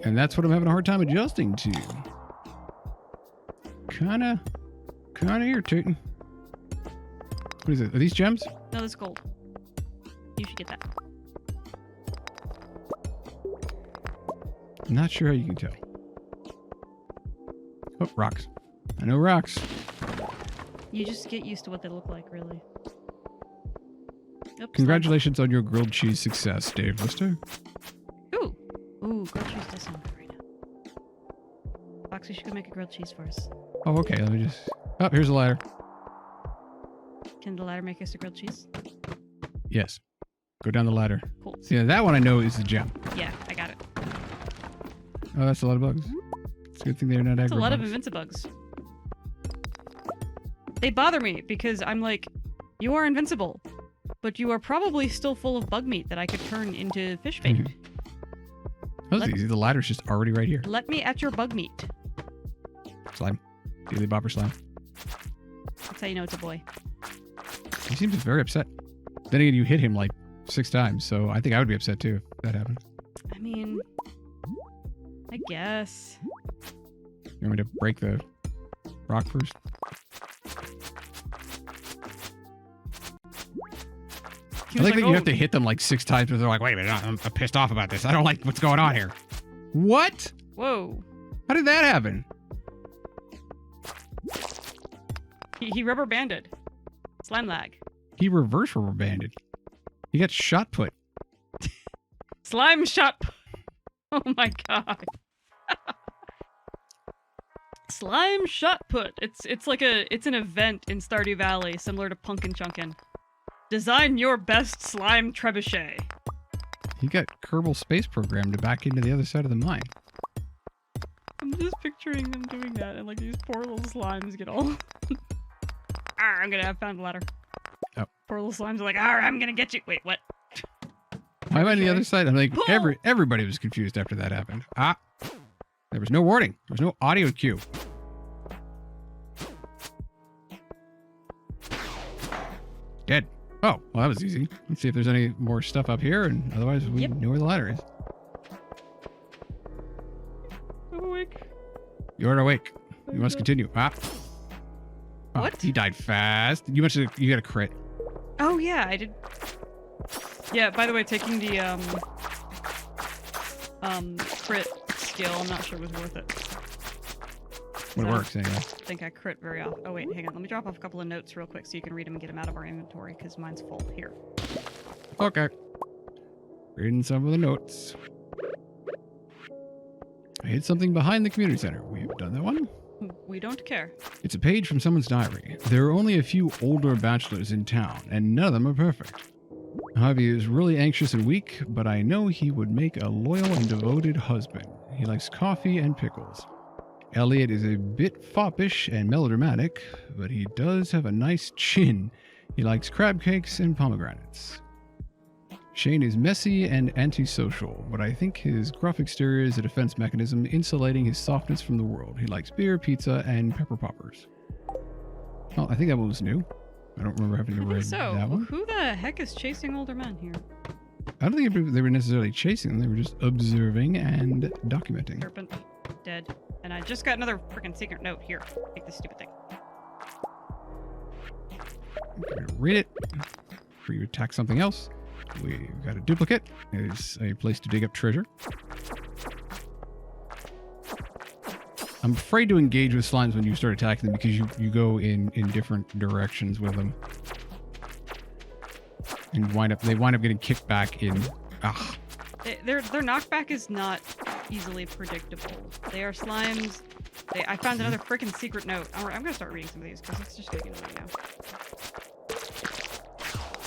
And that's what I'm having a hard time adjusting to. Kinda irritating. What is it? Are these gems? No, that's gold. You should get that. I'm not sure how you can tell. Oh, rocks. I know rocks. You just get used to what they look like, really. Oops, Congratulations on your grilled cheese success, Dave Lister. Ooh, grilled cheese does sound good right now. Fox, you should go make a grilled cheese for us. Oh, okay. Let me just... Oh, here's a ladder. Can the ladder make us a grilled cheese? Yes. Go down the ladder. Cool. See, now that one I know is the gem. Yeah, I got it. Oh, that's a lot of bugs. It's a good thing they're not aggro It's a lot of bugs. invincibugs. They bother me because I'm like, you are invincible, but you are probably still full of bug meat that I could turn into fish bait. That was easy. The ladder's just already right here. Let me at your bug meat. Slime. Daily bopper slime. That's how you know it's a boy. He seems very upset. Then again, you hit him like 6 times, so I think I would be upset too if that happened. I mean, I guess. You want me to break the rock first? I like that you have to hit them like 6 times, but they're like, wait a minute, I'm pissed off about this. I don't like what's going on here. What? Whoa. How did that happen? He rubber banded. Slime lag. He reverse rubber banded. He got shot put. Slime shot. Oh my god. Slime shot put. It's like it's an event in Stardew Valley similar to Punkin' Chunkin'. Design your best slime trebuchet. He got Kerbal Space Program to back into the other side of the mine. I'm just picturing them doing that and like these poor little slimes get all I'm gonna have found a ladder. Oh. Poor little slimes are like, I'm gonna get you. Wait, what? Why am I on the other side? I'm like, everybody was confused after that happened. Ah, there was no warning. There was no audio cue. Dead. Oh, well, that was easy. Let's see if there's any more stuff up here, and otherwise we know where the ladder is. I'm awake. You're awake. You must continue. Ah. Oh, What? He died fast. You got a crit. Oh yeah, I did. Yeah, by the way, taking the crit skill, I'm not sure was worth it. But it works anyway. I think I crit very often. Oh wait, hang on. Let me drop off a couple of notes real quick so you can read them and get them out of our inventory because mine's full. Here. Okay. Reading some of the notes. I hid something behind the community center. We've done that one. We don't care. It's a page from someone's diary. There are only a few older bachelors in town, and none of them are perfect. Javi is really anxious and weak, but I know he would make a loyal and devoted husband. He likes coffee and pickles. Elliot is a bit foppish and melodramatic, but he does have a nice chin. He likes crab cakes and pomegranates. Shane is messy and antisocial, but I think his gruff exterior is a defense mechanism insulating his softness from the world. He likes beer, pizza, and pepper poppers. Well, I think that one was new. I don't remember having I read think so. that one. Who the heck is chasing older men here? I don't think they were necessarily chasing them. They were just observing and documenting. Serpent. Dead. And I just got another freaking secret note. Here. Take this stupid thing. I'm going to read it before you attack something else. We've got a duplicate. It's a place to dig up treasure. I'm afraid to engage with slimes when you start attacking them because you go in different directions with them. And they wind up getting kicked back in. Ah. Their knockback is not easily predictable. They are slimes. I found another freaking secret note. I'm gonna start reading some of these because it's just making a video.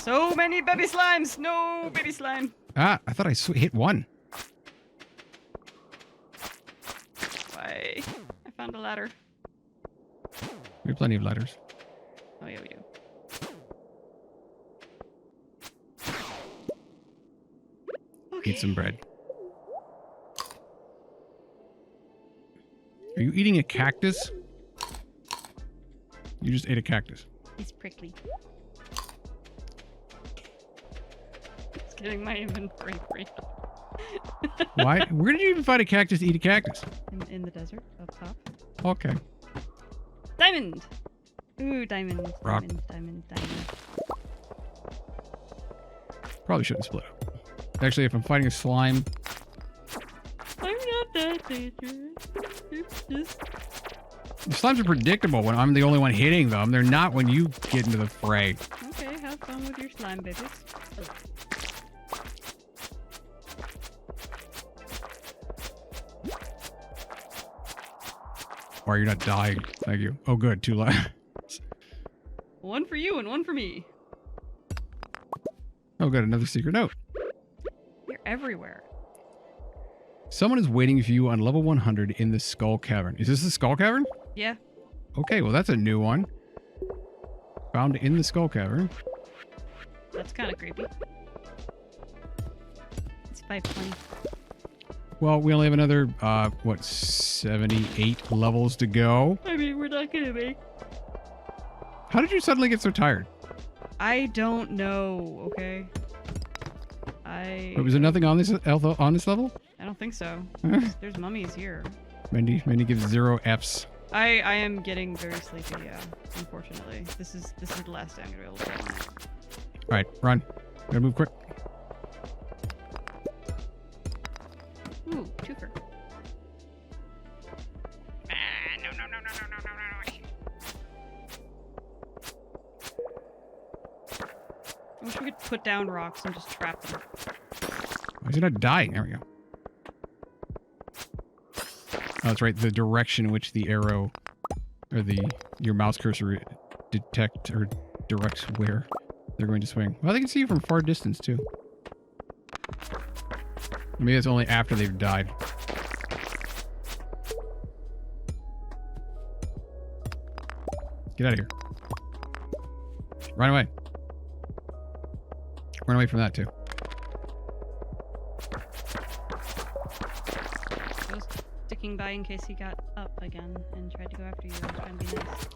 So many baby slimes. No baby slime. Ah, I thought I hit one. Why? I found a ladder. We have plenty of ladders. Oh yeah, we do. Okay. Eat some bread. Are you eating a cactus? You just ate a cactus. He's prickly. It's getting my inventory free. Why? Where did you even find a cactus to eat a cactus? In the desert, up top. Okay. Diamond! Ooh, diamond. Rock. Diamond. Probably shouldn't split up. Actually, if I'm fighting a slime, I'm not that dangerous. It's just... the slimes are predictable when I'm the only one hitting them. They're not when you get into the fray. Okay, have fun with your slime babies. Or you're not dying. Thank you. Oh, good. 2 lives. One for you and one for me. Oh, good. Another secret note. You're everywhere. Someone is waiting for you on level 100 in the Skull Cavern. Is this the Skull Cavern? Yeah. Okay, well, that's a new one. Found in the Skull Cavern. That's kind of creepy. It's 520. Well, we only have another, 78 levels to go. I mean, we're not gonna make... How did you suddenly get so tired? I don't know, okay? Wait, was there nothing on this level? I don't think so. There's mummies here. Mandy gives 0 Fs. I am getting very sleepy, yeah. Unfortunately. This is the last day I'm gonna be able to play on it. Alright, run. Gotta move quick. Ooh, twofer. No. I wish we could put down rocks and just trap them. Why is it not dying? There we go. Oh, that's right. The direction in which the arrow or your mouse cursor detect or directs where they're going to swing. Well, they can see you from far distance too. Maybe it's only after they've died. Get out of here. Run away. Run away from that too. I was sticking by in case he got up again and tried to go after you. I was trying to be nice.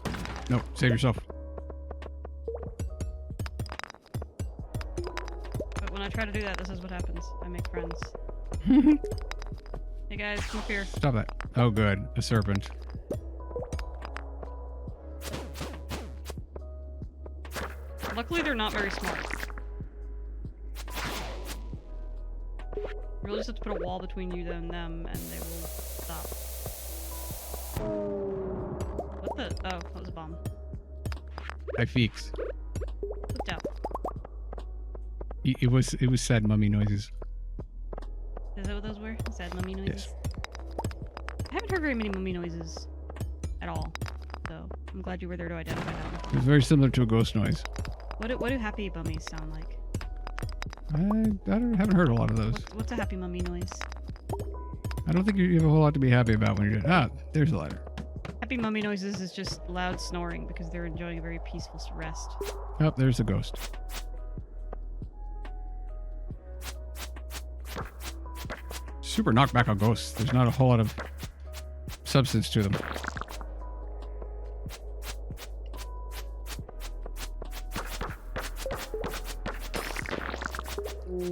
No, save yourself. But when I try to do that, this is what happens. I make friends. Hey guys, come up here. Stop that. Oh, good. A serpent. Luckily, they're not very smart. You'll just have to put a wall between you and them, and they will stop. What the? Oh, that was a bomb. I feeks. Looked out. It was sad mummy noises. Is that what those were? Sad mummy noises? Yes. I haven't heard very many mummy noises at all, so I'm glad you were there to identify that. It was very similar to a ghost noise. What do happy mummies sound like? I haven't heard a lot of those. What's a happy mummy noise? I don't think you have a whole lot to be happy about when you're doing. Ah, there's a ladder. Happy mummy noises is just loud snoring because they're enjoying a very peaceful rest. Oh, there's a ghost. Super knockback on ghosts. There's not a whole lot of substance to them.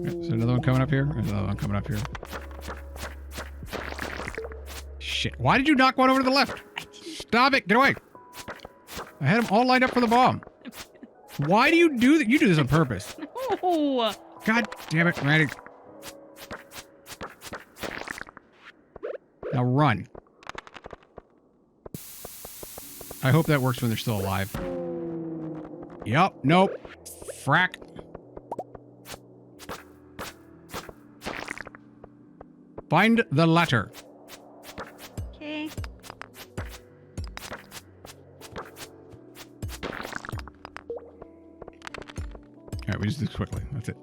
Is there another one coming up here? There's another one coming up here. Shit. Why did you knock one over to the left? Stop it. Get away. I had them all lined up for the bomb. Why do you do that? You do this on purpose. Oh! God damn it, Mandy. Now run. I hope that works when they're still alive. Yup. Nope. Frack. Find the letter. Okay. Alright, we just do this quickly. That's it.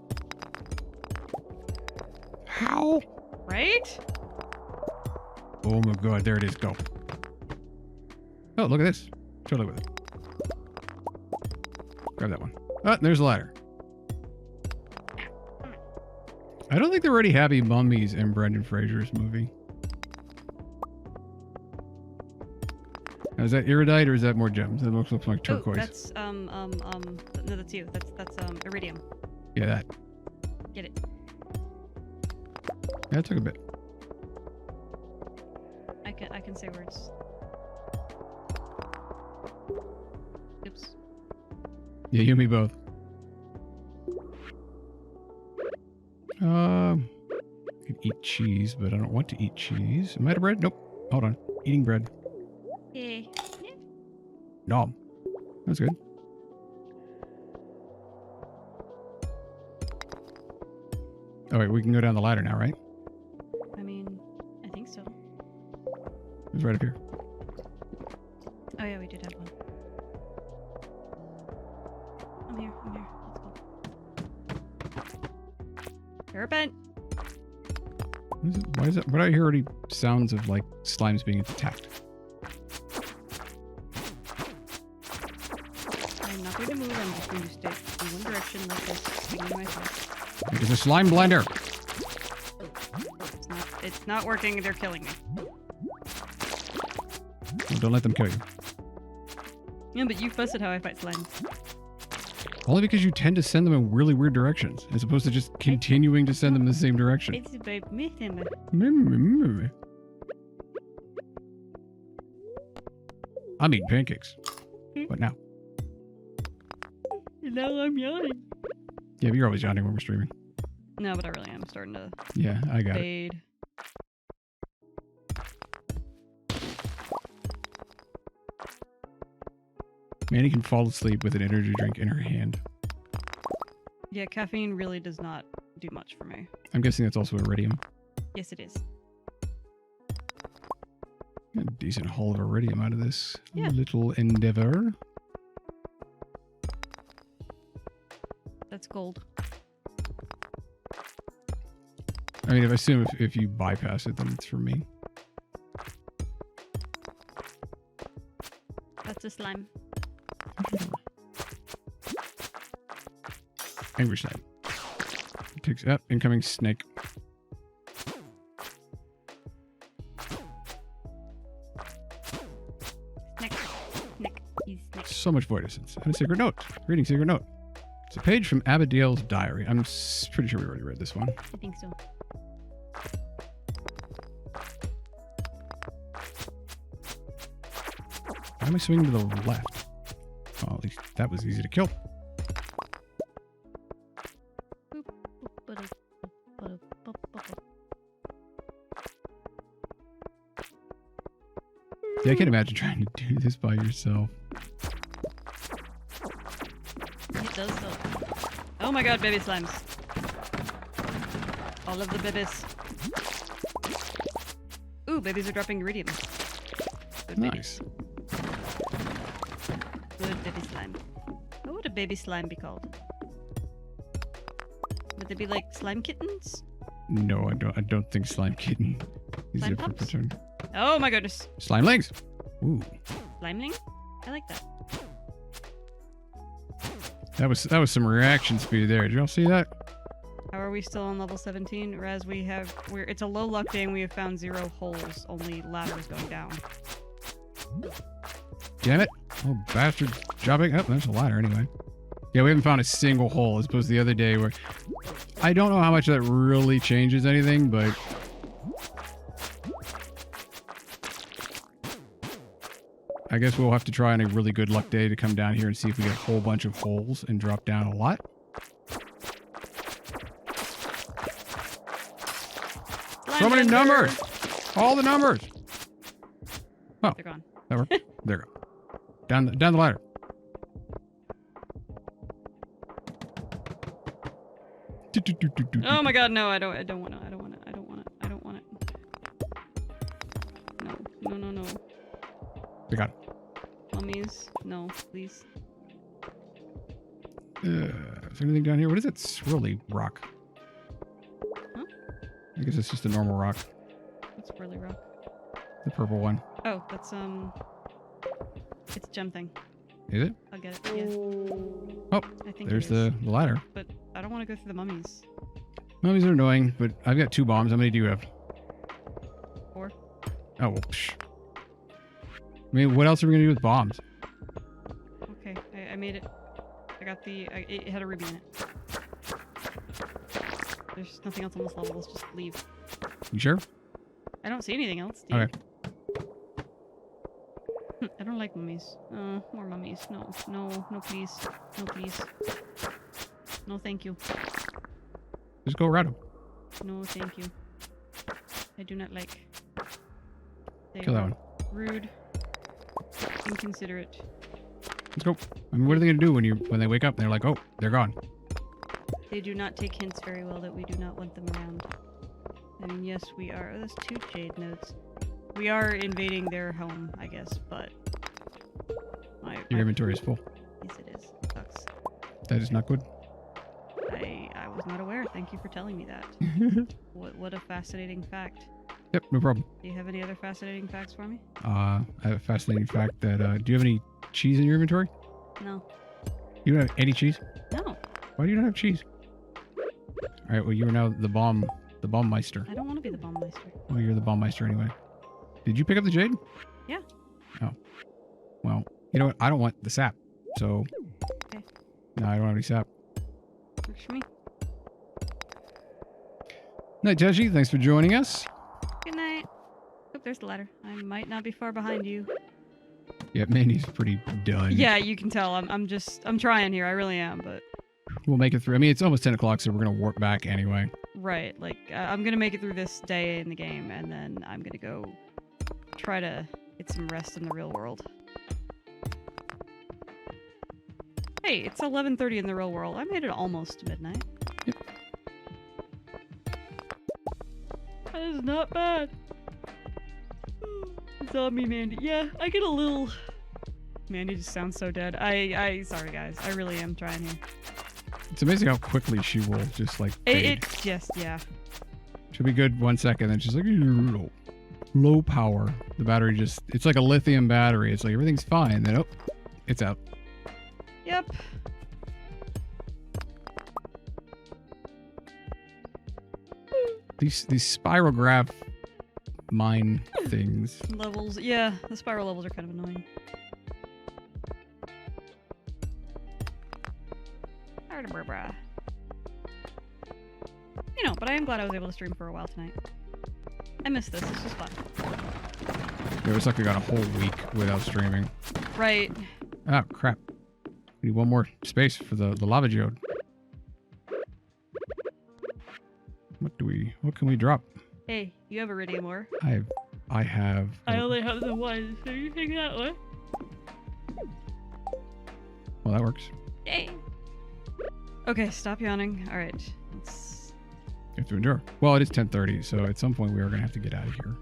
How? Right? Oh my god, there it is. Go. Oh, look at this. Totally with it. Grab that one. Oh, there's a ladder. I don't think they're already happy mummies in Brendan Fraser's movie. Now, is that iridite or is that more gems? That looks like turquoise. Oh, that's no, that's you. That's iridium. Yeah, that. Get it. Yeah, it took a bit. I can say words. Oops. Yeah, you and me both. I could eat cheese, but I don't want to eat cheese. Am I out of bread? Nope. Hold on. Eating bread. Yeah. Nom. That's good. Oh wait, we can go down the ladder now, right? I mean, I think so. It's right up here. Oh yeah, we did have one. I'm here. Let's go. Serpent! Why is it? But I hear already sounds of like slimes being attacked. I'm not going to move, I'm just going to stay in one direction like this, swinging myself. It's a slime blender. It's not working, they're killing me. Well, don't let them kill you. Yeah, but you fuss at how I fight slime. Only because you tend to send them in really weird directions, as opposed to just continuing to send them in the same direction. It's about me. I'm eating pancakes. What now? Now I'm yawning. Yeah, but you're always yawning when we're streaming. No, but I really am starting to Yeah, I got it. fade. Mandy can fall asleep with an energy drink in her hand. Yeah, caffeine really does not do much for me. I'm guessing that's also iridium. Yes, it is. A decent haul of iridium out of this Yeah. little endeavor. That's gold. I mean, I assume if you bypass it, then it's for me. That's a slime. Angry snake. Takes up incoming snake. Nick. He's Nick. So much void essence. And a secret note. Reading secret note. It's a page from Abigail's diary. I'm pretty sure we already read this one. I think so. Why am I swinging to the left? Oh, at least that was easy to kill. Yeah, I can't imagine trying to do this by yourself. It does though. Oh my god, baby slimes. All of the babies. Ooh, babies are dropping iridium. Good Nice. Good baby slime. What would a baby slime be called? Would they be like slime kittens? No, I don't think slime kitten is Slime a proper pups? term. Oh my goodness. Slime legs. Ooh, Slimeling? I like that. that was some reaction speed there. Did y'all see that? How are we still on level 17? Raz, it's a low luck day and we have found 0 holes, only ladders going down. Damn it! Oh, bastard! Dropping. Oh, there's a ladder anyway. Yeah, we haven't found a single hole as opposed to the other day where I don't know how much that really changes anything, but I guess we'll have to try on a really good luck day to come down here and see if we get a whole bunch of holes and drop down a lot. So many numbers! All the numbers! Oh, They're gone. that worked. There we go. Down the ladder. Oh my god, no, I don't want it. No. We got it. Mummies, no, please. Is there anything down here? What is that swirly rock? Huh? I guess it's just a normal rock. What's really rock? The purple one. Oh, that's it's a gem thing. Is it? I'll get it. Yeah. Oh, I think there's it is. the ladder. But I don't want to go through the mummies. Mummies are annoying, but I've got 2 bombs. How many do you have? 4. Oh, well, psh. I mean, what else are we going to do with bombs? Okay, I made it. I got it had a ruby in it. There's nothing else on this level. Let's just leave. You sure? I don't see anything else, dude. Okay. I don't like mummies. More mummies. No, please. No, please. No, thank you. Just go around them. No, thank you. I do not like. They Kill that are one. rude. Inconsiderate. Let's go. I mean, what are they going to do when they wake up and they're like, oh, they're gone? They do not take hints very well that we do not want them around. I mean, yes, we are. Oh, that's 2 jade nodes. We are invading their home, I guess, but... Your inventory is full. Yes, it is. It sucks. That is not good. I was not aware. Thank you for telling me that. What a fascinating fact. Yep, no problem. Do you have any other fascinating facts for me? I have a fascinating fact that, do you have any cheese in your inventory? No. You don't have any cheese? No. Why do you not have cheese? Alright, well, you are now the Meister. I don't want to be the Baumeister. Well, you're the Meister anyway. Did you pick up the jade? Yeah. Oh. Well, you know what? I don't want the sap, so... Okay. No, I don't have any sap. Works for me. Night, Tashi. Thanks for joining us. Good night. Oh, there's the ladder. I might not be far behind you. Yeah, Mandy's pretty done. Yeah, you can tell. I'm trying here. I really am, but... We'll make it through. I mean, it's almost 10 o'clock, so we're going to warp back anyway. Right. Like, I'm going to make it through this day in the game, and then I'm going to go try to get some rest in the real world. Hey, it's 11:30 in the real world. I made it almost to midnight. Yep. That is not bad. Zombie Mandy. Yeah, I get a little... Mandy just sounds so dead. Sorry guys. I really am trying here. It's amazing how quickly she will just like fade. It just, yeah. She'll be good 1 second, then she's like, low power. The battery just, it's like a lithium battery. It's like everything's fine. Then, oh, it's out. Yep. These spirograph mine things. Levels, yeah. The spiral levels are kind of annoying. You know, but I am glad I was able to stream for a while tonight. I missed this. This was fun. It was like we got a whole week without streaming. Right. Oh, crap. We need one more space for the lava geode. What can we drop? Hey, you have iridium ore. I have... I only have the one, so you take that one. Well, that works. Yay. Okay, stop yawning. Alright, let's... You have to endure. Well, it is 10:30, so at some point we are going to have to get out of here.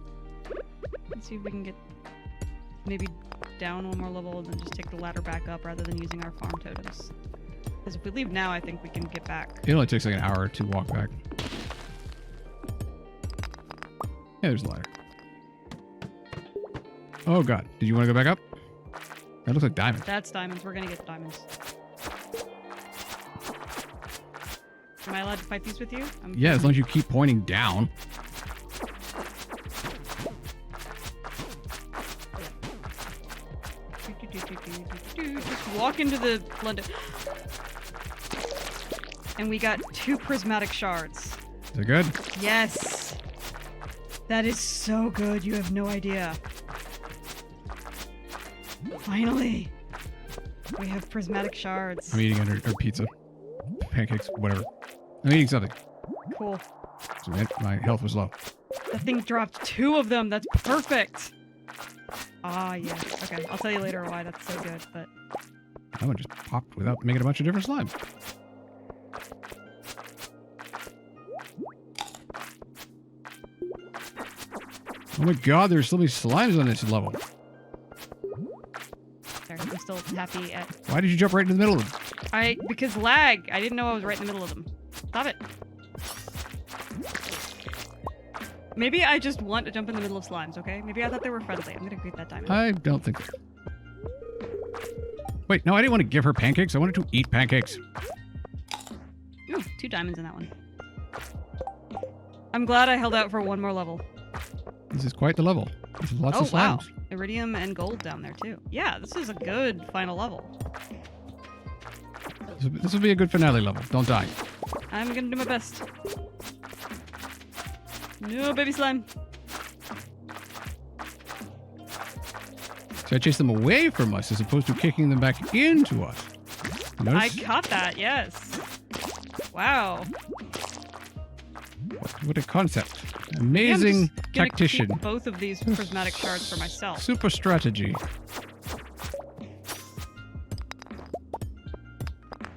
Let's see if we can get maybe down one more level and then just take the ladder back up rather than using our farm totems. Because if we leave now, I think we can get back. It only takes like an hour to walk back. Yeah, there's a ladder. Oh god, did you want to go back up? That looks like diamonds. That's diamonds. We're gonna get the diamonds. Am I allowed to fight these with you? Yeah, as long as you keep pointing down. Just walk into the London. And we got 2 prismatic shards. Is it good? Yes. That is so good. You have no idea. Finally. We have prismatic shards. I'm eating or pizza. Pancakes, whatever. I'm eating something. Cool. So my health was low. The thing dropped 2 of them. That's perfect. Ah, yeah. Okay, I'll tell you later why that's so good, but... That one just popped without making a bunch of different slime. Oh my god, there's so many slimes on this level. There, I'm still happy at... Why did you jump right in the middle of them? Because lag. I didn't know I was right in the middle of them. Stop it. Maybe I just want to jump in the middle of slimes, okay? Maybe I thought they were friendly. I'm gonna create that diamond. I don't think so. Wait, no, I didn't want to give her pancakes. I wanted to eat pancakes. Ooh, 2 diamonds in that one. I'm glad I held out for one more level. This is quite the level. There's lots of wow. slimes. Iridium and gold down there, too. Yeah, this is a good final level. This will be a good finale level. Don't die. I'm gonna do my best. No, baby slime. So I chase them away from us as opposed to kicking them back into us. Notice? I caught that, yes. Wow. What a concept. Amazing I'm just tactician. Keep both of these prismatic shards for myself. Super strategy.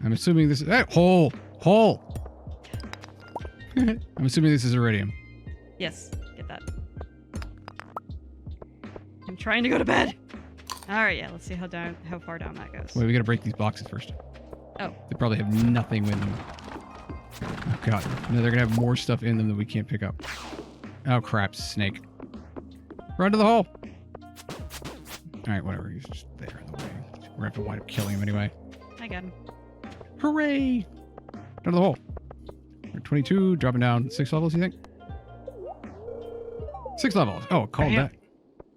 I'm assuming this is... Hey, hole! Hole! I'm assuming this is iridium. Yes, get that. I'm trying to go to bed. All right, yeah. Let's see how far down that goes. Wait, we gotta break these boxes first. Oh. They probably have nothing in them. Oh, God. No, they're gonna have more stuff in them that we can't pick up. Oh, crap. Snake. Run to the hole! Alright, whatever. He's just there in the way. We're gonna have to wind up killing him anyway. I got him. Hooray! Down to the hole. We're 22, dropping down 6 levels, you think? 6 levels. Oh, called that.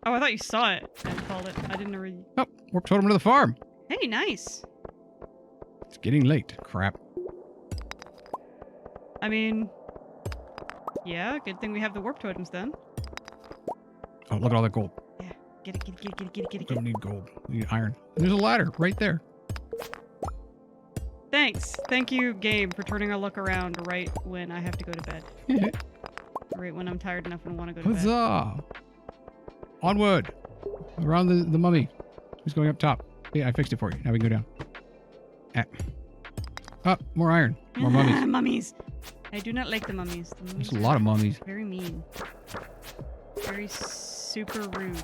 Oh, I thought you saw it and called it. I didn't already. Oh, warp totem to the farm. Hey, nice. It's getting late. Crap. I mean, yeah, good thing we have the warp totems then. Oh, look at all that gold. Yeah, get it, get it, get it, get it, get it, We get don't it. need gold. We need iron. And there's a ladder right there. Thanks. Thank you, game, for turning our luck around right when I have to go to bed. Right when I'm tired enough and want to go to bed. Huzzah! Onward! Around the mummy. Who's going up top? Yeah, I fixed it for you. Now we can go down. Up, more iron. More mummies. Mummies. I do not like the mummies. The mummies There's a lot of mummies. are very mean. Very super rude.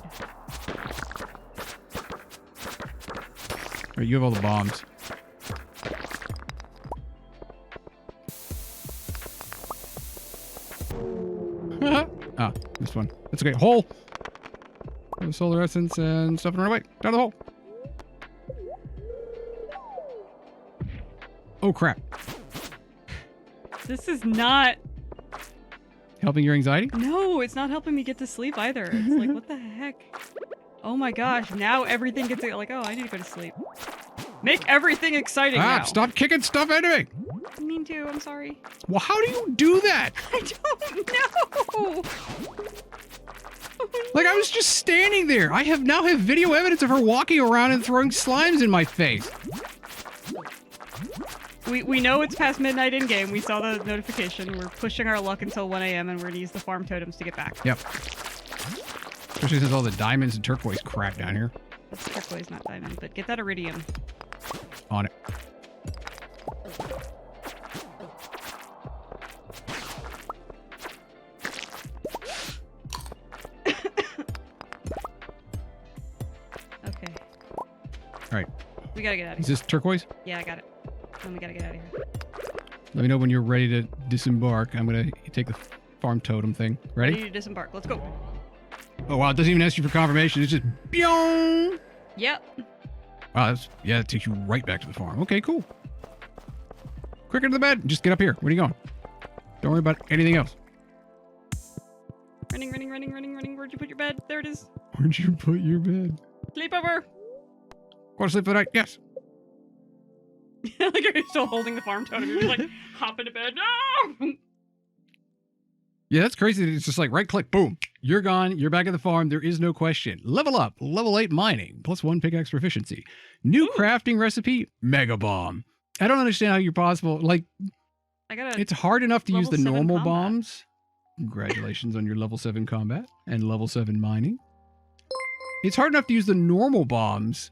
Right, you have all the bombs. Ah, this one. That's okay. Hole! The solar essence and stuff and run away. Down the hole. Oh, crap. This is not... Helping your anxiety? No, it's not helping me get to sleep either. It's like, what the heck? Oh my gosh, now everything gets like, oh, I need to go to sleep. Make everything exciting now. Stop kicking stuff into me! I mean to, I'm sorry. Well, how do you do that? I don't know! Like, I was just standing there. I now have video evidence of her walking around and throwing slimes in my face. We know it's past midnight in game. We saw the notification. We're pushing our luck until 1 a.m. and we're gonna use the farm totems to get back. Yep. Especially since all the diamonds and turquoise crap down here. That's turquoise, not diamond, but get that iridium. On it. Okay. Alright. We gotta get out of Is here. this turquoise? Yeah, I got it. Then we gotta get out of here. Let me know when you're ready to disembark. I'm gonna take the farm totem thing. Ready Ready? to disembark. Let's go. Oh wow, it doesn't even ask you for confirmation. It's just byong! Yep. Wow, that takes you right back to the farm. Okay, cool. Quicker to the bed. Just get up here. Where are you going? Don't worry about anything else. Running, running, running, running, running. Where'd you put your bed? There it is. Where'd you put your bed? Sleepover. Want to sleep for the night? Yes. Like you're still holding the farm totem. You're just like, hop into bed. No! Yeah, that's crazy. It's just like right click, boom. You're gone. You're back at the farm. There is no question. Level up. Level 8 mining. +1 pickaxe proficiency. New Ooh. crafting recipe. Mega bomb. I don't understand how you're possible. Like, I gotta. it's hard enough to use level the 7 normal combat. bombs. Congratulations on your level 7 combat and level 7 mining. It's hard enough to use the normal bombs.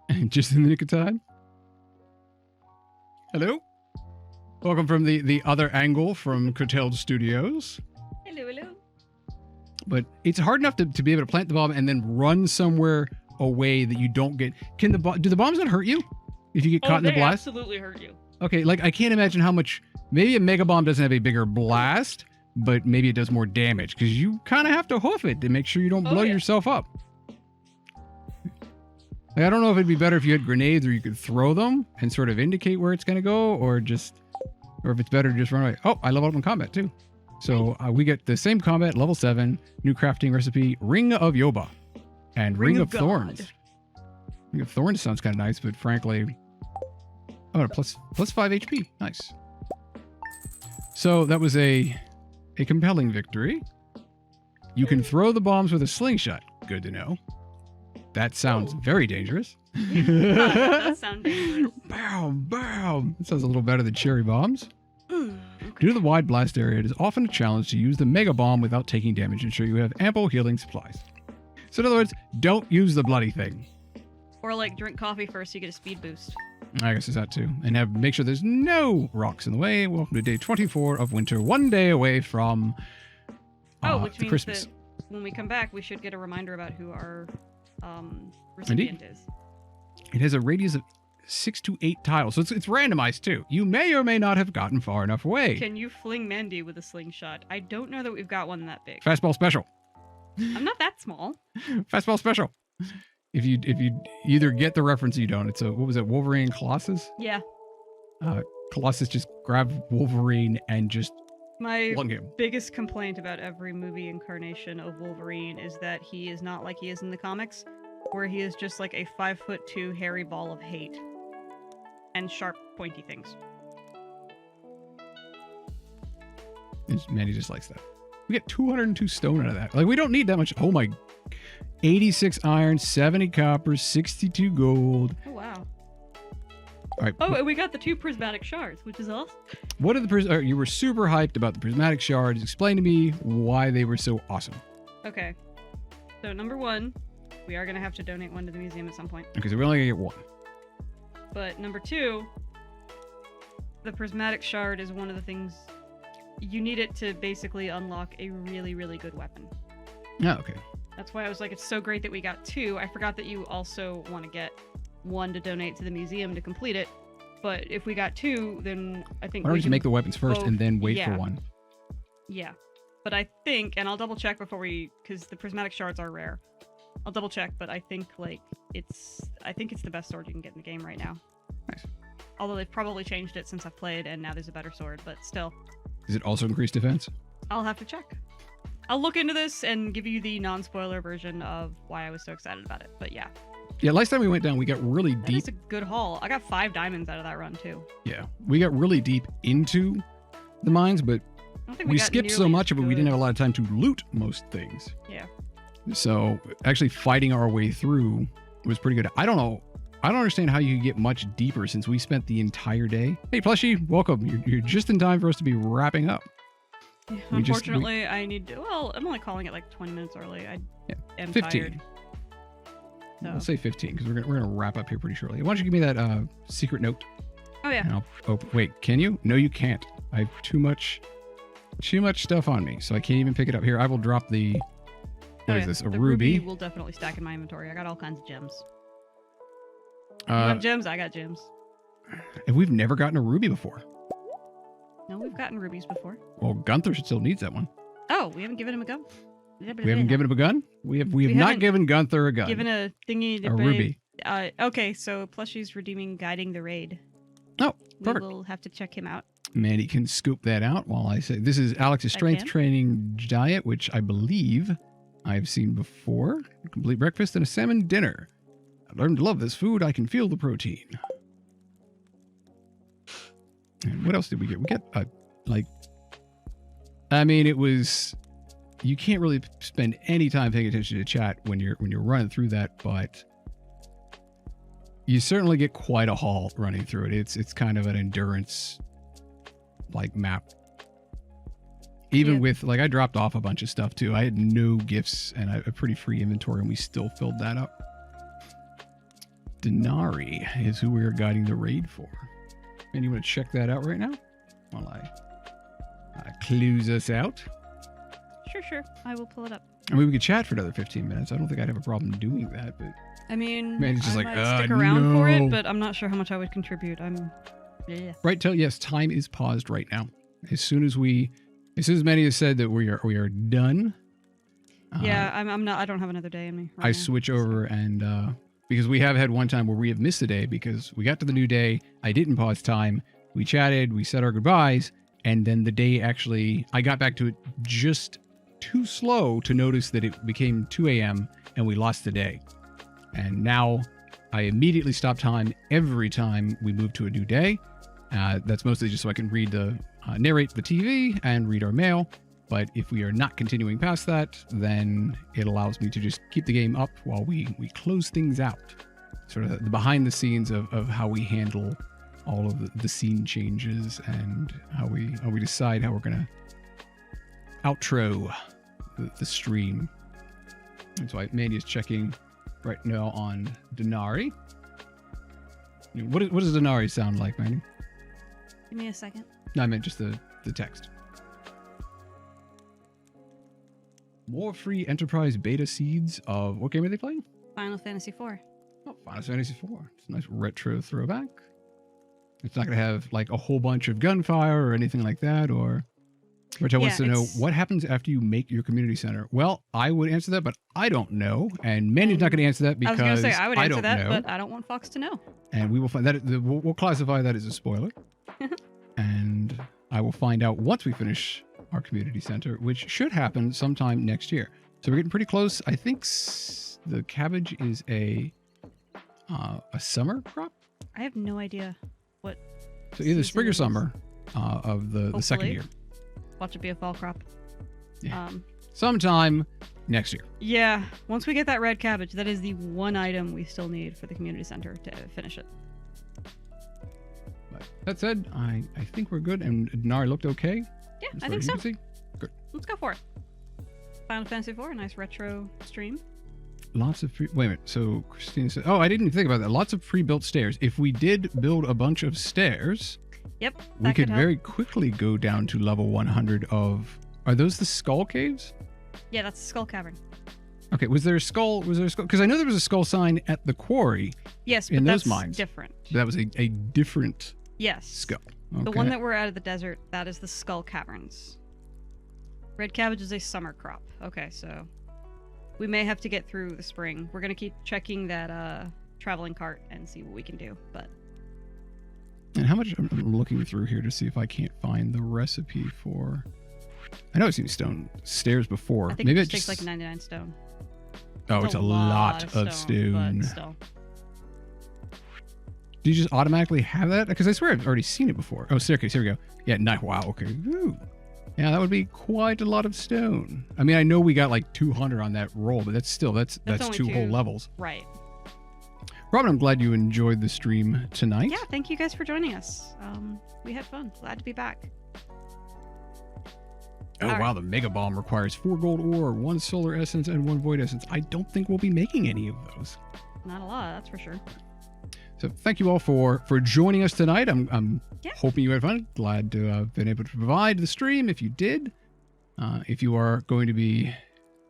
And just in the nick of time. Hello? Welcome from the other angle from Curtailed Studios. Hello, hello. But it's hard enough to be able to plant the bomb and then run somewhere a way that you don't get. Do the bombs not hurt you if you get caught in the they blast? absolutely hurt you. Okay, like I can't imagine how much. Maybe a mega bomb doesn't have a bigger blast, but maybe it does more damage because you kind of have to hoof it to make sure you don't blow yourself up. Like, I don't know if it'd be better if you had grenades or you could throw them and sort of indicate where it's going to go, or if it's better to just run away. Oh, I leveled up in combat too. So we get the same combat, level 7, new crafting recipe, Ring of Yoba, and Ring of Thorns. Ring of Thorns sounds kind of nice, but frankly, oh, plus 5 HP. Nice. So that was a compelling victory. You can throw the bombs with a slingshot. Good to know. That sounds very dangerous. That does sound dangerous. Bow, bow. That sounds a little better than cherry bombs. Due to the wide blast area, it is often a challenge to use the mega bomb without taking damage and ensure you have ample healing supplies. So in other words, don't use the bloody thing. Or like drink coffee first, so you get a speed boost. I guess it's that too. And make sure there's no rocks in the way. Welcome to day 24 of winter, 1 day away from which means Christmas. that when we come back, we should get a reminder about who our recipient is. It has a radius of 6 to 8 tiles, so it's randomized too. You may or may not have gotten far enough away. Can you fling Mandy with a slingshot? I don't know that we've got one that big. Fastball special. I'm not that small. Fastball special. If you either get the reference or you don't, it's what was it, Wolverine Colossus? Yeah. Colossus just grabbed Wolverine and just My flung him. biggest complaint about every movie incarnation of Wolverine is that he is not like he is in the comics, where he is just like a 5'2" hairy ball of hate and sharp, pointy things. And Mandy just likes that. We get 202 stone out of that. Like, we don't need that much. Oh my, 86 iron, 70 copper, 62 gold. Oh wow. All right. Oh, and we got the 2 prismatic shards, which is awesome. What are the you were super hyped about the prismatic shards. Explain to me why they were so awesome. Okay. So number 1, we are gonna have to donate one to the museum at some point. Okay, so we're only gonna get 1. But number 2, the prismatic shard is one of the things you need it to basically unlock a really, really good weapon. Oh, okay. That's why I was like, it's so great that we got 2. I forgot that you also want to get 1 to donate to the museum to complete it. But if we got 2, then I think Why don't we just can make the weapons first both- and then wait yeah. for 1? Yeah. But I think, and I'll double check before because the prismatic shards are rare. I'll double check, but I think it's the best sword you can get in the game right now. Nice. Although they've probably changed it since I've played, and now there's a better sword, but still. Does it also increase defense? I'll have to check. I'll look into this and give you the non-spoiler version of why I was so excited about it. But yeah. Yeah, last time we went down, we got really That deep. is a good haul. I got 5 diamonds out of that run, too. Yeah, we got really deep into the mines, but I don't think we got skipped so nearly much as of it, we didn't good. have a lot of time to loot most things. Yeah. So actually fighting our way through was pretty good. I don't understand how you could get much deeper since we spent the entire day. Hey, Plushie, welcome. You're just in time for us to be wrapping up. Yeah, We just- unfortunately, I need to. Well, I'm only calling it like 20 minutes early. I am 15. tired. So. We'll say 15 because we're gonna wrap up here pretty shortly. Why don't you give me that secret note? Oh yeah. And I'll open. Wait, can you? No, you can't. I have too much stuff on me, so I can't even pick it up. Here, I will drop the. What is this? A the ruby? will definitely stack in my inventory. I got all kinds of gems. You Uh, have gems. I got gems. and we've never gotten a ruby before. No, we've gotten rubies before. Well, Gunther still needs that one. Oh, we haven't given him a gun. We haven't given him a gun. We have not haven't given Gunther a gun. Given a thingy to a ruby. Okay, so Plushie's redeeming guiding the raid. Oh, We perfect. will have to check him out. Mandy can scoop that out while I say this is Alex's I strength can. training diet, which I believe I've seen before. A complete breakfast and a salmon dinner. I learned to love this food. I can feel the protein. And what else did we get? We got it was. You can't really spend any time paying attention to chat when you're running through that, but you certainly get quite a haul running through it. It's kind of an endurance map. Even Yeah. with I dropped off a bunch of stuff too. I had no gifts and a pretty free inventory, and we still filled that up. Denari is who we are guiding the raid for. And you want to check that out right now while I clues us out? Sure. I will pull it up. I mean, we could chat for another 15 minutes. I don't think I'd have a problem doing that, but I mean, Mandy's just I like, might stick around for no. it, but I'm not sure how much I would contribute. Yeah. right till yes, time is paused right now. As soon as Mandy has said that we are done. Yeah, I'm not. I don't have another day in me. Right I now. switch over and because we have had one time where we have missed a day because we got to the new day. I didn't pause time. We chatted. We said our goodbyes, and then the day actually, I got back to it just too slow to notice that it became 2 a.m. and we lost the day. And now I immediately stop time every time we move to a new day. That's mostly just so I can read narrate the TV and read our mail. But if we are not continuing past that, then it allows me to just keep the game up while we close things out. Sort of the behind the scenes of how we handle all of the scene changes and how we decide how we're going to outro the stream. That's why Mandy is checking right now on Denari. What does Denari sound like, Mandy? Give me a second. No, I meant just the text. More free enterprise beta seeds of what game are they playing? Final Fantasy IV. Oh, Final Fantasy IV. It's a nice retro throwback. It's not going to have like a whole bunch of gunfire or anything like that. Or Rachel wants to know what happens after you make your community center. Well, I would answer that, but I don't know. And Mandy's not going to answer that because I was going to say I would answer don't that, know. but I don't want Fox to know. And we will find that we'll classify that as a spoiler. And I will find out once we finish our community center, which should happen sometime next year. So we're getting pretty close. I think the cabbage is a summer crop. I have no idea what. So either spring or season it is. summer of the second Hopefully. year. Watch it be a fall crop. Yeah. Sometime next year. Yeah, once we get that red cabbage, that is the one item we still need for the community center to finish it. But that said, I think we're good. And Denari looked okay. Yeah, as I far think as so. you can see. Good. Let's go for it. Final Fantasy IV, a nice retro stream. Lots of wait a minute. So Christina said, "Oh, I didn't even think about that. Lots of pre-built stairs. If we did build a bunch of stairs, Yep, we could very quickly go down to level 100 of. Are those the skull caves? Yeah, that's the Skull Cavern. Okay. Was there a skull? Because I know there was a skull sign at the quarry. Yes, but in that's those mines. different. That was a different Yes. skull. The Okay. one that we're out of the desert, that is the Skull Caverns. Red cabbage is a summer crop. Okay, so we may have to get through the spring. We're gonna keep checking that traveling cart and see what we can do. But And how much? I'm looking through here to see if I can't find the recipe for. I know I've seen stone stairs before. I think Maybe it just takes like 99 stone. Oh, it's a lot of stone. But still. Do you just automatically have that? Because I swear I've already seen it before. Oh, staircase. Here we go. Yeah, nice. Wow. Okay. Woo. Yeah, that would be quite a lot of stone. I mean, I know we got like 200 on that roll, but that's only two whole two. levels. Right. Robin, I'm glad you enjoyed the stream tonight. Yeah, thank you guys for joining us. We had fun. Glad to be back. Oh, All wow. right. The Mega Bomb requires 4 gold ore, 1 solar essence, and 1 void essence. I don't think we'll be making any of those. Not a lot, that's for sure. So thank you all for joining us tonight. I'm Yeah. hoping you had fun. Glad to have been able to provide the stream if you did. If you are going to be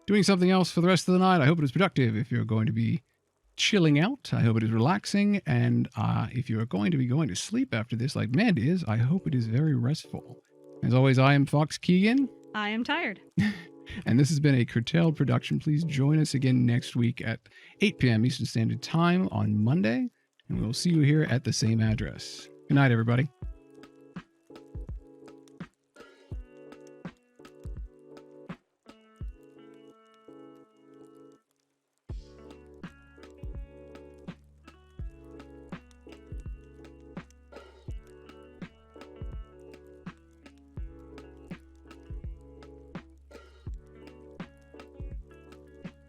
doing something else for the rest of the night, I hope it is productive. If you're going to be chilling out, I hope it is relaxing. And if you are going to be going to sleep after this, like Mandy is, I hope it is very restful. As always, I am Fox Keegan. I am tired. And this has been a Curtailed production. Please join us again next week at 8 p.m. Eastern Standard Time on Monday. And we'll see you here at the same address. Good night, everybody.